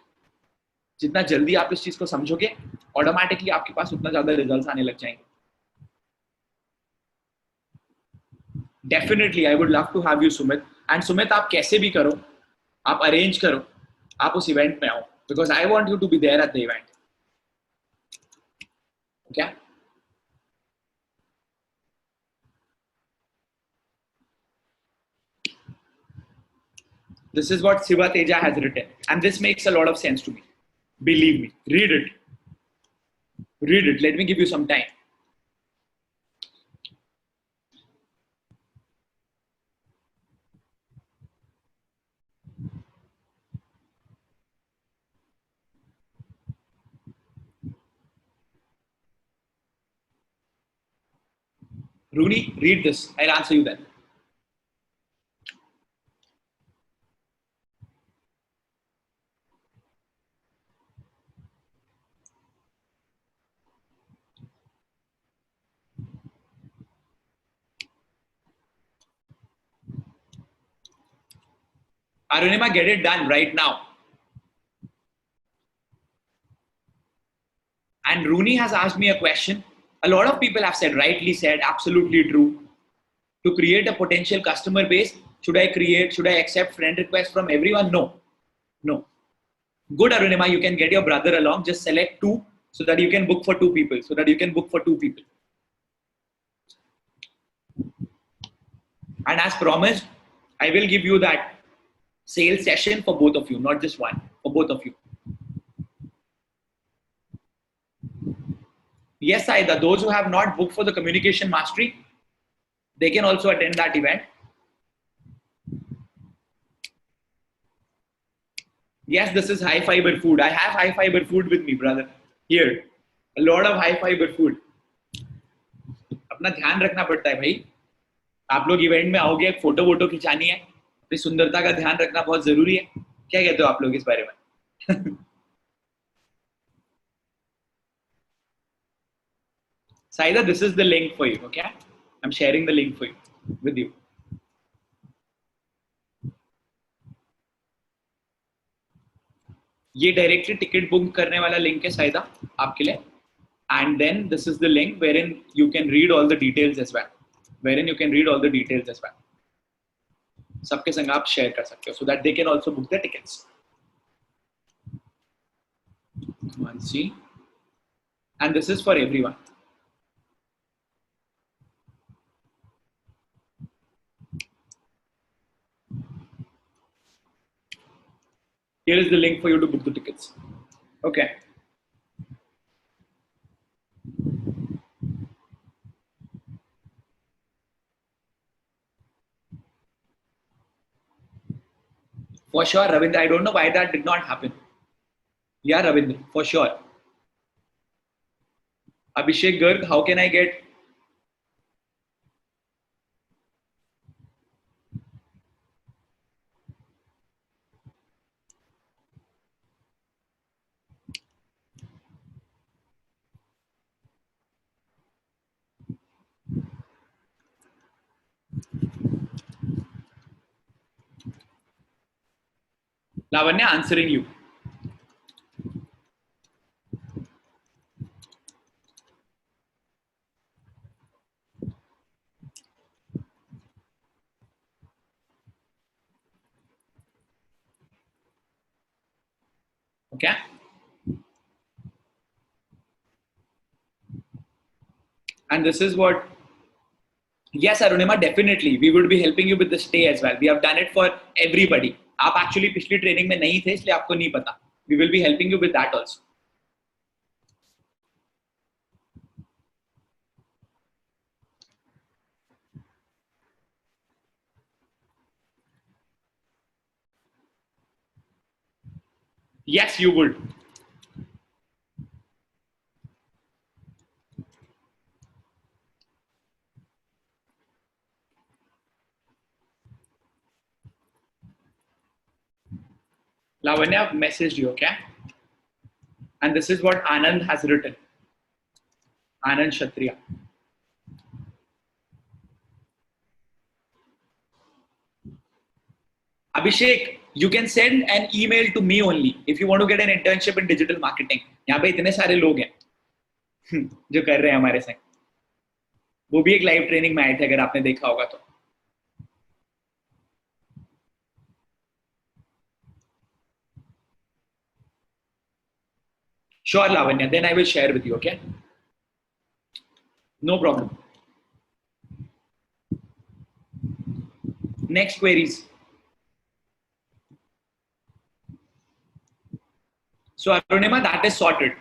जितना जल्दी आप इस चीज को समझोगे, ऑटोमेटिकली आपके पास उतना ज्यादा रिजल्ट्स आने लग जाएंगे. Definitely I would love to have you Sumit. And Sumit, आप कैसे भी करो, आप अरेंज करो, आप उस इवेंट में आओ, because I want you to be there at the event. Okay? This is what Siva Teja has written, and this makes a lot of sense to me. Believe me, read it. Read it. Let me give you some time. Rooney, read this. I'll answer you then. Arunima, get it done right now. And Rooney has asked me a question. A lot of people have said, rightly said, absolutely true. To create a potential customer base, should I accept friend requests from everyone? No. No. Good, Arunima, you can get your brother along. Just select 2 so that you can book for 2 people. And as promised, I will give you that sales session for both of you, not just one, for both of you. Yes, Aida, those who have not booked for the communication mastery, they can also attend that event. Yes, this is high fiber food. I have high fiber food with me, brother. Here, a lot of high fiber food. अपना ध्यान रखना पड़ता है भाई. आप लोग event में आओगे, एक फोटो खिंचानी है, अपनी सुंदरता का ध्यान रखना बहुत जरूरी है. क्या कहते हो आप लोग इस बारे में? Saida, this is the link for you, okay? I'm sharing the link for you, with you. ये directly ticket book करने वाला link है साइदा आपके लिए. And then this is the link wherein you can read all the details as well. सबके संग आप share कर सकते हो, so that they can also book the tickets. One, see. And this is for everyone. Here is the link for you to book the tickets. Okay. For sure, Ravindra. I don't know why that did not happen. Yeah, Ravindra, for sure. Abhishek Garg, how can I get? Lavanya answering you. Okay. And this is what. Yes, Arunima, definitely. We would be helping you with the stay as well. We have done it for everybody. आप actually पिछली training में नहीं थे, इसलिए आपको नहीं पता. We will be helping you with that also. Yes, you would. Lavanya messaged you, okay? And this is what Anand has written. Anand Kshatriya. Abhishek, you can send an email to me only if you want to get an internship in digital marketing. यहाँ पे इतने सारे लोग हैं जो कर रहे हैं हमारे संग. वो भी एक लाइव ट्रेनिंग में आए थे, अगर आपने देखा होगा तो. Sure, Lavanya. Then I will share with you. Okay. No problem. Next queries. So Arunima, that is sorted.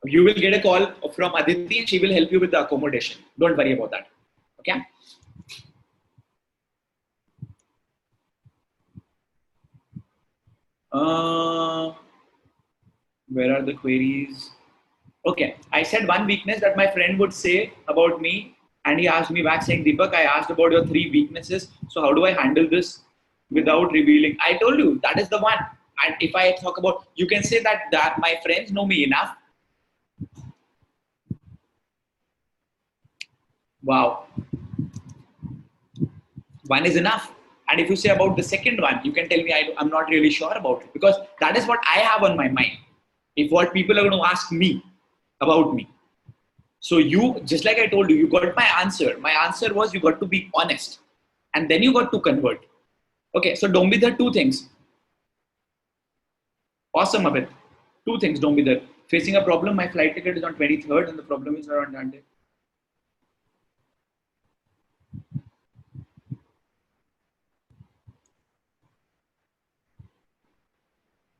You will get a call from Aditi and she will help you with the accommodation. Don't worry about that. Okay. Where are the queries? Okay. I said one weakness that my friend would say about me, and he asked me back saying, Deepak, I asked about your 3 weaknesses. So how do I handle this without revealing? I told you that is the one. And if I talk about, you can say that my friends know me enough. Wow. One is enough. And if you say about the second one, you can tell me I'm not really sure about it, because that is what I have on my mind. If what people are going to ask me about me. So you, just like I told you, you got my answer. My answer was you got to be honest. And then you got to convert. Okay, so don't be there. 2 things. Awesome, Abid. 2 things, don't be there. Facing a problem, my flight ticket is on 23rd and the problem is not on that day.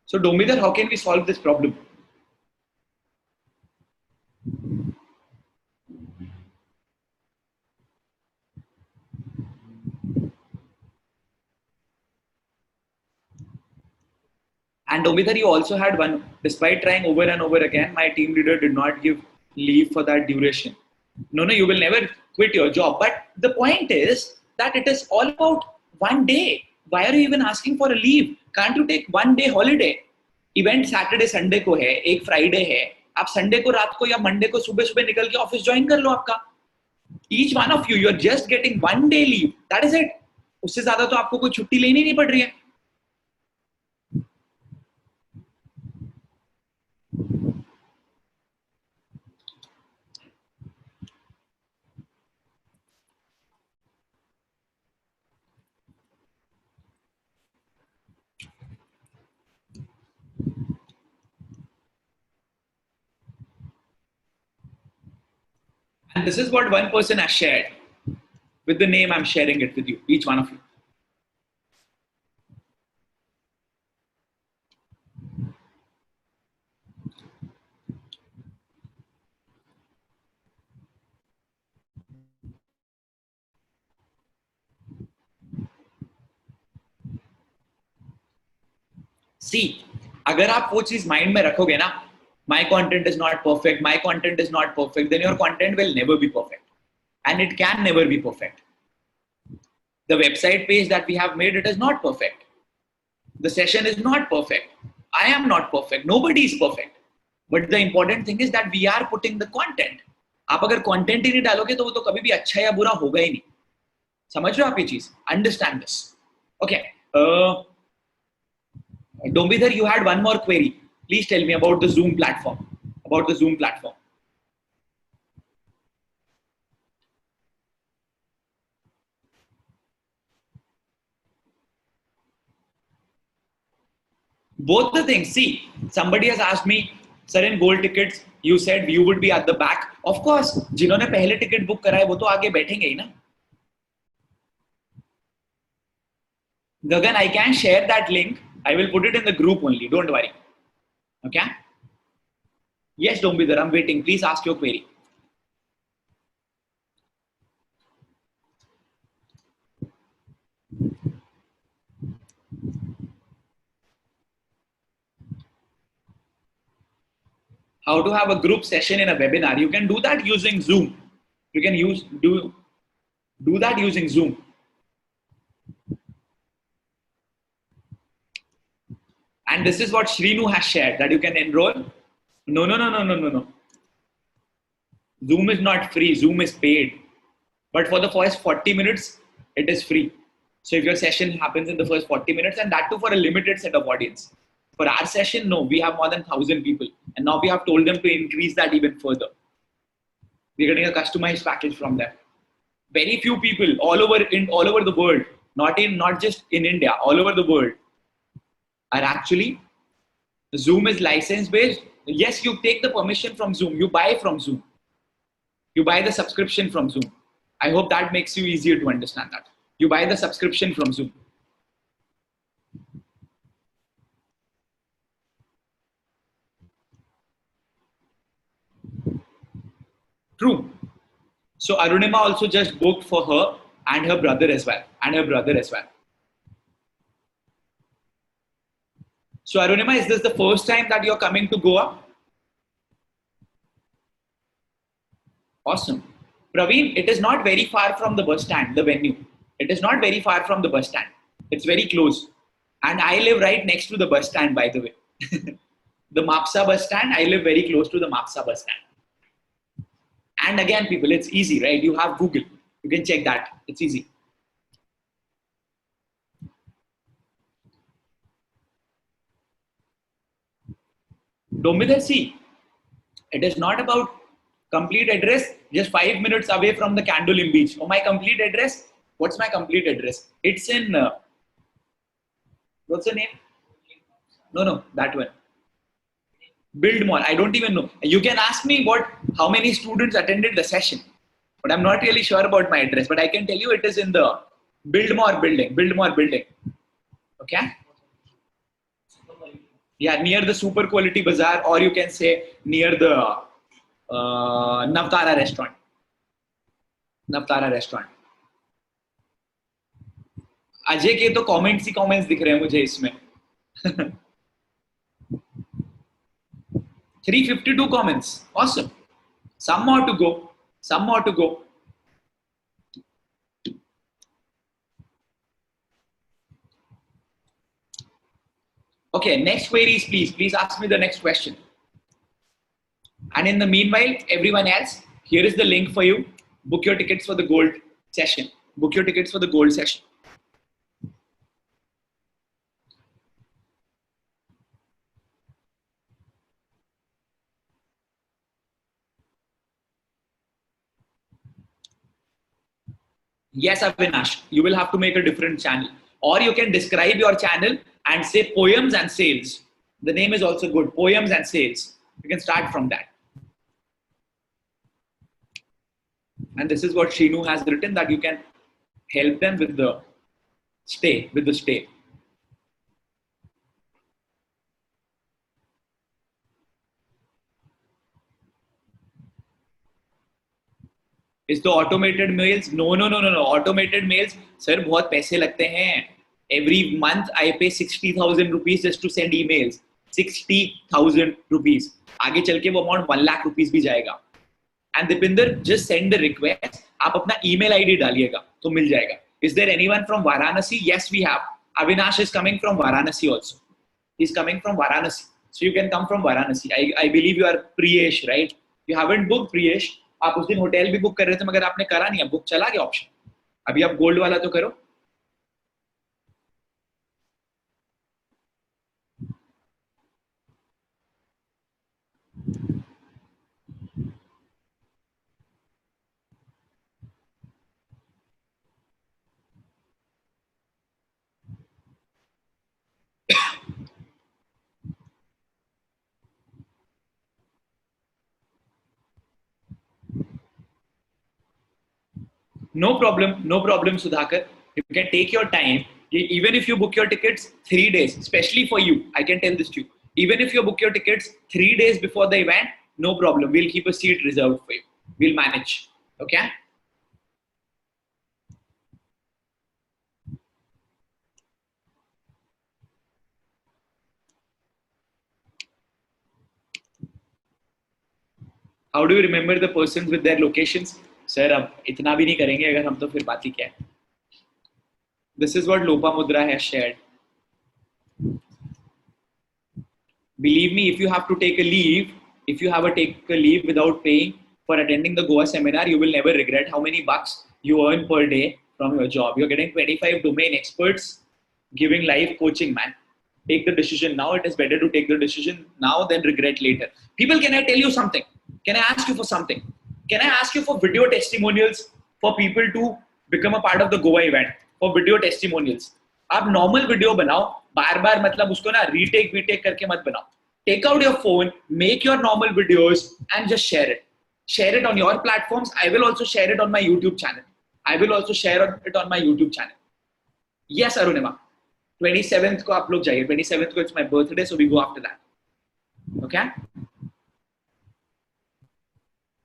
So Domidar, how can we solve this problem? And Domidar, you also had one, despite trying over and over again, my team leader did not give leave for that duration. No, you will never quit your job. But the point is that it is all about one day. Why are you even asking for a leave? Can't you take 1 day holiday? Event Saturday Sunday को है, एक Friday है, आप Sunday को रात को या Monday को सुबह सुबह निकल के ऑफिस ज्वाइन कर लो आपका. Each one of you are just getting 1 day leave, that is it. उससे ज्यादा तो आपको कोई छुट्टी लेनी नहीं पड़ रही है. And this is what one person has shared. With the name, I'm sharing it with you, each one of you. See, अगर आप वो चीज माइंड में रखोगे ना, my content is not perfect, my content is not perfect, then your content will never be perfect. And it can never be perfect. The website page that we have made, it is not perfect. The session is not perfect. I am not perfect. Nobody is perfect. But the important thing is that we are putting the content. आप अगर content ही नहीं डालोगे तो वो तो कभी भी अच्छा या बुरा होगा ही नहीं. समझ रहे हो आप ये चीज? Understand this. Okay. Dombidhar, you had one more query. Please tell me about the Zoom platform. About the Zoom platform. Both the things. See, somebody has asked me, sir, in gold tickets, you said you would be at the back. Of course, जिन्होंने पहले ticket book करा है वो तो आगे बैठेंगे ही ना. Gagan, I can share that link. I will put it in the group only. Don't worry. Okay? Yes, Dombidhar, I'm waiting. Please ask your query. How to have a group session in a webinar? You can do that using Zoom. You can do that using Zoom. And this is what Shrinu has shared, that you can enroll. No. Zoom is not free. Zoom is paid. But for the first 40 minutes, it is free. So if your session happens in the first 40 minutes, and that too for a limited set of audience. For our session, no, we have more than 1,000 people. And now we have told them to increase that even further. We're getting a customized package from them. Very few people all over the world, not just in India, all over the world, are actually, Zoom is license based. Yes, you take the permission from Zoom, you buy from Zoom, you buy the subscription from Zoom. I hope that makes you easier to understand that. You buy the subscription from Zoom. True. So Arunima also just booked for her and her brother as well. So Arunima, is this the first time that you're coming to Goa? Awesome. Praveen, it is not very far from the bus stand, the venue. It is not very far from the bus stand. It's very close. And I live right next to the bus stand, by the way. The Mapsa bus stand, I live very close to the Mapsa bus stand. And again, people, it's easy, right? You have Google. You can check that. It's easy. Domidar, see, it is not about complete address, just 5 minutes away from the Candolim beach. Oh, my complete address? What's my complete address? It's in, what's the name? No, that one. Buildmore. I don't even know. You can ask me how many students attended the session, but I'm not really sure about my address. But I can tell you it is in the Buildmore building. Okay. Yeah, near the Super Quality Bazaar, or you can say near the Navtara restaurant. Ajay के तो comments ही comments दिख रहे हैं मुझे इसमें. 352 comments. Awesome. Some more to go. Okay, next queries, please. Please ask me the next question. And in the meanwhile, everyone else, here is the link for you. Book your tickets for the gold session. Yes, Avinash, you will have to make a different channel. Or you can describe your channel and say poems and sales. The name is also good, poems and sales. You can start from that. And this is what Shinu has written, that you can help them with the stay. Is the automated mails? No. Automated mails, sir, बहुत पैसे लगते हैं. Every month I pay 60,000 rupees just to send emails. 60,000 rupees. आगे चल के वो amount 1 lakh rupees भी जाएगा. And Dipinder, just send the request. आप अपना email ID डालिएगा तो मिल जाएगा. Is there anyone from Varanasi? Yes, we have. Avinash is coming from Varanasi also. He's coming from Varanasi. So you can come from Varanasi. I believe you are Priyesh, right? You haven't booked Priyesh. आप उस दिन hotel भी book कर रहे थे मगर आपने करा नहीं. अब बुक चला गया ऑप्शन. अभी आप गोल्ड वाला तो करो. No problem, Sudhakar. You can take your time. Even if you book your tickets 3 days, especially for you, I can tell this to you. Even if you book your tickets 3 days before the event, no problem. We'll keep a seat reserved for you. We'll manage. Okay? How do you remember the persons with their locations? Sir, अब इतना भी नहीं करेंगे अगर हम तो फिर बात ही क्या है. This is what Lopamudra has shared. Believe me, if you have to take a leave, take a leave without paying for attending the Goa seminar, you will never regret how many bucks you earn per day from your job. You're getting 25 domain experts giving live coaching, man. Take the decision now. It is better to take the decision now than regret later. People, can I tell you something? Can I ask you for something? Can I ask you for video testimonials for people to become a part of the Goa event? For video testimonials. आप normal video बनाओ, बार-बार मतलब उसको ना retake करके मत बनाओ. Take out your phone, make your normal videos and just share it. Share it on your platforms. I will also share it on my YouTube channel. I will also share it on my YouTube channel. Yes, Arunima. 27th को आप लोग जाइए. 27th को it's my birthday, so we go after that. Okay?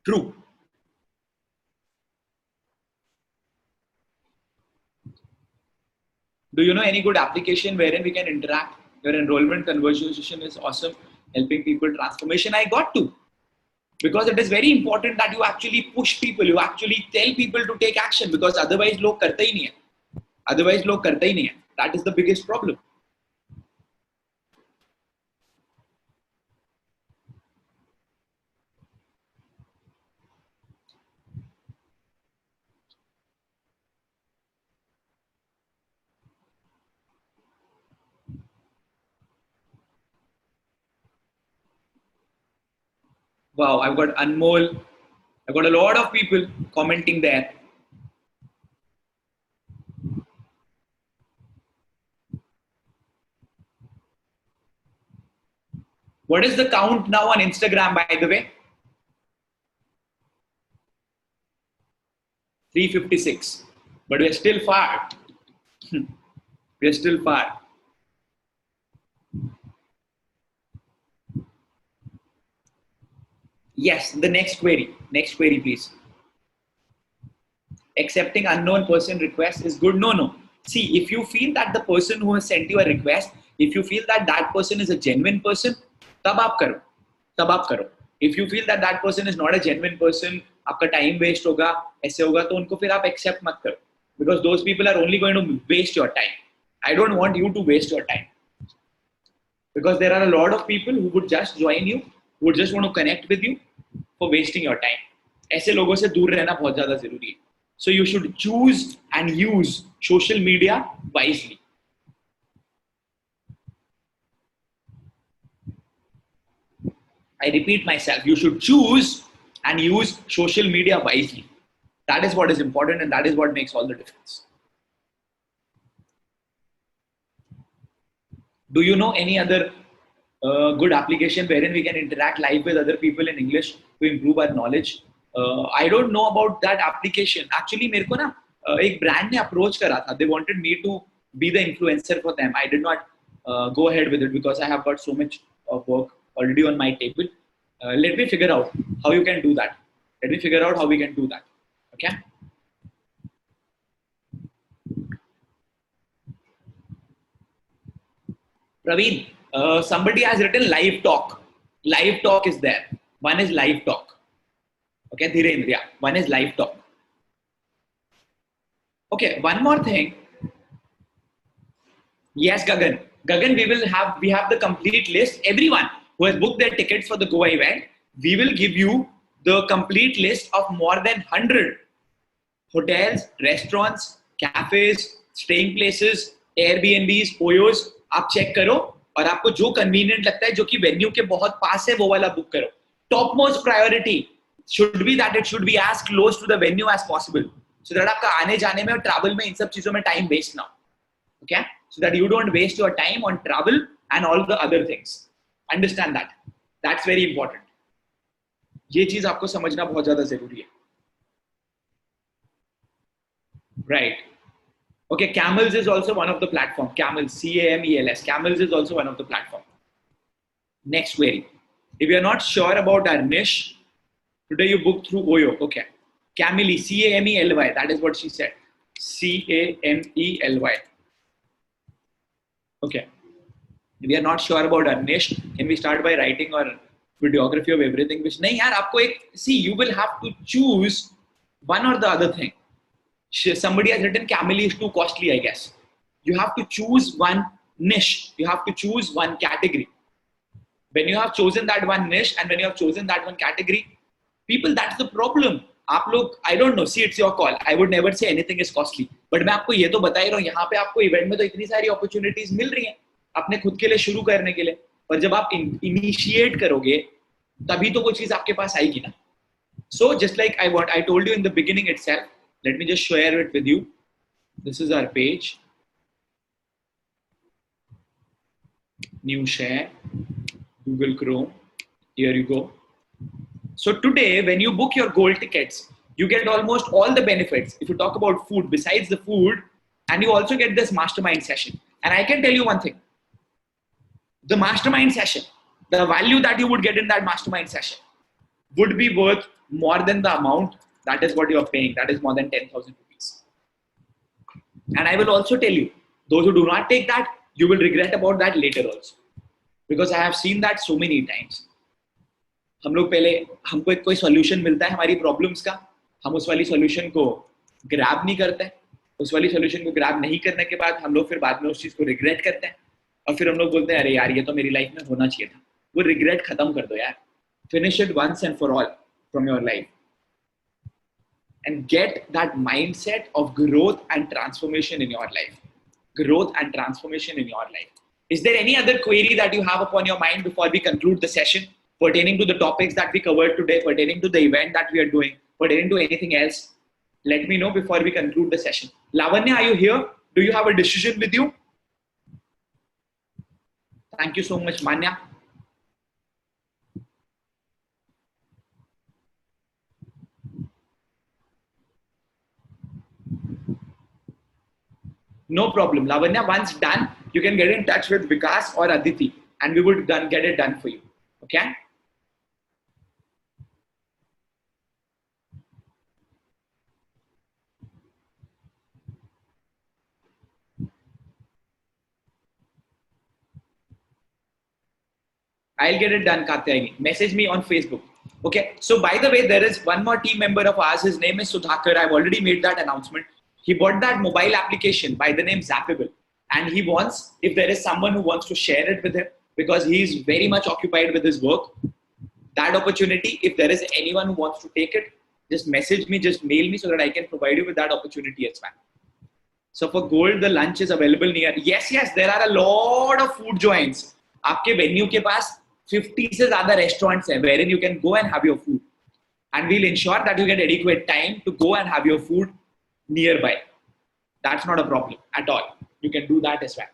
True. Do you know any good application wherein we can interact? Your enrollment conversation is awesome, helping people transformation. I got to. Because it is very important that you actually push people, you actually tell people to take action, because otherwise लोग करते ही नहीं है. Otherwise लोग करते ही नहीं है. That is the biggest problem. Wow, I've got Anmol. I've got a lot of people commenting there. What is the count now on Instagram, by the way? 356. But we're still far. We're still far. Yes, the next query. Next query, please. Accepting unknown person request is good. No. See, if you feel that the person who has sent you a request, if you feel that that person is a genuine person, तब आप करो. If you feel that that person is not a genuine person, आपका time waste होगा, ऐसे होगा, तो उनको फिर आप accept मत करो. Because those people are only going to waste your time. I don't want you to waste your time. Because there are a lot of people who would just join you, who would just want to connect with you for wasting your time. ऐसे लोगों से दूर रहना बहुत ज़्यादा ज़रूरी है. So you should choose and use social media wisely. I repeat myself, you should choose and use social media wisely. That is what is important, and that is what makes all the difference. Do you know any other good application wherein we can interact live with other people in English to improve our knowledge? I don't know about that application. Actually, मेरे को ना एक brand ने approach करा था. They wanted me to be the influencer for them. I did not go ahead with it because I have got so much of work already on my table. Let me figure out how you can do that. Let me figure out how we can do that. Okay. Praveen, somebody has written live talk. Live talk is there. One is live talk. Okay, Dhirendra, yeah. One is live talk. Okay, one more thing. Yes, Gagan. Gagan, we have the complete list. Everyone who has booked their tickets for the Goa event, we will give you the complete list of more than 100 hotels, restaurants, cafes, staying places, Airbnbs, OYOs. आप check करो और आपको जो convenient लगता है, जो कि venue के बहुत पास है, वो वाला बुक करो. Top most priority should be that it should be as close to the venue as possible, so that आपका आने जाने में और ट्रैवल में इन सब चीजों में टाइम वेस्ट ना हो. Okay, so that you don't waste your time on travel and all the other things. Understand that. That's very important. ये चीज आपको समझना बहुत ज्यादा जरूरी है. Right. Okay, Camels is also one of the platform. Camels, CAMELS. Camels is also one of the platform. Next query. If you are not sure about our niche, today you book through OYO. Okay. Camely, CAMELY. That is what she said. CAMELY. Okay. If we are not sure about our niche, can we start by writing our videography of everything? Which nahi yaar, aapko ek, see, you will have to choose one or the other thing. Somebody has written Camely is too costly, I guess. You have to choose one niche. You have to choose one category. When you have chosen that one niche and when you have chosen that one category, people, that's the problem. आप लोग, आई don't no, see it's your call, I would never say anything is costly, but मैं आपको ये तो बता ही रहा हूँ, यहाँ पे आपको इवेंट में तो इतनी सारी अपॉर्चुनिटीज मिल रही हैं अपने खुद के लिए शुरू करने के लिए, पर जब आप इनिशिएट करोगे तभी तो कोई चीज आपके पास आएगी ना. So just like I told you in the beginning itself, let me just share it with you. This is our page, new share, Google Chrome, here you go. So today, when you book your gold tickets, you get almost all the benefits. If you talk about food, besides the food, and you also get this mastermind session. And I can tell you one thing, the mastermind session, the value that you would get in that mastermind session would be worth more than the amount that is what you are paying. That is more than 10,000 rupees. And I will also tell you, those who do not take that, you will regret about that later also. Because I have seen that so many times. हम लोग पहले, हमको एक कोई solution मिलता है हमारी problems का, हम उस वाली सॉल्यूशन को ग्रैब नहीं करते हैं, उस वाली सॉल्यूशन को ग्रैब नहीं करने के बाद हम लोग फिर बाद में उस चीज को रिग्रेट करते हैं, और फिर हम लोग बोलते हैं अरे यार ये तो मेरी लाइफ में होना चाहिए था. वो रिग्रेट खत्म कर दो यार. Finish it once and for all from your life and get that mindset of growth and transformation in your life. Growth and transformation in your life. Is there any other query that you have upon your mind before we conclude the session, pertaining to the topics that we covered today, pertaining to the event that we are doing, pertaining to anything else? Let me know before we conclude the session. Lavanya, are you here? Do you have a decision with you? Thank you so much, Manya. No problem. Lavanya, once done, you can get in touch with Vikas or Aditi and we would get it done for you. Okay? I'll get it done, Katyayani. Message me on Facebook. Okay. So by the way, there is one more team member of ours. His name is Sudhakar. I've already made that announcement. He bought that mobile application by the name Zappable. And he wants, if there is someone who wants to share it with him, because he's very much occupied with his work, that opportunity, if there is anyone who wants to take it, just message me, just mail me so that I can provide you with that opportunity as well. So for gold, the lunch is available near. Yes, there are a lot of food joints. आपके venue के पास 50 से ज़्यादा restaurants हैं wherein you can go and have your food, and we'll ensure that you get adequate time to go and have your food nearby. That's not a problem at all. You can do that as well.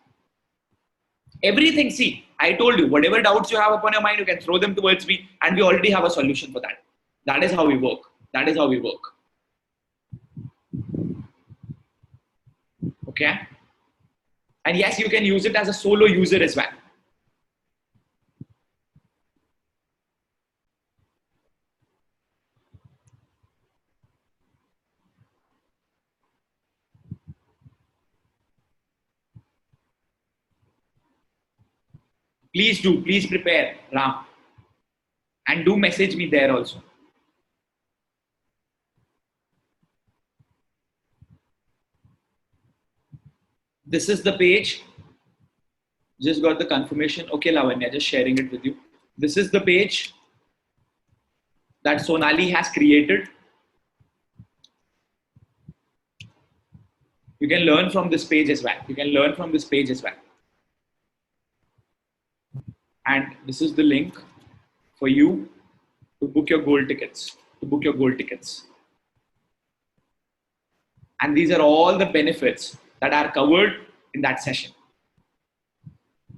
Everything, see, I told you, whatever doubts you have upon your mind, you can throw them towards me, and we already have a solution for that. That is how we work. That is how we work. Okay? And yes, you can use it as a solo user as well. Please do, please prepare, Ram. And do message me there also. This is the page. Just got the confirmation. Okay, Lavanya, just sharing it with you. This is the page that Sonali has created. You can learn from this page as well. You can learn from this page as well. And this is the link for you to book your gold tickets. To book your gold tickets. And these are all the benefits that are covered in that session.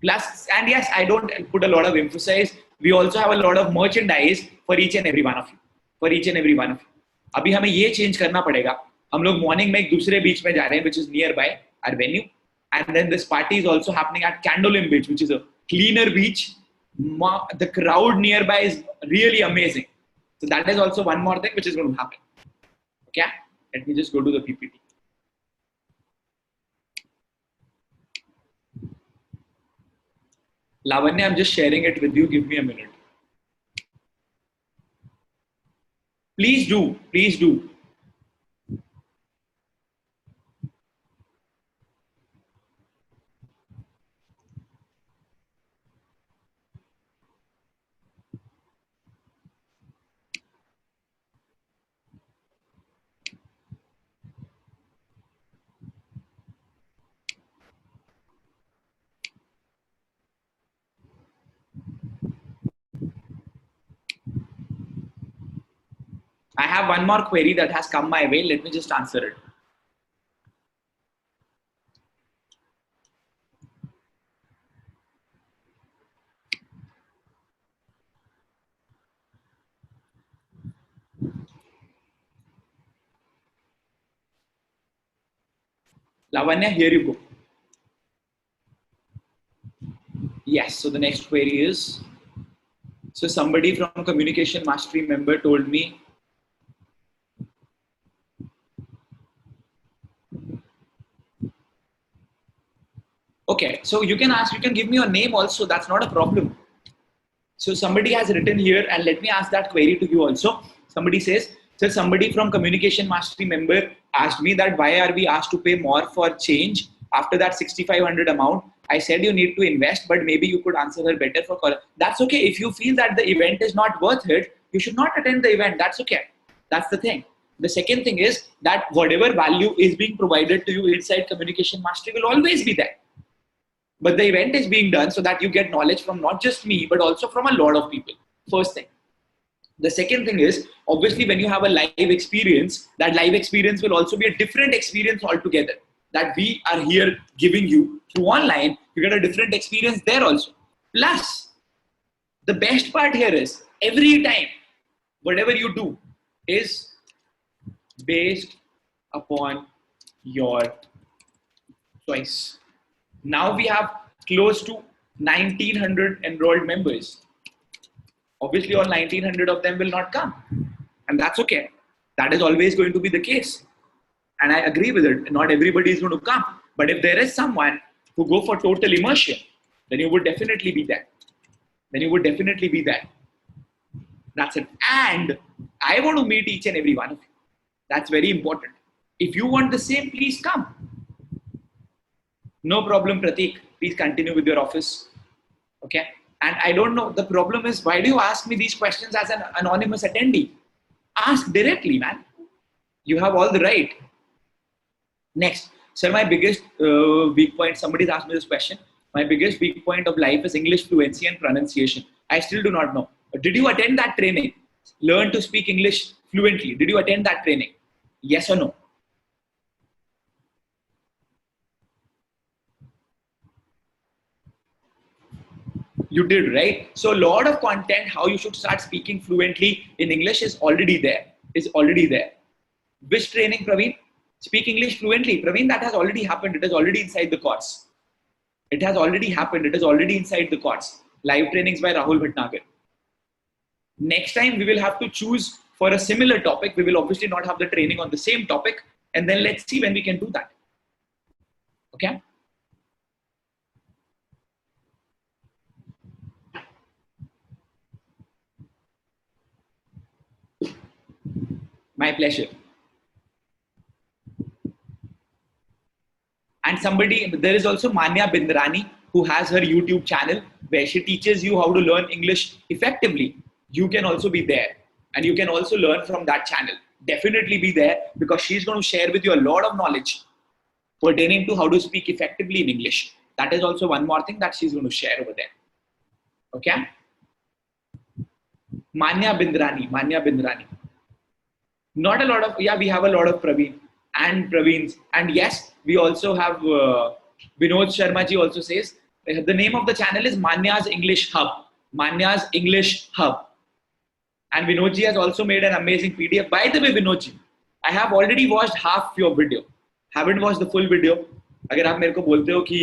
Plus, and yes, I don't put a lot of emphasis. We also have a lot of merchandise for each and every one of you. For each and every one of you. अभी हमें ये change करना पड़ेगा. हम लोग morning में एक दूसरे beach में जा रहे हैं, which is nearby our venue. And then this party is also happening at Candolim Beach, which is a cleaner beach. The crowd nearby is really amazing. So that is also one more thing which is going to happen. Okay? Let me just go to the PPT. Lavanya, I'm just sharing it with you. Give me a minute. Please do. Please do. I have one more query that has come my way. Let me just answer it. Lavanya, here you go. Yes, so the next query is, so somebody from Communication Mastery member told me, okay, so you can ask, you can give me your name also, that's not a problem. So somebody has written here, and let me ask that query to you also. Somebody says, so somebody from Communication Mastery member asked me that why are we asked to pay more for change after that 6,500 amount. I said you need to invest, but maybe you could answer her better for call. That's okay. If you feel that the event is not worth it, you should not attend the event. That's okay. That's the thing. The second thing is that whatever value is being provided to you inside Communication Mastery will always be there. But the event is being done so that you get knowledge from not just me, but also from a lot of people. First thing. The second thing is, obviously, when you have a live experience, that live experience will also be a different experience altogether. That we are here giving you through online, you get a different experience there also. Plus, the best part here is, every time, whatever you do is based upon your choice. Now we have close to 1900 enrolled members. Obviously, all 1900 of them will not come. And that's okay. That is always going to be the case. And I agree with it. Not everybody is going to come. But if there is someone who go for total immersion, then you would definitely be there. Then you would definitely be there. That's it. And I want to meet each and every one of you. That's very important. If you want the same, please come. No problem, Pratik. Please continue with your office. Okay. And I don't know, the problem is, why do you ask me these questions as an anonymous attendee? Ask directly, man. You have all the right. Next. Sir, my biggest weak point, somebody's asked me this question. My biggest weak point of life is English fluency and pronunciation. I still do not know. Did you attend that training? Learn to speak English fluently. Did you attend that training? Yes or no? You did, right? So a lot of content, how you should start speaking fluently in English is already there. Is already there. Which training, Praveen? Speak English fluently. Praveen, that has already happened. It is already inside the course. It has already happened. It is already inside the course. Live trainings by Rahul Bhatnagar. Next time we will have to choose for a similar topic. We will obviously not have the training on the same topic. And then let's see when we can do that. Okay? My pleasure. And somebody, there is also Manya Bindrani, who has her YouTube channel where she teaches you how to learn English effectively. You can also be there and you can also learn from that channel. Definitely be there, because she's going to share with you a lot of knowledge pertaining to how to speak effectively in English. That is also one more thing that she's going to share over there. Okay? Manya Bindrani, Manya Bindrani. Not a lot of, yeah, we have a lot of Praveen and Praveens. And yes, we also have Vinod Sharma ji also says, the name of the channel is Manya's English Hub. Manya's English Hub. And Vinod ji has also made an amazing PDF. By the way, Vinod ji, I have already watched half your video. Haven't watched the full video. अगर आप मेरे को बोलते हो कि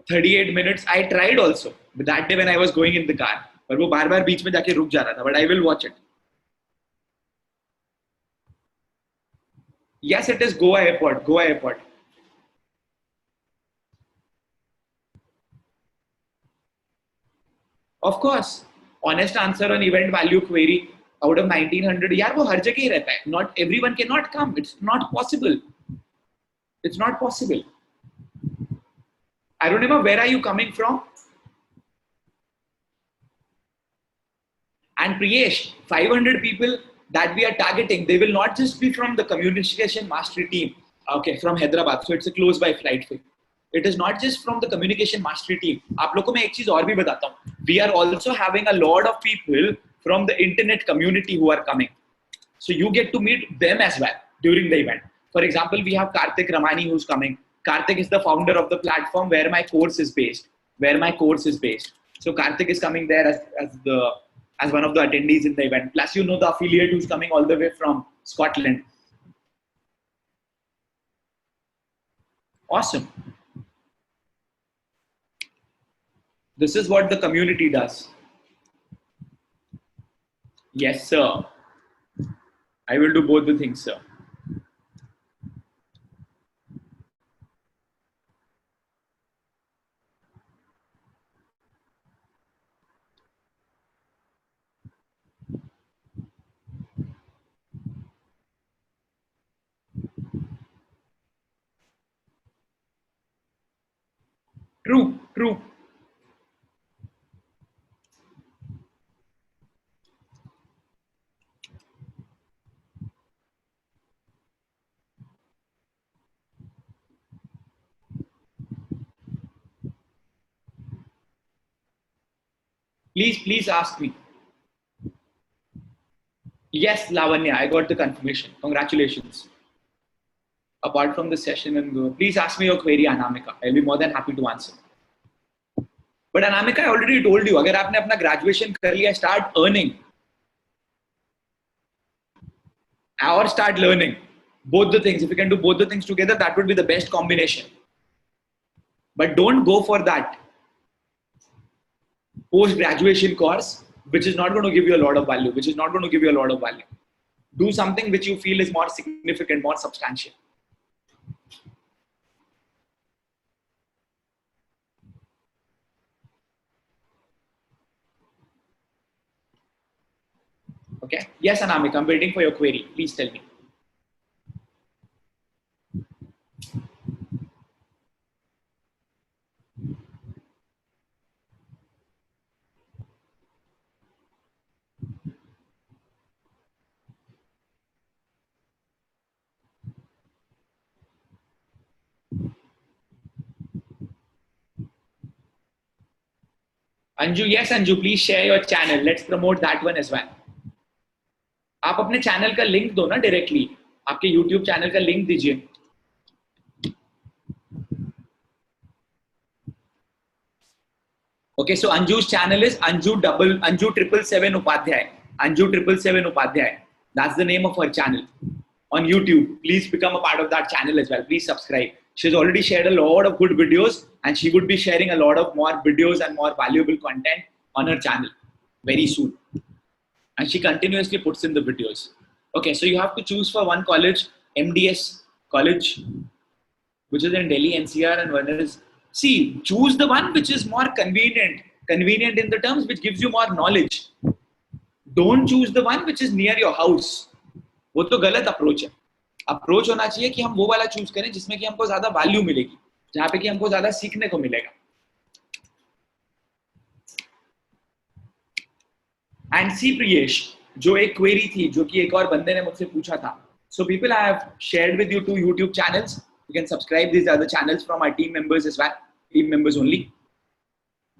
38 minutes, I tried also. But that day when I was going in the car. पर वो बार-बार बीच में जाके रुक जा रहा था. But I will watch it. Yes, it is Goa Airport. Goa Airport. Of course, honest answer on event value query out of 1900. यार वो हर जगह ही रहता है. Not everyone cannot come. It's not possible. It's not possible. I don't know where are you coming from. And Priyesh, 500 people that we are targeting, they will not just be from the communication mastery team. Okay, from Hyderabad. So it's a close by flight for you. It is not just from the communication mastery team. आप लोगों को मैं एक चीज और भी बताता हूँ. We are also having a lot of people from the internet community who are coming. So you get to meet them as well during the event. For example, we have Karthik Ramani who's coming. Karthik is the founder of the platform where my course is based. So Karthik is coming there as one of the attendees in the event. Plus, you know the affiliate who's coming all the way from Scotland. Awesome. This is what the community does. Yes, sir. I will do both the things, sir. True. Please ask me. Yes, Lavanya, I got the confirmation. Congratulations. Apart from the session, and please ask me your query, Anamika. I'll be more than happy to answer. But Anamika, I already told you, अगर आपने अपना graduation कर लिया, start earning or start learning. Both the things. If you can do both the things together, that would be the best combination. But don't go for that post-graduation course, which is not going to give you a lot of value. Do something which you feel is more significant, more substantial. Okay. Yes, Anamika, I'm waiting for your query. Please tell me. Anju, yes, Anju, please share your channel. Let's promote that one as well. आप अपने channel का link दो ना directly. आपके YouTube channel का link दीजिए. Okay, so Anju's channel is Anju 777 Upadhyay. Anju 777 Upadhyay. That's the name of her channel on YouTube. Please become a part of that channel as well. Please subscribe. She's already shared a lot of good videos, and she would be sharing a lot of more videos and more valuable content on her channel very soon. And she continuously puts in the videos. Okay, so you have to choose for one college, MDS college, which is in Delhi NCR, and one is, see, choose the one which is more convenient in the terms which gives you more knowledge. Don't choose the one which is near your house. वो तो गलत approach है. Approach होना चाहिए कि हम वो वाला चूज करें जिसमें कि हमको ज्यादा वैल्यू मिलेगी, जहां पे कि हमको ज्यादा सीखने को मिलेगा. एंड सी प्रियेश, जो एक क्वेरी थी जो कि एक और बंदे ने मुझसे पूछा था. So people, I have shared with you 2 YouTube channels. You can subscribe. These are the channels from our team members as well. Team members only.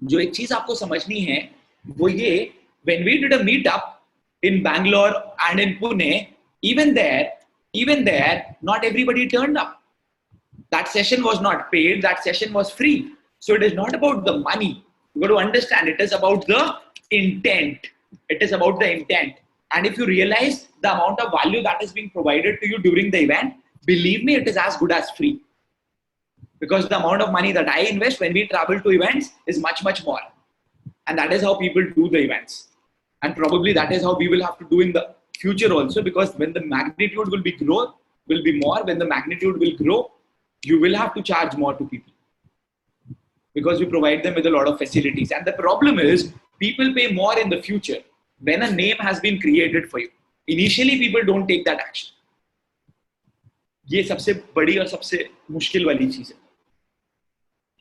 जो एक चीज आपको समझनी है वो ये, when we did a meetup in Bangalore and in Pune, even there, not everybody turned up. That session was not paid. That session was free. So it is not about the money. You got to understand, it is about the intent. And if you realize the amount of value that is being provided to you during the event, believe me, it is as good as free. Because the amount of money that I invest when we travel to events is much, much more. And that is how people do the events. And probably that is how we will have to do in the future also, because when the magnitude will be more, when the magnitude will grow, you will have to charge more to people. Because we provide them with a lot of facilities. And the problem is, people pay more in the future when a name has been created for you. Initially, people don't take that action. ये सबसे बड़ी और सबसे मुश्किल वाली चीज है.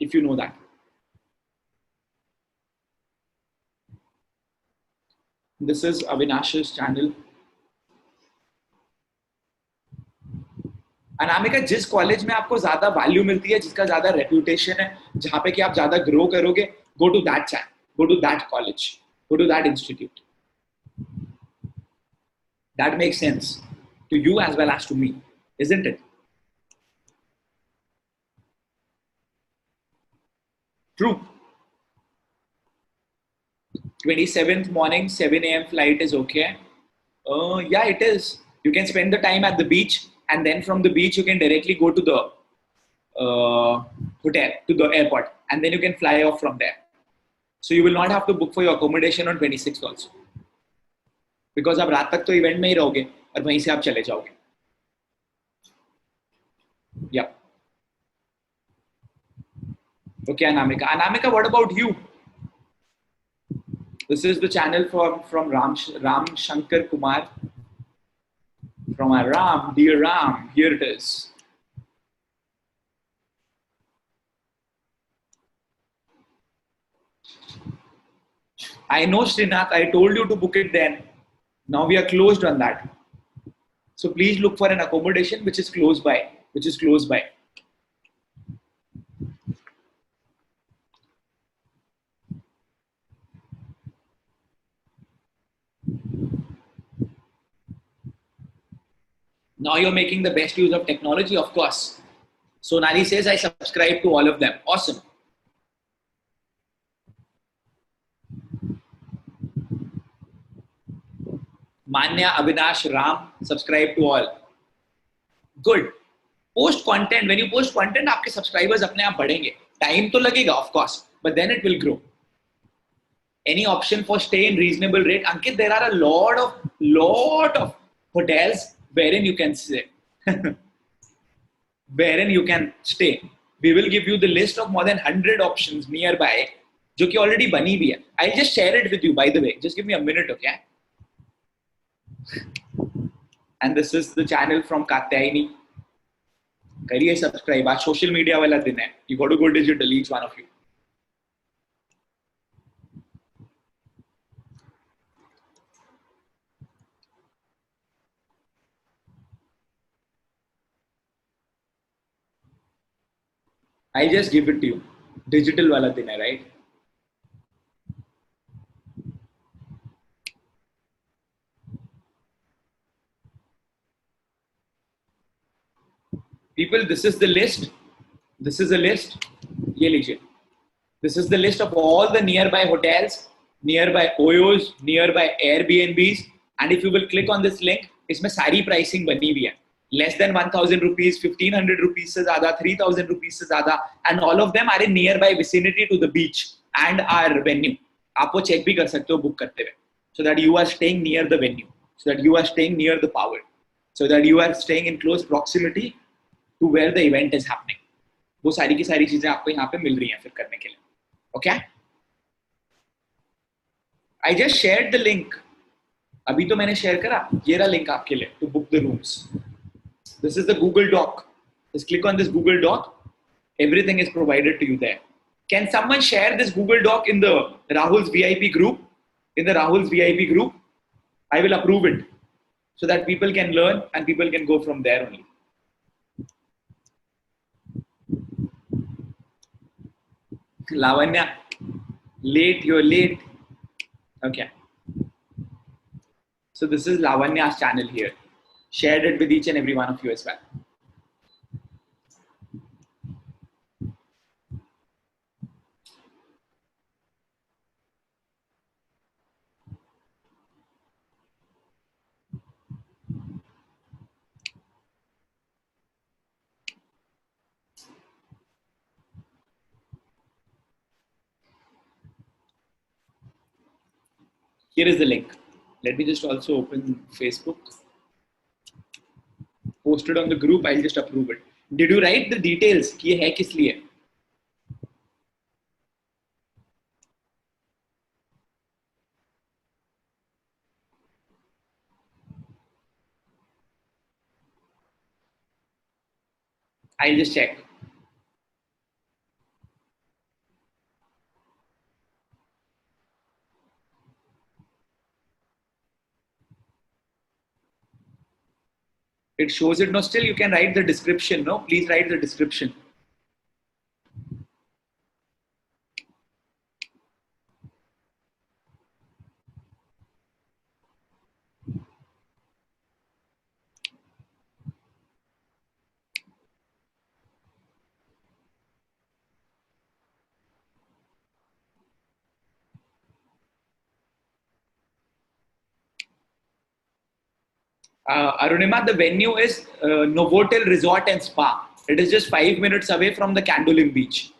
If you know that. This is Avinash's channel. Anamika, जिस कॉलेज में आपको ज्यादा वैल्यू मिलती है, जिसका ज्यादा रेपुटेशन है, जहां पे कि आप ज्यादा ग्रो करोगे, go to that chain, go to that college, go to that institute. That makes sense to you as well as to me, isn't it? True. 27th morning, 7 a.m. flight is okay. Yeah, it is. You can spend the time at the beach, and then from the beach, you can directly go to the hotel, to the airport, and then you can fly off from there. So you will not have to book for your accommodation on 26th also. Because आप रात तक तो event में ही रहोगे और वहीं से आप चले जाओगे. Yeah. Okay, Anamika. Anamika, what about you? This is the channel from Ram Shankar Kumar. From our Ram, dear Ram, here it is. I know, Srinath, I told you to book it then. Now we are closed on that. So please look for an accommodation which is close by. Which is close by. Now you're making the best use of technology, of course. So Nali says I subscribe to all of them. Awesome. Manya, Avinash, Ram, subscribe to all. Good. Post content. When you post content, आपके subscribers अपने आप बढ़ेंगे. Time तो लगेगा, of course, but then it will grow. Any option for stay in reasonable rate? Ankit, there are a lot of hotels wherein you can stay. Wherein you can stay. We will give you the list of more than 100 options nearby, जो कि already बनी भी है. I'll just share it with you, by the way. Just give me a minute, okay? And this is the channel from Katyayani. करिए subscribe. आज social media वाला दिन है. You got to go digital, each one of you. I'll just give it to you. Digital वाला दिन है, right? People, this is the list. This is a list. ये लीजिए. This is the list of all the nearby hotels, nearby OYOs, nearby Airbnbs. And if you will click on this link, इसमें सारी pricing बनी हुई है. Less than 1,000 rupees, 1,500 rupees से ज़्यादा, 3,000 rupees से ज़्यादा, and all of them are in nearby vicinity to the beach and our venue. आप वो check भी कर सकते हो book करते हुए, so that you are staying near the venue, so that you are staying near the power, so that you are staying in close proximity to where the event is happening. वो सारी की सारी चीजें आपको यहाँ पे मिल रही हैं फिर करने के लिए. Okay? I just shared the link. अभी तो मैंने share करा. ये रहा link आपके लिए to book the rooms. This is the Google Doc. Just click on this Google Doc. Everything is provided to you there. Can someone share this Google Doc in the Rahul's VIP group? In the Rahul's VIP group, I will approve it so that people can learn and people can go from there only. Lavanya, late, you're late. Okay. So this is Lavanya's channel here. Shared it with each and every one of you as well. Here is the link. Let me just also open Facebook. Posted on the group, I'll just approve it. Did you write the details? कि ये है किस लिए? I'll just check. It shows it. No, still you can write the description. No, please write the description. Arunima, the venue is Novotel Resort and Spa. It is just 5 minutes away from the Candolim Beach.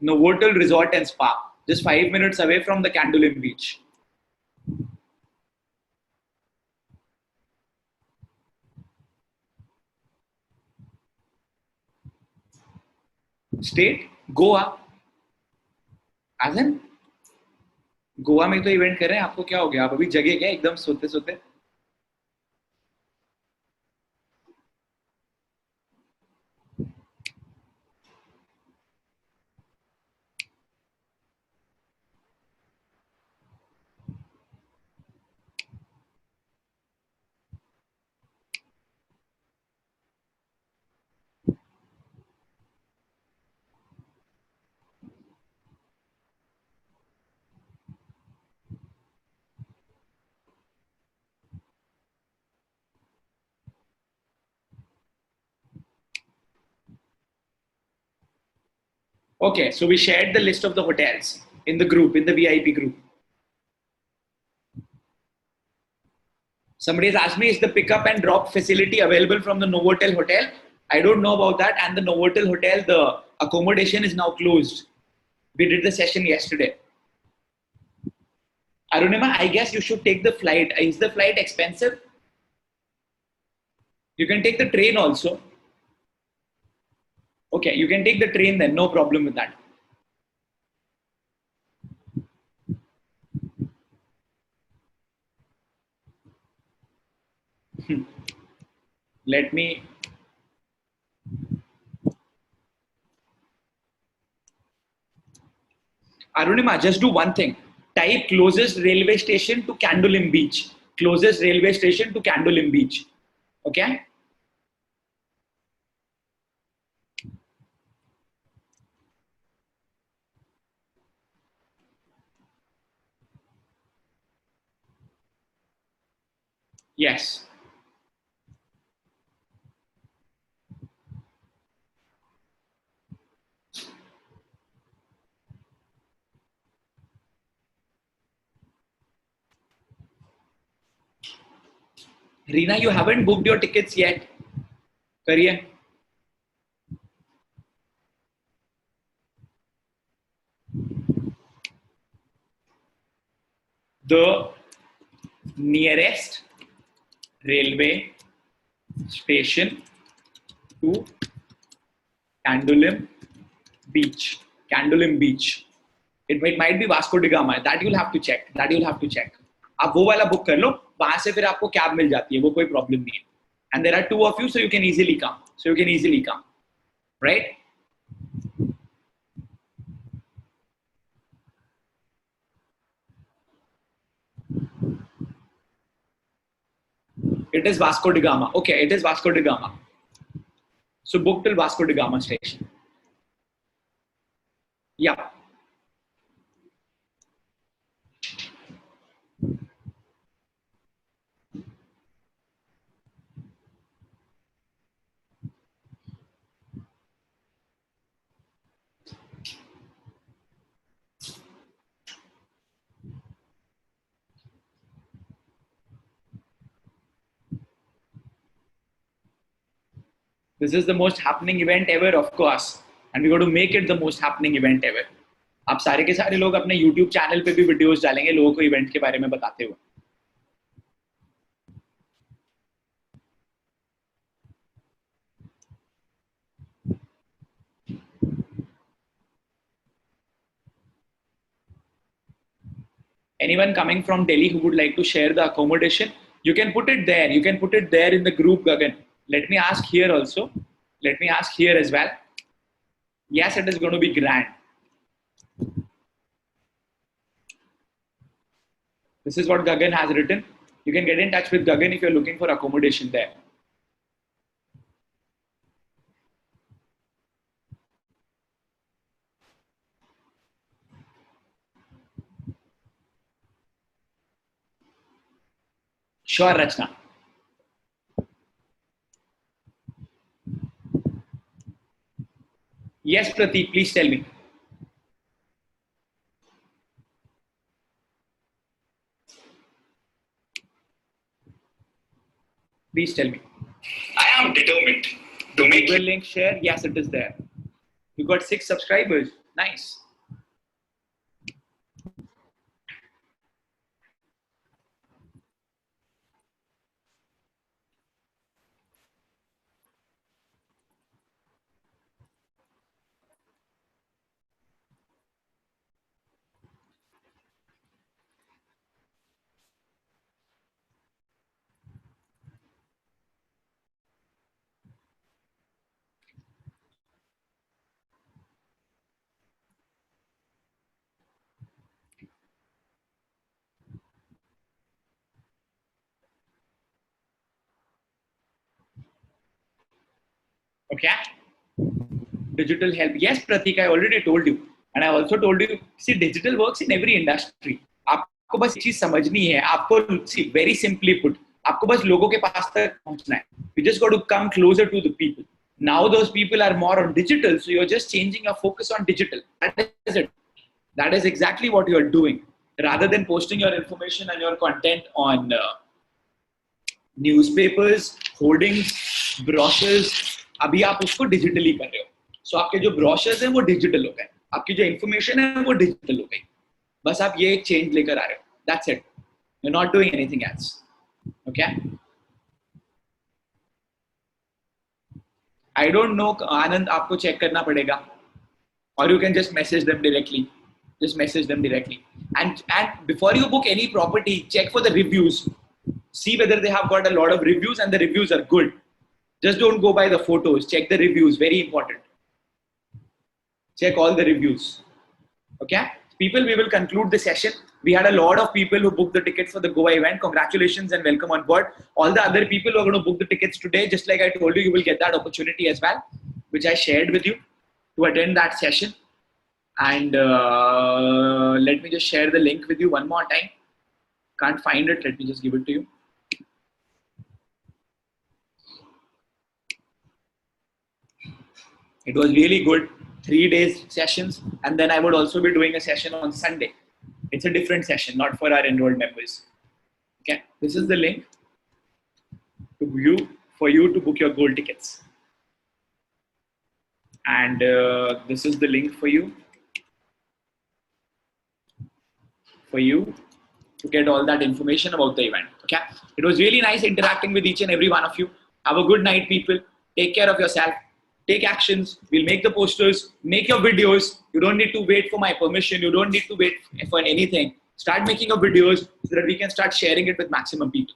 Novotel Resort and Spa, just 5 minutes away from the Candolim Beach. State, Goa. As in, Goa में तो event कर रहे हैं, आपको क्या हो गया? आप अभी जगे क्या एकदम सोते सोते? Okay, so we shared the list of the hotels in the group, in the VIP group. Somebody has asked me, is the pickup and drop facility available from the Novotel hotel? I don't know about that. And the Novotel hotel, the accommodation is now closed. We did the session yesterday. Arunima, I guess you should take the flight. Is the flight expensive? You can take the train also. Okay, you can take the train then. No problem with that. Let me. Arunima, just do one thing. Type closest railway station to Candolim Beach. Closest railway station to Candolim Beach. Okay? Yes. Reena, you haven't booked your tickets yet. Kariye. The nearest railway station to Candolim Beach. Candolim Beach. It might be Vasco da Gama. That you'll have to check. That you'll have to check. आप वो वाला book कर लो, वहां से फिर आपको cab मिल जाती है, वो कोई प्रॉब्लम नहीं है. And there are two of you, so you can easily come. So you can easily come, right? It is Vasco da Gama. Okay, it is Vasco da Gama. So book till Vasco da Gama station. Yeah. This is the most happening event ever, of course, and we got to make it the most happening event ever. आप सारे के सारे लोग अपने YouTube channel पे भी videos डालेंगे लोगों को इवेंट के बारे में बताते हुए. Anyone coming from Delhi who would like to share the accommodation, you can put it there. You can put it there in the group, Gagan. Let me ask here also. Let me ask here as well. Yes, it is going to be grand. This is what Gagan has written. You can get in touch with Gagan if you're looking for accommodation there. Sure, Rachna. Yes, Prateek, please tell me. Please tell me. I am determined to make Google link share. Yes, it is there. You got 6 subscribers. Nice. Okay. Digital help. Yes, Pratik, I already told you. And I also told you, see, digital works in every industry. आपको बस एक चीज समझनी है. आपको see, very simply put, आपको बस लोगों के पास तक पहुंचना है. You just got to come closer to the people. Now those people are more on digital, so you're just changing your focus on digital. That is it. That is exactly what you're doing. Rather than posting your information and your content on newspapers, hoardings, brochures, अभी आप उसको digitally कर रहे हो. सो आपके जो brochures हैं वो डिजिटल हो गए, आपकी जो इंफॉर्मेशन है वो डिजिटल हो गई. बस आप ये एक चेंज लेकर आ रहे हो. That's it. You are not doing anything else. Okay. I don't know Anand, आपको चेक करना पड़ेगा. और you can just message them directly. Just message them directly. And before you book any property, check for the reviews. See whether they have got a lot of reviews and the reviews are good. Just don't go by the photos. Check the reviews. Very important. Check all the reviews. Okay? People, we will conclude the session. We had a lot of people who booked the tickets for the Goa event. Congratulations and welcome on board. All the other people who are going to book the tickets today, just like I told you, you will get that opportunity as well, which I shared with you to attend that session. And let me just share the link with you one more time. Can't find it. Let me just give it to you. It was really good. 3 days sessions. And then I would also be doing a session on Sunday. It's a different session, not for our enrolled members. Okay. This is the link for you to book your gold tickets. And this is the link for you to get all that information about the event. Okay. It was really nice interacting with each and every one of you. Have a good night, people. Take care of yourself. Take actions. We'll make the posters, make your videos. You don't need to wait for my permission. You don't need to wait for anything. Start making your videos so that we can start sharing it with maximum people.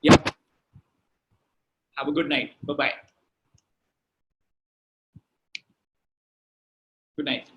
Yeah. Have a good night. Bye-bye. Good night.